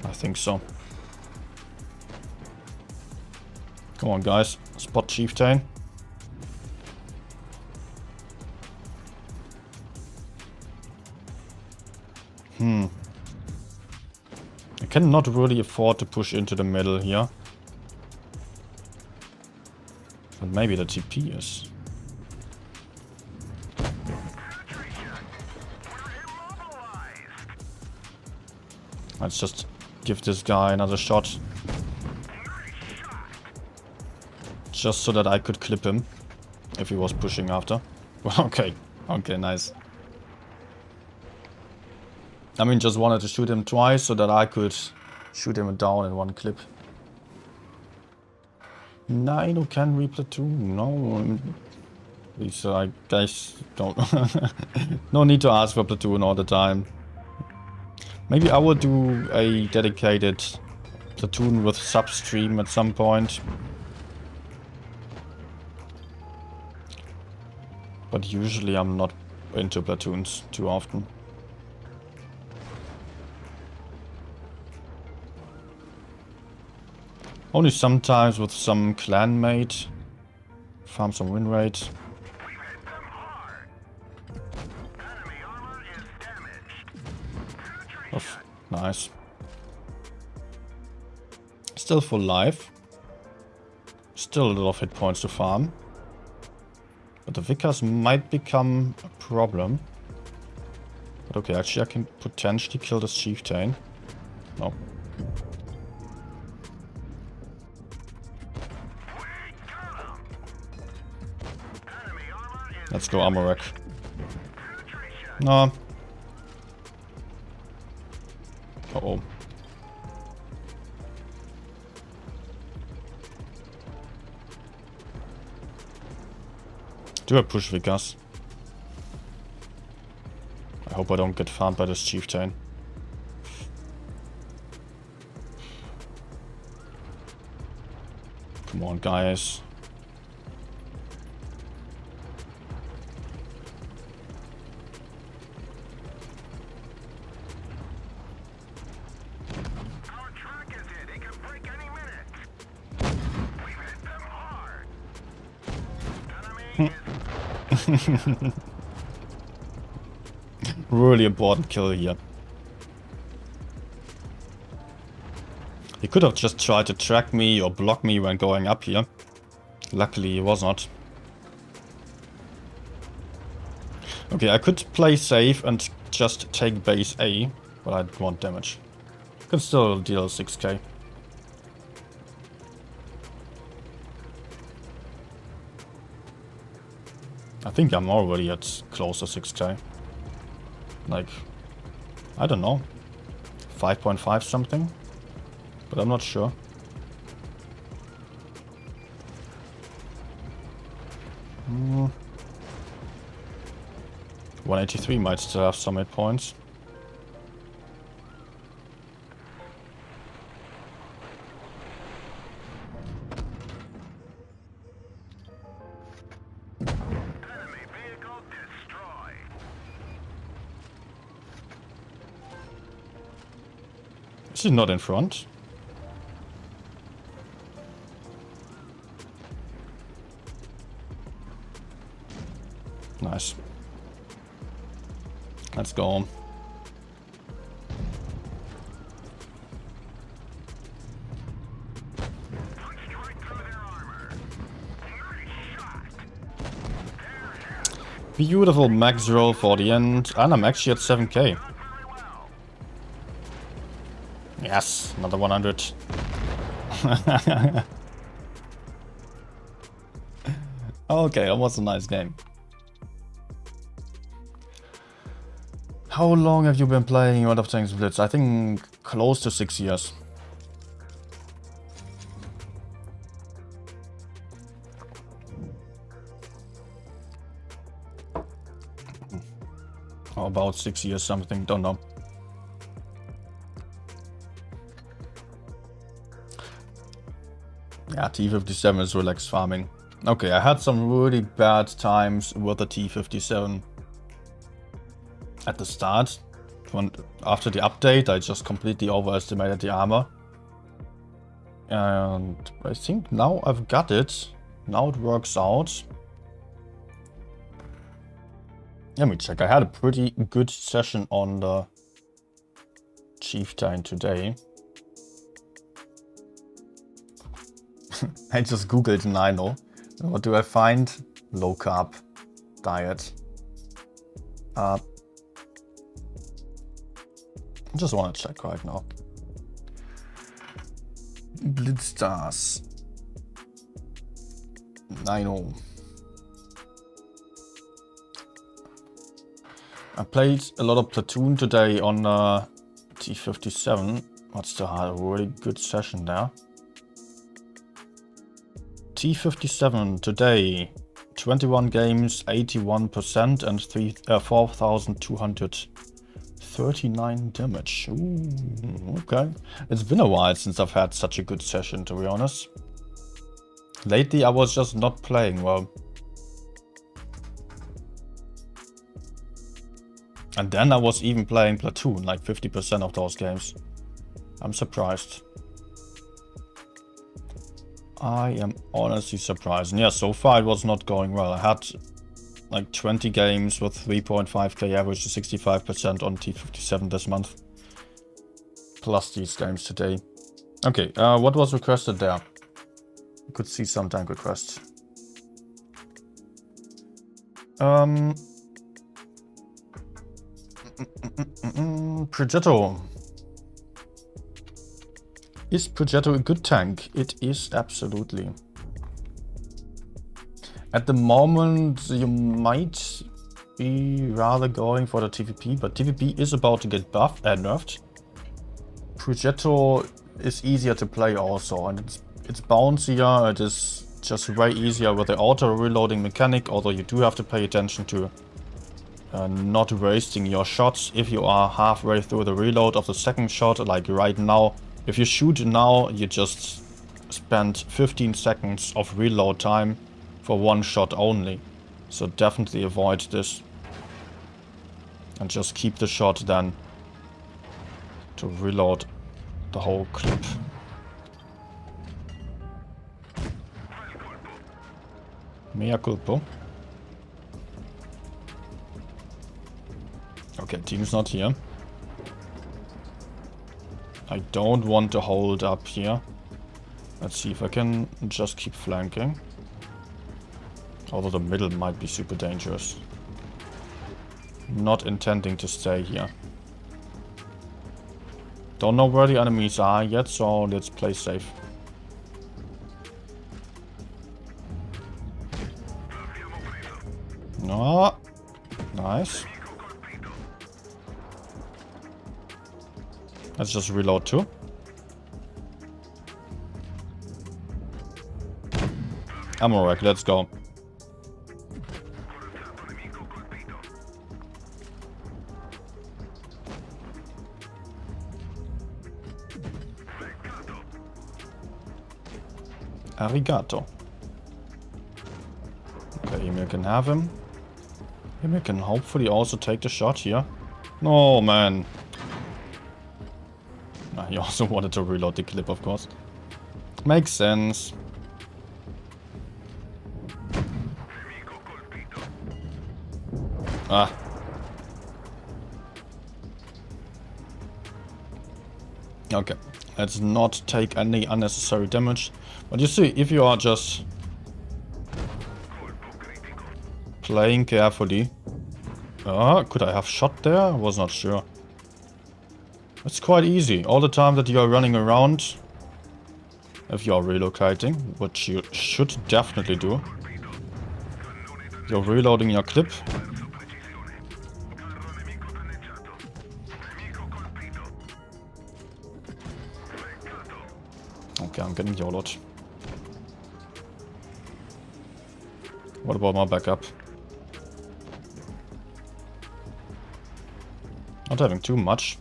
I think so. Come on, guys. Spot Chieftain. I cannot really afford to push into the middle here. But maybe the TP is. Let's just give this guy another shot. Just so that I could clip him if he was pushing after. Well, okay. Okay, nice. I mean, just wanted to shoot him twice so that I could shoot him down in 1 clip. Nine can replatoon. No. Please, I guess don't. No need to ask for platoon all the time. Maybe I will do a dedicated platoon with substream at some point. But usually I'm not into platoons too often. Only sometimes with some clanmate. Farm some win rate. Oh, nice. Still full life. Still a lot of hit points to farm. But the Vickers might become a problem. But okay, actually I can potentially kill this Chieftain. No. Let's go Amarek. No. Uh-oh. Do I push Vickers? I hope I don't get farmed by this Chieftain. Come on, guys. Really important kill here. He could have just tried to track me or block me when going up here. Luckily he was not. Okay, I could play safe and just take base A, but I don't want damage. Can still deal 6k. I think I'm already at close to 6k. Like I don't know. 5.5 something? But I'm not sure. Hmm. 183 might still have some hit points. Enemy vehicle destroyed. Is he not in front? Nice. Let's go. Straight through their armor. Nice shot. Beautiful max roll for the end. And I'm actually at 7k. Very well. Yes, another 100. Okay, that was a nice game. How long have you been playing World of Tanks Blitz? I think close to 6 years. Or about 6 years something, don't know. Yeah, T57 is relaxed farming. Okay, I had some really bad times with the T57 at the start. After the update, I just completely overestimated the armor. And I think now I've got it. Now it works out. Let me check. I had a pretty good session on the Chieftain today. I just googled Nino. What do I find? Low carb diet. I just want to check right now. Blitz stars. Nino. I played a lot of Platoon today on T57. What's the had a really good session there. T57 today, 21 games, 81% and 4,239 damage. Ooh, okay. It's been a while since I've had such a good session, to be honest. Lately I was just not playing well. And then I was even playing Platoon, like 50% of those games. I'm surprised. I am honestly surprised. And yeah, so far it was not going well. I had like 20 games with 3.5k average to 65% on T57 this month. Plus these games today. Okay, what was requested there? You could see some tank requests. Progetto. Is Progetto a good tank? It is absolutely. At the moment, you might be rather going for the TVP, but TVP is about to get buffed and nerfed. Progetto is easier to play also, and it's bouncier. It is just way easier with the auto reloading mechanic, although you do have to pay attention to not wasting your shots if you are halfway through the reload of the second shot, like right now. If you shoot now, you just spend 15 seconds of reload time for one shot only. So definitely avoid this. And just keep the shot then to reload the whole clip. Mea culpa. Okay, team's not here. I don't want to hold up here. Let's see if I can just keep flanking. Although the middle might be super dangerous. Not intending to stay here. Don't know where the enemies are yet, so let's play safe. No. Nice. Let's just reload too. Ammo rack, let's go. Arigato. Okay, Emil can have him. Emil can hopefully also take the shot here. No, man. Nah, he also wanted to reload the clip, of course. Makes sense. Ah. Okay. Let's not take any unnecessary damage. But you see, if you are just playing carefully. Could I have shot there? I was not sure. It's quite easy. All the time that you are running around, if you are relocating, which you should definitely do, you're reloading your clip. Okay, I'm getting YOLO'd. What about my backup? Not having too much.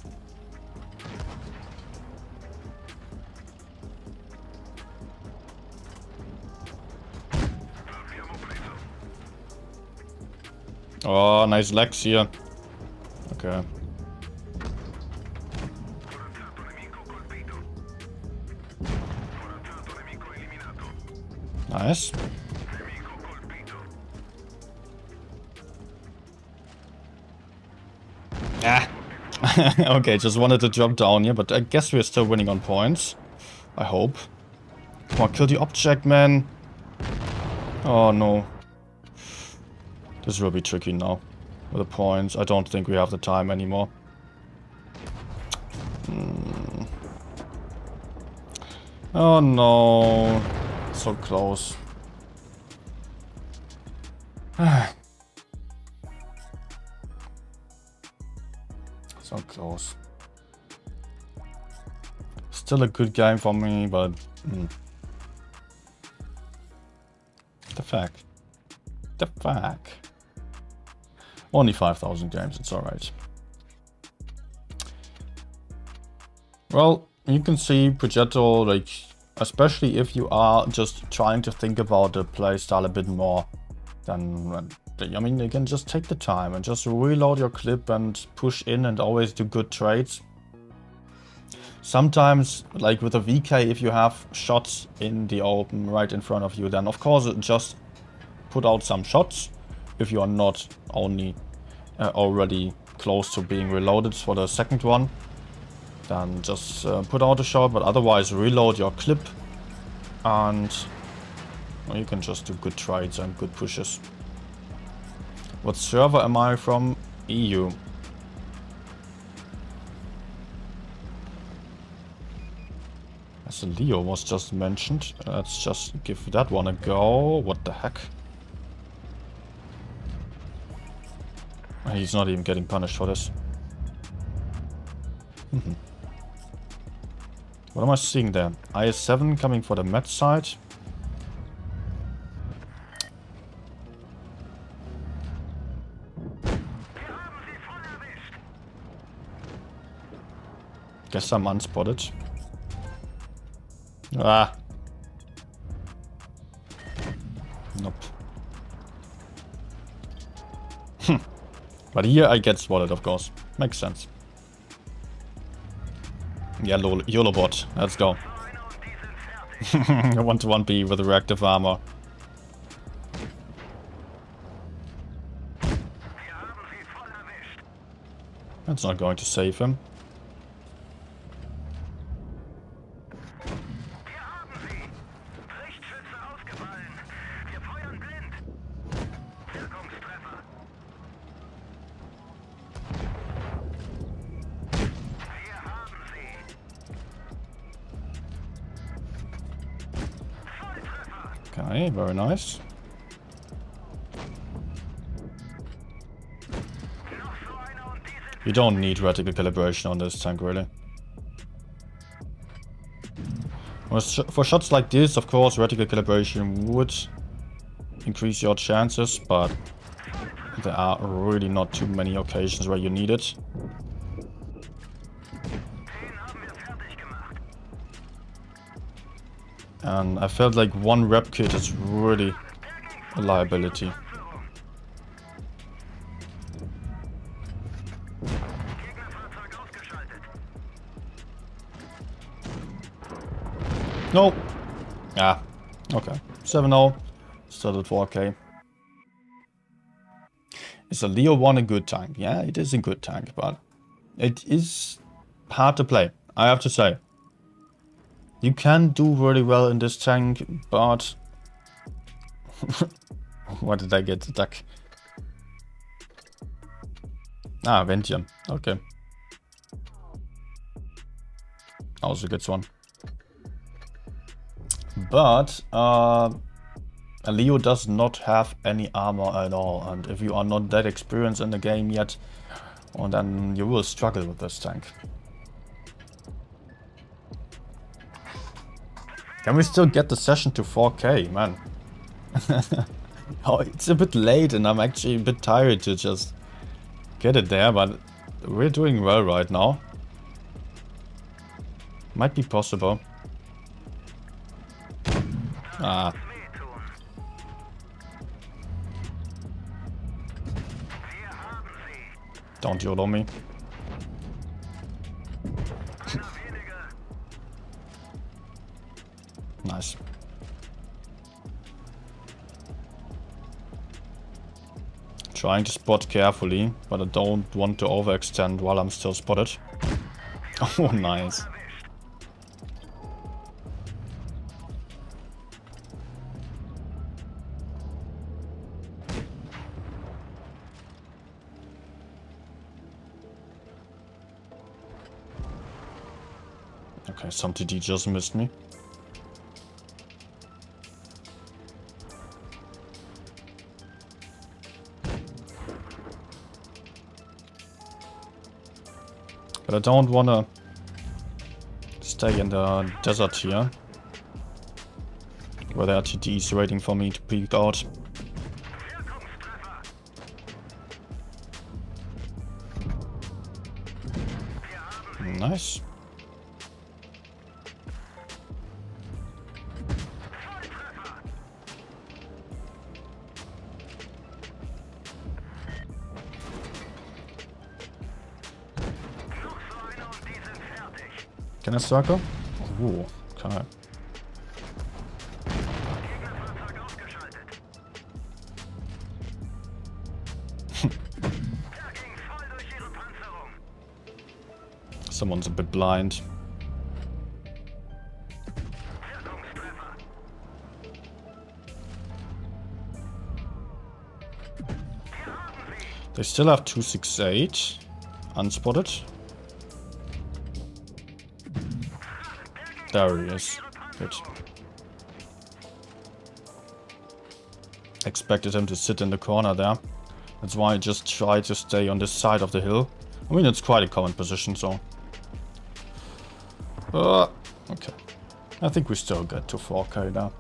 Oh, nice legs here. Okay. Nice. Ah. Okay, just wanted to jump down here, but I guess we're still winning on points. I hope. Come on, kill the object, man. Oh, no. This will be tricky now. With the points. I don't think we have the time anymore. Oh, no. So close. So close. Still a good game for me, but... The fuck? The fuck? Only 5,000 games, it's alright. Well, you can see Progetto, like, especially if you are just trying to think about the playstyle a bit more, then, I mean, you can just take the time and just reload your clip and push in and always do good trades. Sometimes, like with a VK, if you have shots in the open right in front of you, then of course just put out some shots. If you are not only already close to being reloaded for the second one, then just put out a shot, but otherwise reload your clip and well, you can just do good trades and good pushes. What server am I from? EU. As Leo was just mentioned, let's just give that one a go. What the heck? He's not even getting punished for this. What am I seeing there? IS-7 coming for the med side. Guess I'm unspotted. Ah. Nope. But here I get spotted, of course. Makes sense. Yeah, YOLO bot. Let's go. I want to 1B with reactive armor. That's not going to save him. Okay, very nice. You don't need reticle calibration on this tank, really. For shots like this, of course, reticle calibration would increase your chances, but there are really not too many occasions where you need it. And I felt like one rep kit is really a liability. No. Yeah. Okay. 7-0. Still at 4K. Is a Leo 1 a good tank? Yeah, it is a good tank, but it is hard to play, I have to say. You can do really well in this tank, but... Why did I get the duck? Ah, Ventian. Okay. Also gets one. But a Leo does not have any armor at all, and if you are not that experienced in the game yet, well, then you will struggle with this tank. Can we still get the session to 4K, man? Oh, it's a bit late and I'm actually a bit tired to just get it there, but we're doing well right now. Might be possible. Ah. Don't YOLO me. Nice. Trying to spot carefully, but I don't want to overextend while I'm still spotted. Oh, nice. Okay, some TD just missed me. But I don't wanna stay in the desert here, where there are TDs waiting for me to peek out. Nice. Can I circle? Ooh, okay. Someone's a bit blind. They still have 268 unspotted. There he is. Good. Expected him to sit in the corner there. That's why I just tried to stay on this side of the hill. I mean, it's quite a common position, so... okay. I think we still get to 4K now.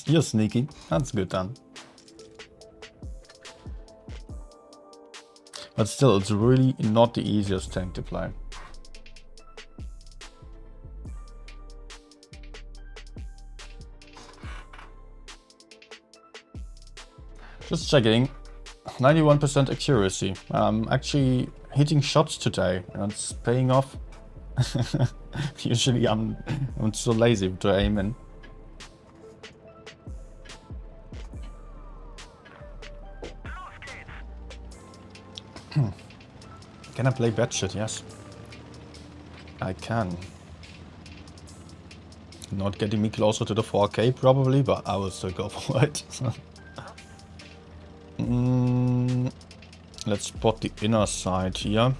You're sneaky. That's good then. But still, it's really not the easiest tank to play. Just checking. 91% accuracy. I'm actually hitting shots today, and it's paying off. Usually I'm so lazy to aim in. Can I play bad shit? Yes. I can. Not getting me closer to the 4K probably, but I will still go for it. Let's spot the inner side here.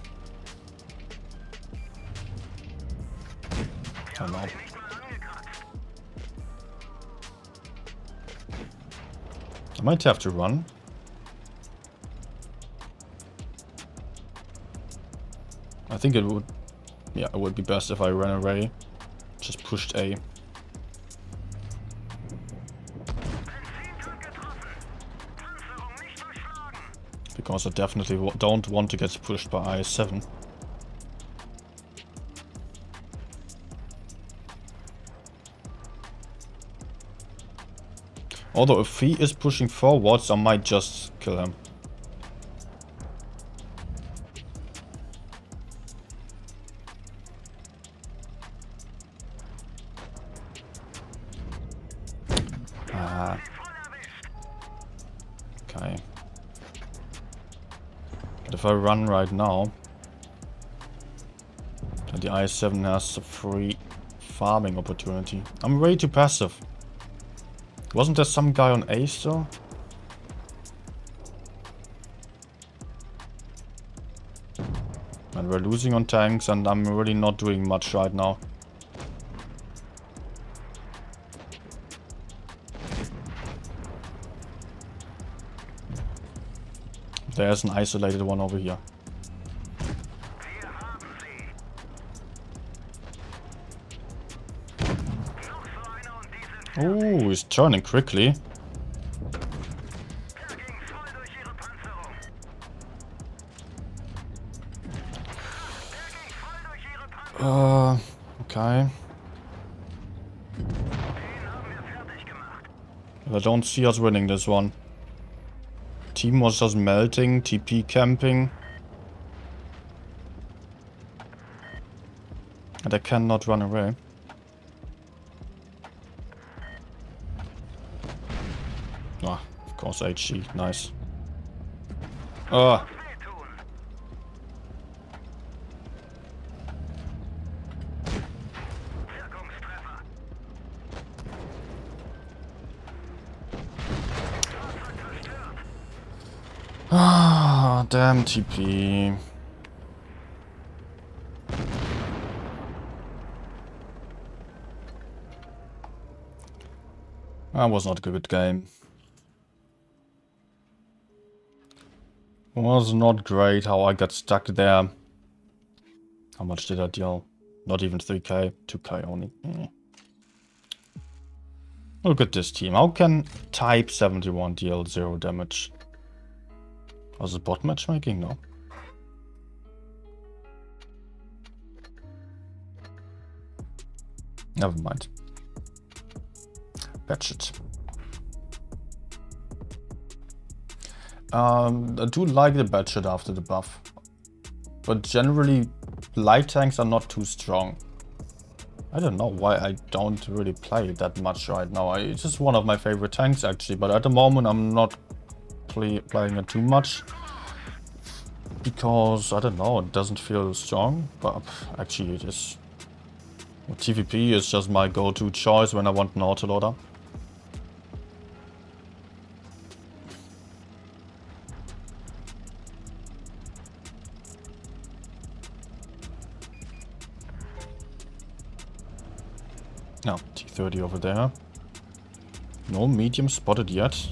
Turn out. I might have to run. I think it would... Yeah, it would be best if I ran away. Just pushed A. Because I definitely don't want to get pushed by I7. Although if he is pushing forwards, I might just kill him. Ah. Okay. But if I run right now, then the I7 has a free farming opportunity. I'm way too passive. Wasn't there some guy on A still? And we're losing on tanks and I'm really not doing much right now. There's an isolated one over here. Oh, he's turning quickly. Okay. I don't see us winning this one. Team was just melting, TP camping. And I cannot run away. Ah, of course HG, nice. Ah. Ah, damn TP. That was not a good game. Was not great how I got stuck there. How much did I deal? Not even 3k, 2k only. Look at this team. How can Type 71 deal 0 damage? Was it bot matchmaking? No. Never mind. Patch it. I do like the Batchet after the buff. But generally, light tanks are not too strong. I don't know why I don't really play it that much right now. It's just one of my favorite tanks actually, but at the moment I'm not playing it too much. Because, I don't know, it doesn't feel strong, but actually it is. TVP is just my go-to choice when I want an autoloader. No, T30 over there. No medium spotted yet.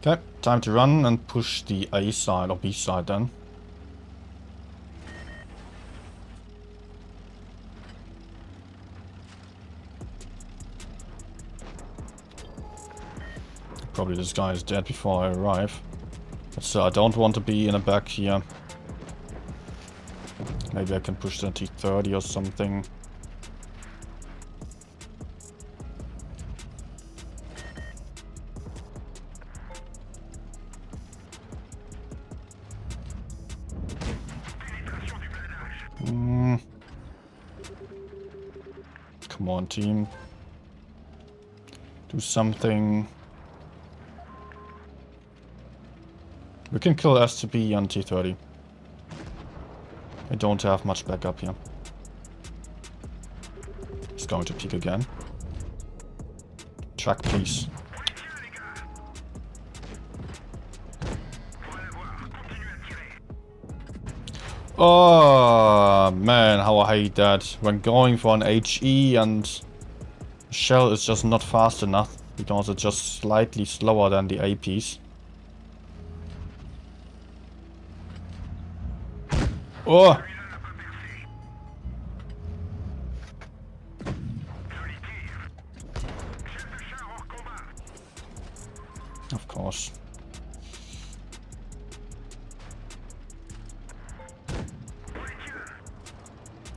Okay, time to run and push the A side or B side then. Probably this guy is dead before I arrive. But I don't want to be in a back here. Maybe I can push the T30 or something. Come on, team. Do something. We can kill STB on T30. I don't have much backup here. He's going to peek again. Track, please. Oh man, how I hate that. When going for an HE and shell is just not fast enough because it's just slightly slower than the APs. Oh! Of course.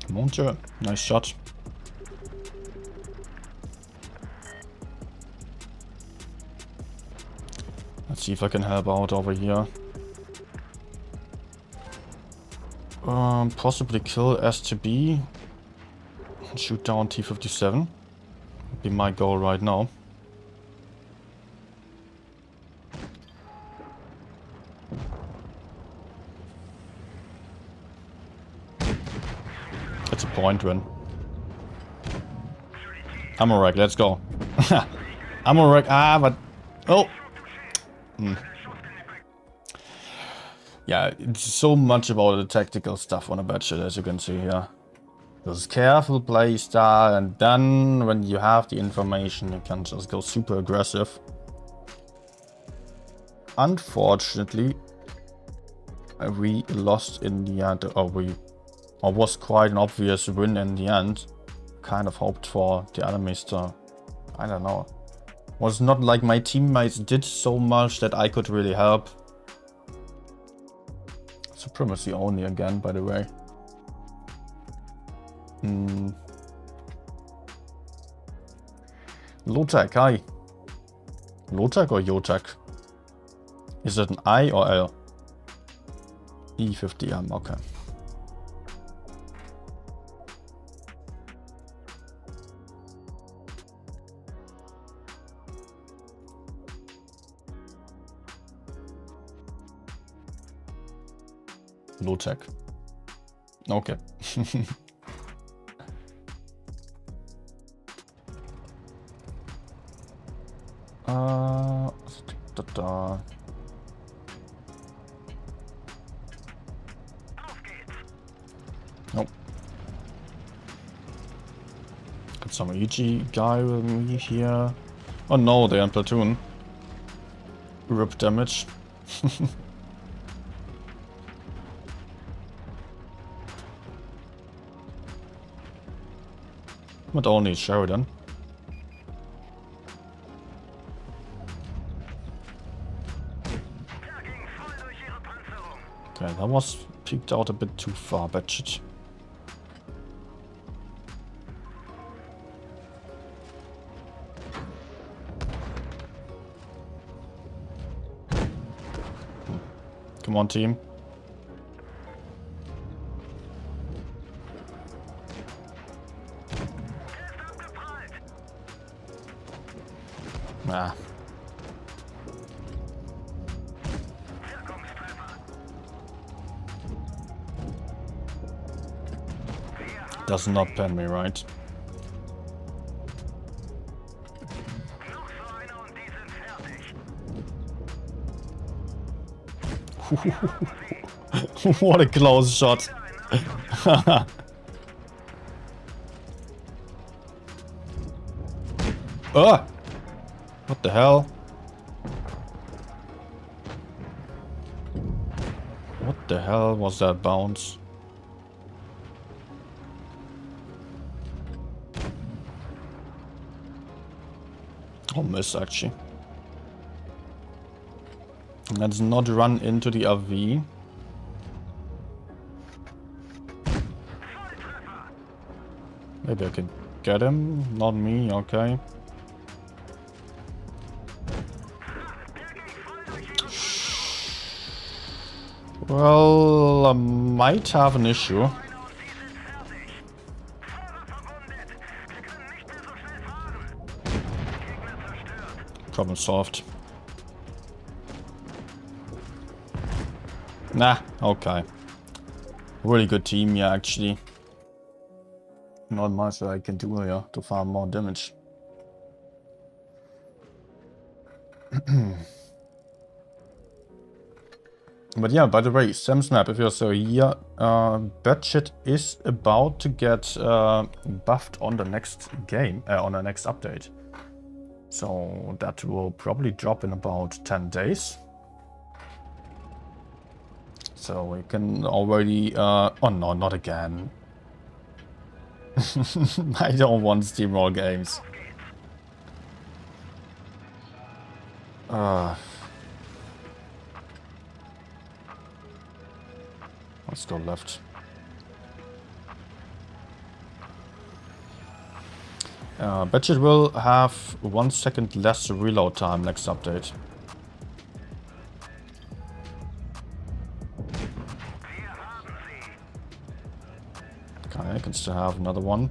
Monte, nice shot. Let's see if I can help out over here. Possibly kill STB and shoot down T-57. Would be my goal right now. It's a point win. Ammo rack, let's go. Ammo rack, but... Oh! Yeah, it's so much about the tactical stuff on a budget, as you can see here. Just careful play style, and then when you have the information, you can just go super aggressive. Unfortunately, we lost in the end, or was quite an obvious win in the end. Kind of hoped for the enemies to, I don't know. Was not like my teammates did so much that I could really help. Supremacy only again, by the way. Low-tech, hi. Low-tech or yo-tech? Is it an I or L? E50M, okay. Low-tech. Okay. Nope. Got some EG guy with me here. Oh no, they're in platoon. Rip damage. But only Sheridan. Okay, that was peeked out a bit too far, but shit. Come on, team. Ah. Does not pen me, right? What a close shot. Ah! What the hell? What the hell was that bounce? Oh, miss actually. Let's not run into the RV. Maybe I can get him, not me, okay. Well, I might have an issue. Problem solved. Nah, okay. Really good team, yeah, actually. Not much that I can do here to farm more damage. But yeah, by the way, Sam's map, if you're still here, Batshit is about to get buffed on the next game, on the next update. So that will probably drop in about 10 days. So we can already, oh no, not again. I don't want Steamroll games. Let's go left. Bet it will have 1 second less reload time next update. Okay, I can still have another one.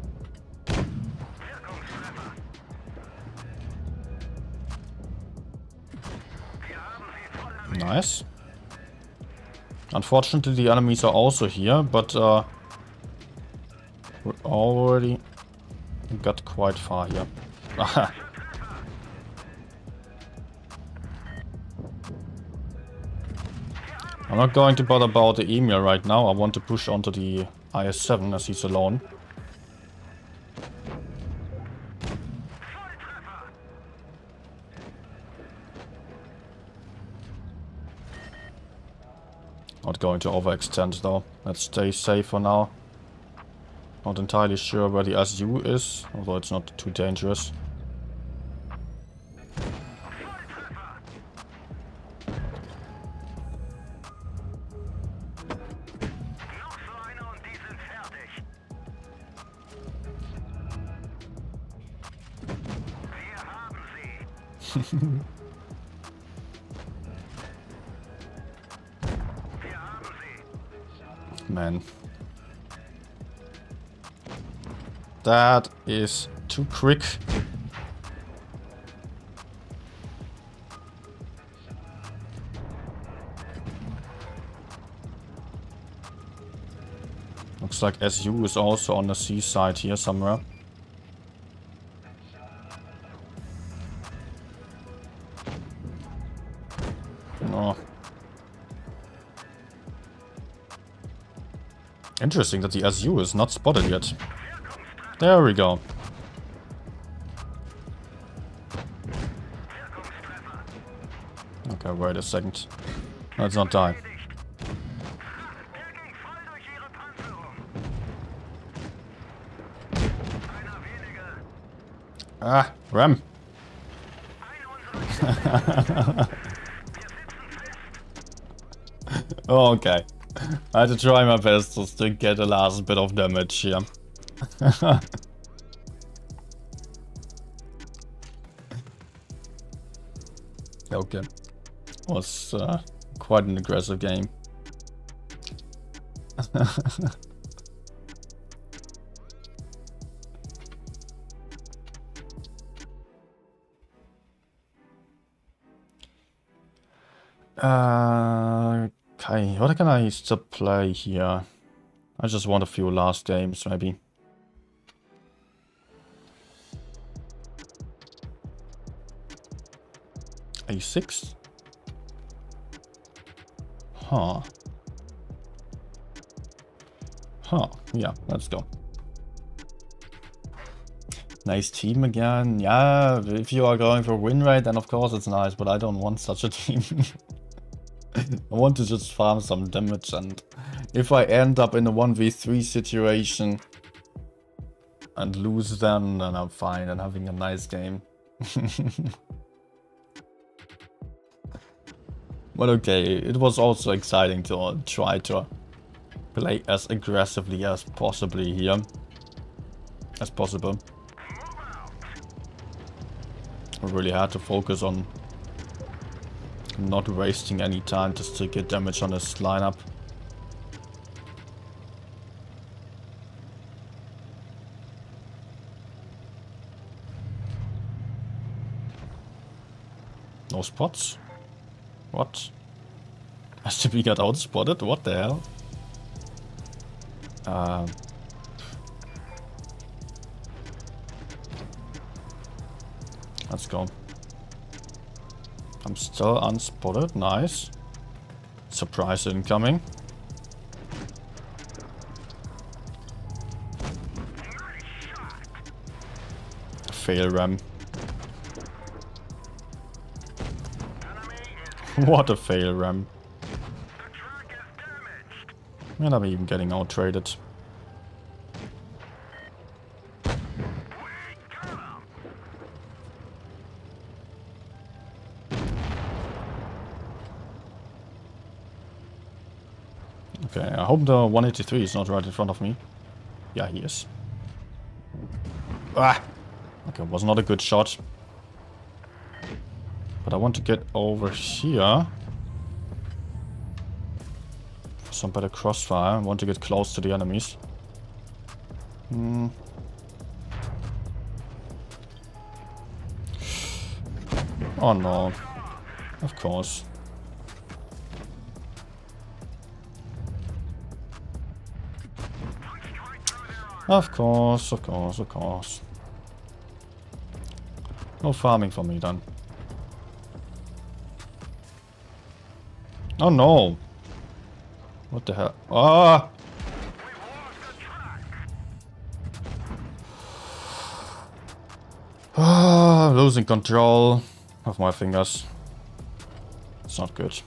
Nice. Unfortunately, the enemies are also here, but we already got quite far here. I'm not going to bother about the email right now. I want to push onto the IS-7 as he's alone. Not going to overextend though. Let's stay safe for now. Not entirely sure where the SU is, although it's not too dangerous. Man. That is too quick. Looks like SU is also on the seaside here somewhere. No. Interesting that the SU is not spotted yet. There we go. Okay, wait a second. Let's not die. Ah, Ram. Oh, okay. I had to try my best just to get the last bit of damage here. Okay. Was quite an aggressive game. Okay, what can I still play here? I just want a few last games, maybe. A6? Huh. Huh, yeah, let's go. Nice team again. Yeah, if you are going for win rate, then of course it's nice, but I don't want such a team. I want to just farm some damage, and if I end up in a 1v3 situation and lose them, then I'm fine and having a nice game. But okay, it was also exciting to try to play as aggressively as possibly here. As possible. I really had to focus on not wasting any time just to get damage on this lineup. No spots? What? STB got outspotted? What the hell? Let's go. I'm still unspotted. Nice. surprise incoming. Fail ram. What a fail ram. And I'm even getting out traded. Okay, I hope the 183 is not right in front of me. Yeah, he is. Ah! Okay, was not a good shot. But I want to get over here. For some better crossfire. I want to get close to the enemies. Oh no. Of course. Of course, of course, of course. No farming for me then. Oh no! What the hell? Ah! Ah, losing control of my fingers. It's not good.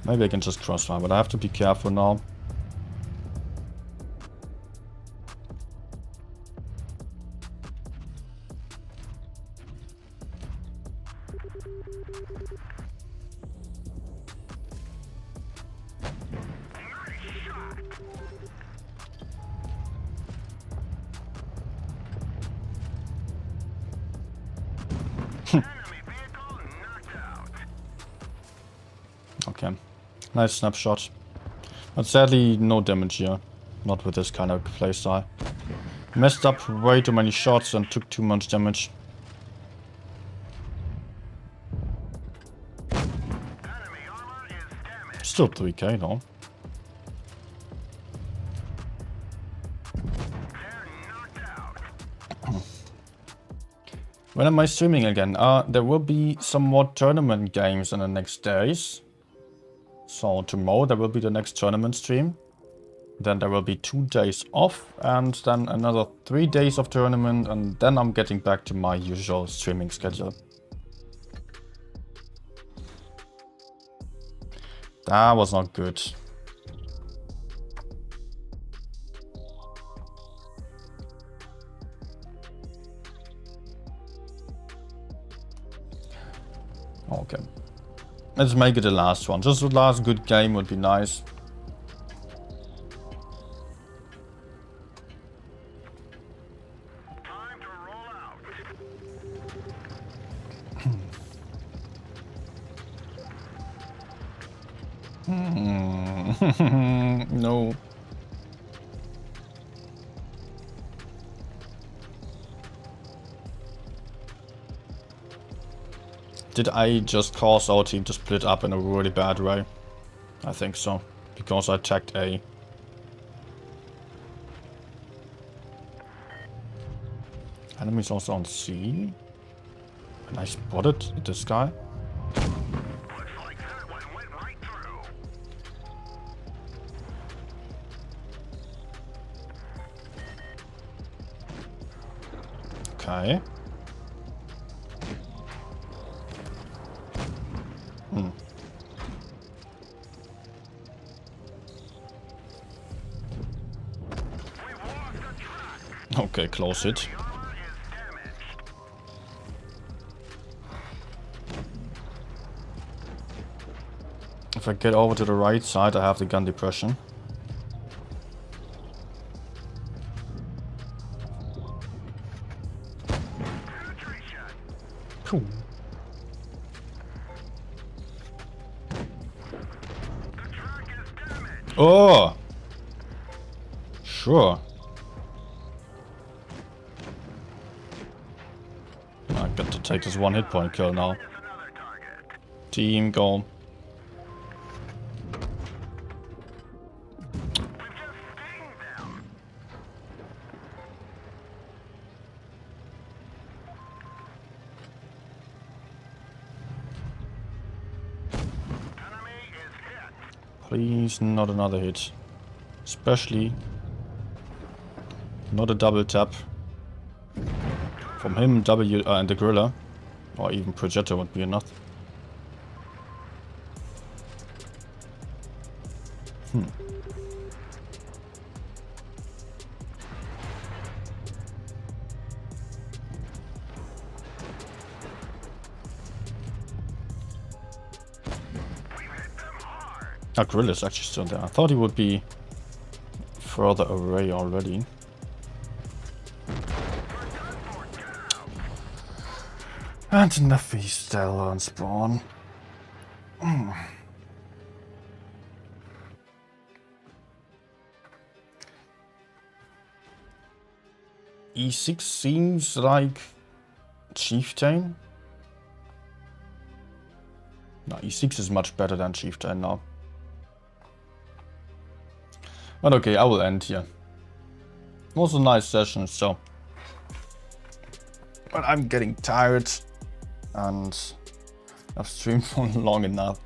Maybe I can just crossfire, but I have to be careful now. Okay. Nice snapshot. But sadly, no damage here. Not with this kind of playstyle. Messed up way too many shots and took too much damage. Still 3k though. When am I streaming again? There will be some more tournament games in the next days. So tomorrow there will be the next tournament stream. Then there will be 2 days off and then another 3 days of tournament, and then I'm getting back to my usual streaming schedule. That was not good. Okay. Let's make it the last one. Just the last good game would be nice. Time to roll out. No. Did I just cause our team to split up in a really bad way? I think so. Because I tagged A. Enemies also on C. And I spotted this guy. Looks like that one went right through. Okay. Okay, close it. If I get over to the right side, I have the gun depression. Cool. Oh! Sure. I got to take this one hit point kill now. Team, go. Please, not another hit. Especially not a double tap. From him, W and the Gorilla. Or even Projector would be enough. That Gorilla is actually still there. I thought he would be further away already. And Neffy still on spawn. E6 seems like Chieftain. No, E6 is much better than Chieftain now. But okay, I will end here. It was a nice session, so. But I'm getting tired and I've streamed for long enough.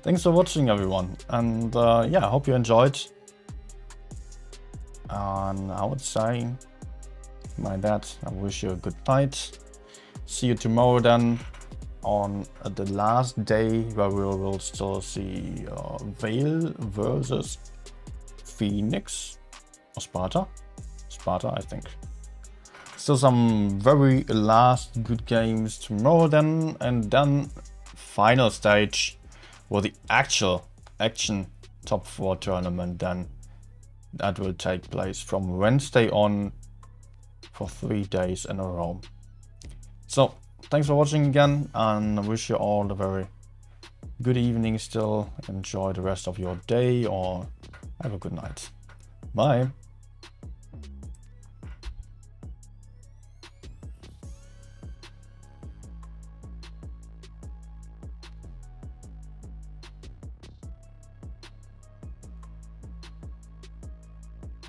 Thanks for watching, everyone. And yeah, I hope you enjoyed. And I would say, by that, I wish you a good night. See you tomorrow then on the last day where we will still see Vale versus Phoenix or Sparta. Sparta, I think. Still some very last good games tomorrow then, and then final stage for the actual action top 4 tournament then. That will take place from Wednesday on for 3 days in a row. So, thanks for watching again, and I wish you all a very good evening still. Enjoy the rest of your day or have a good night. Bye.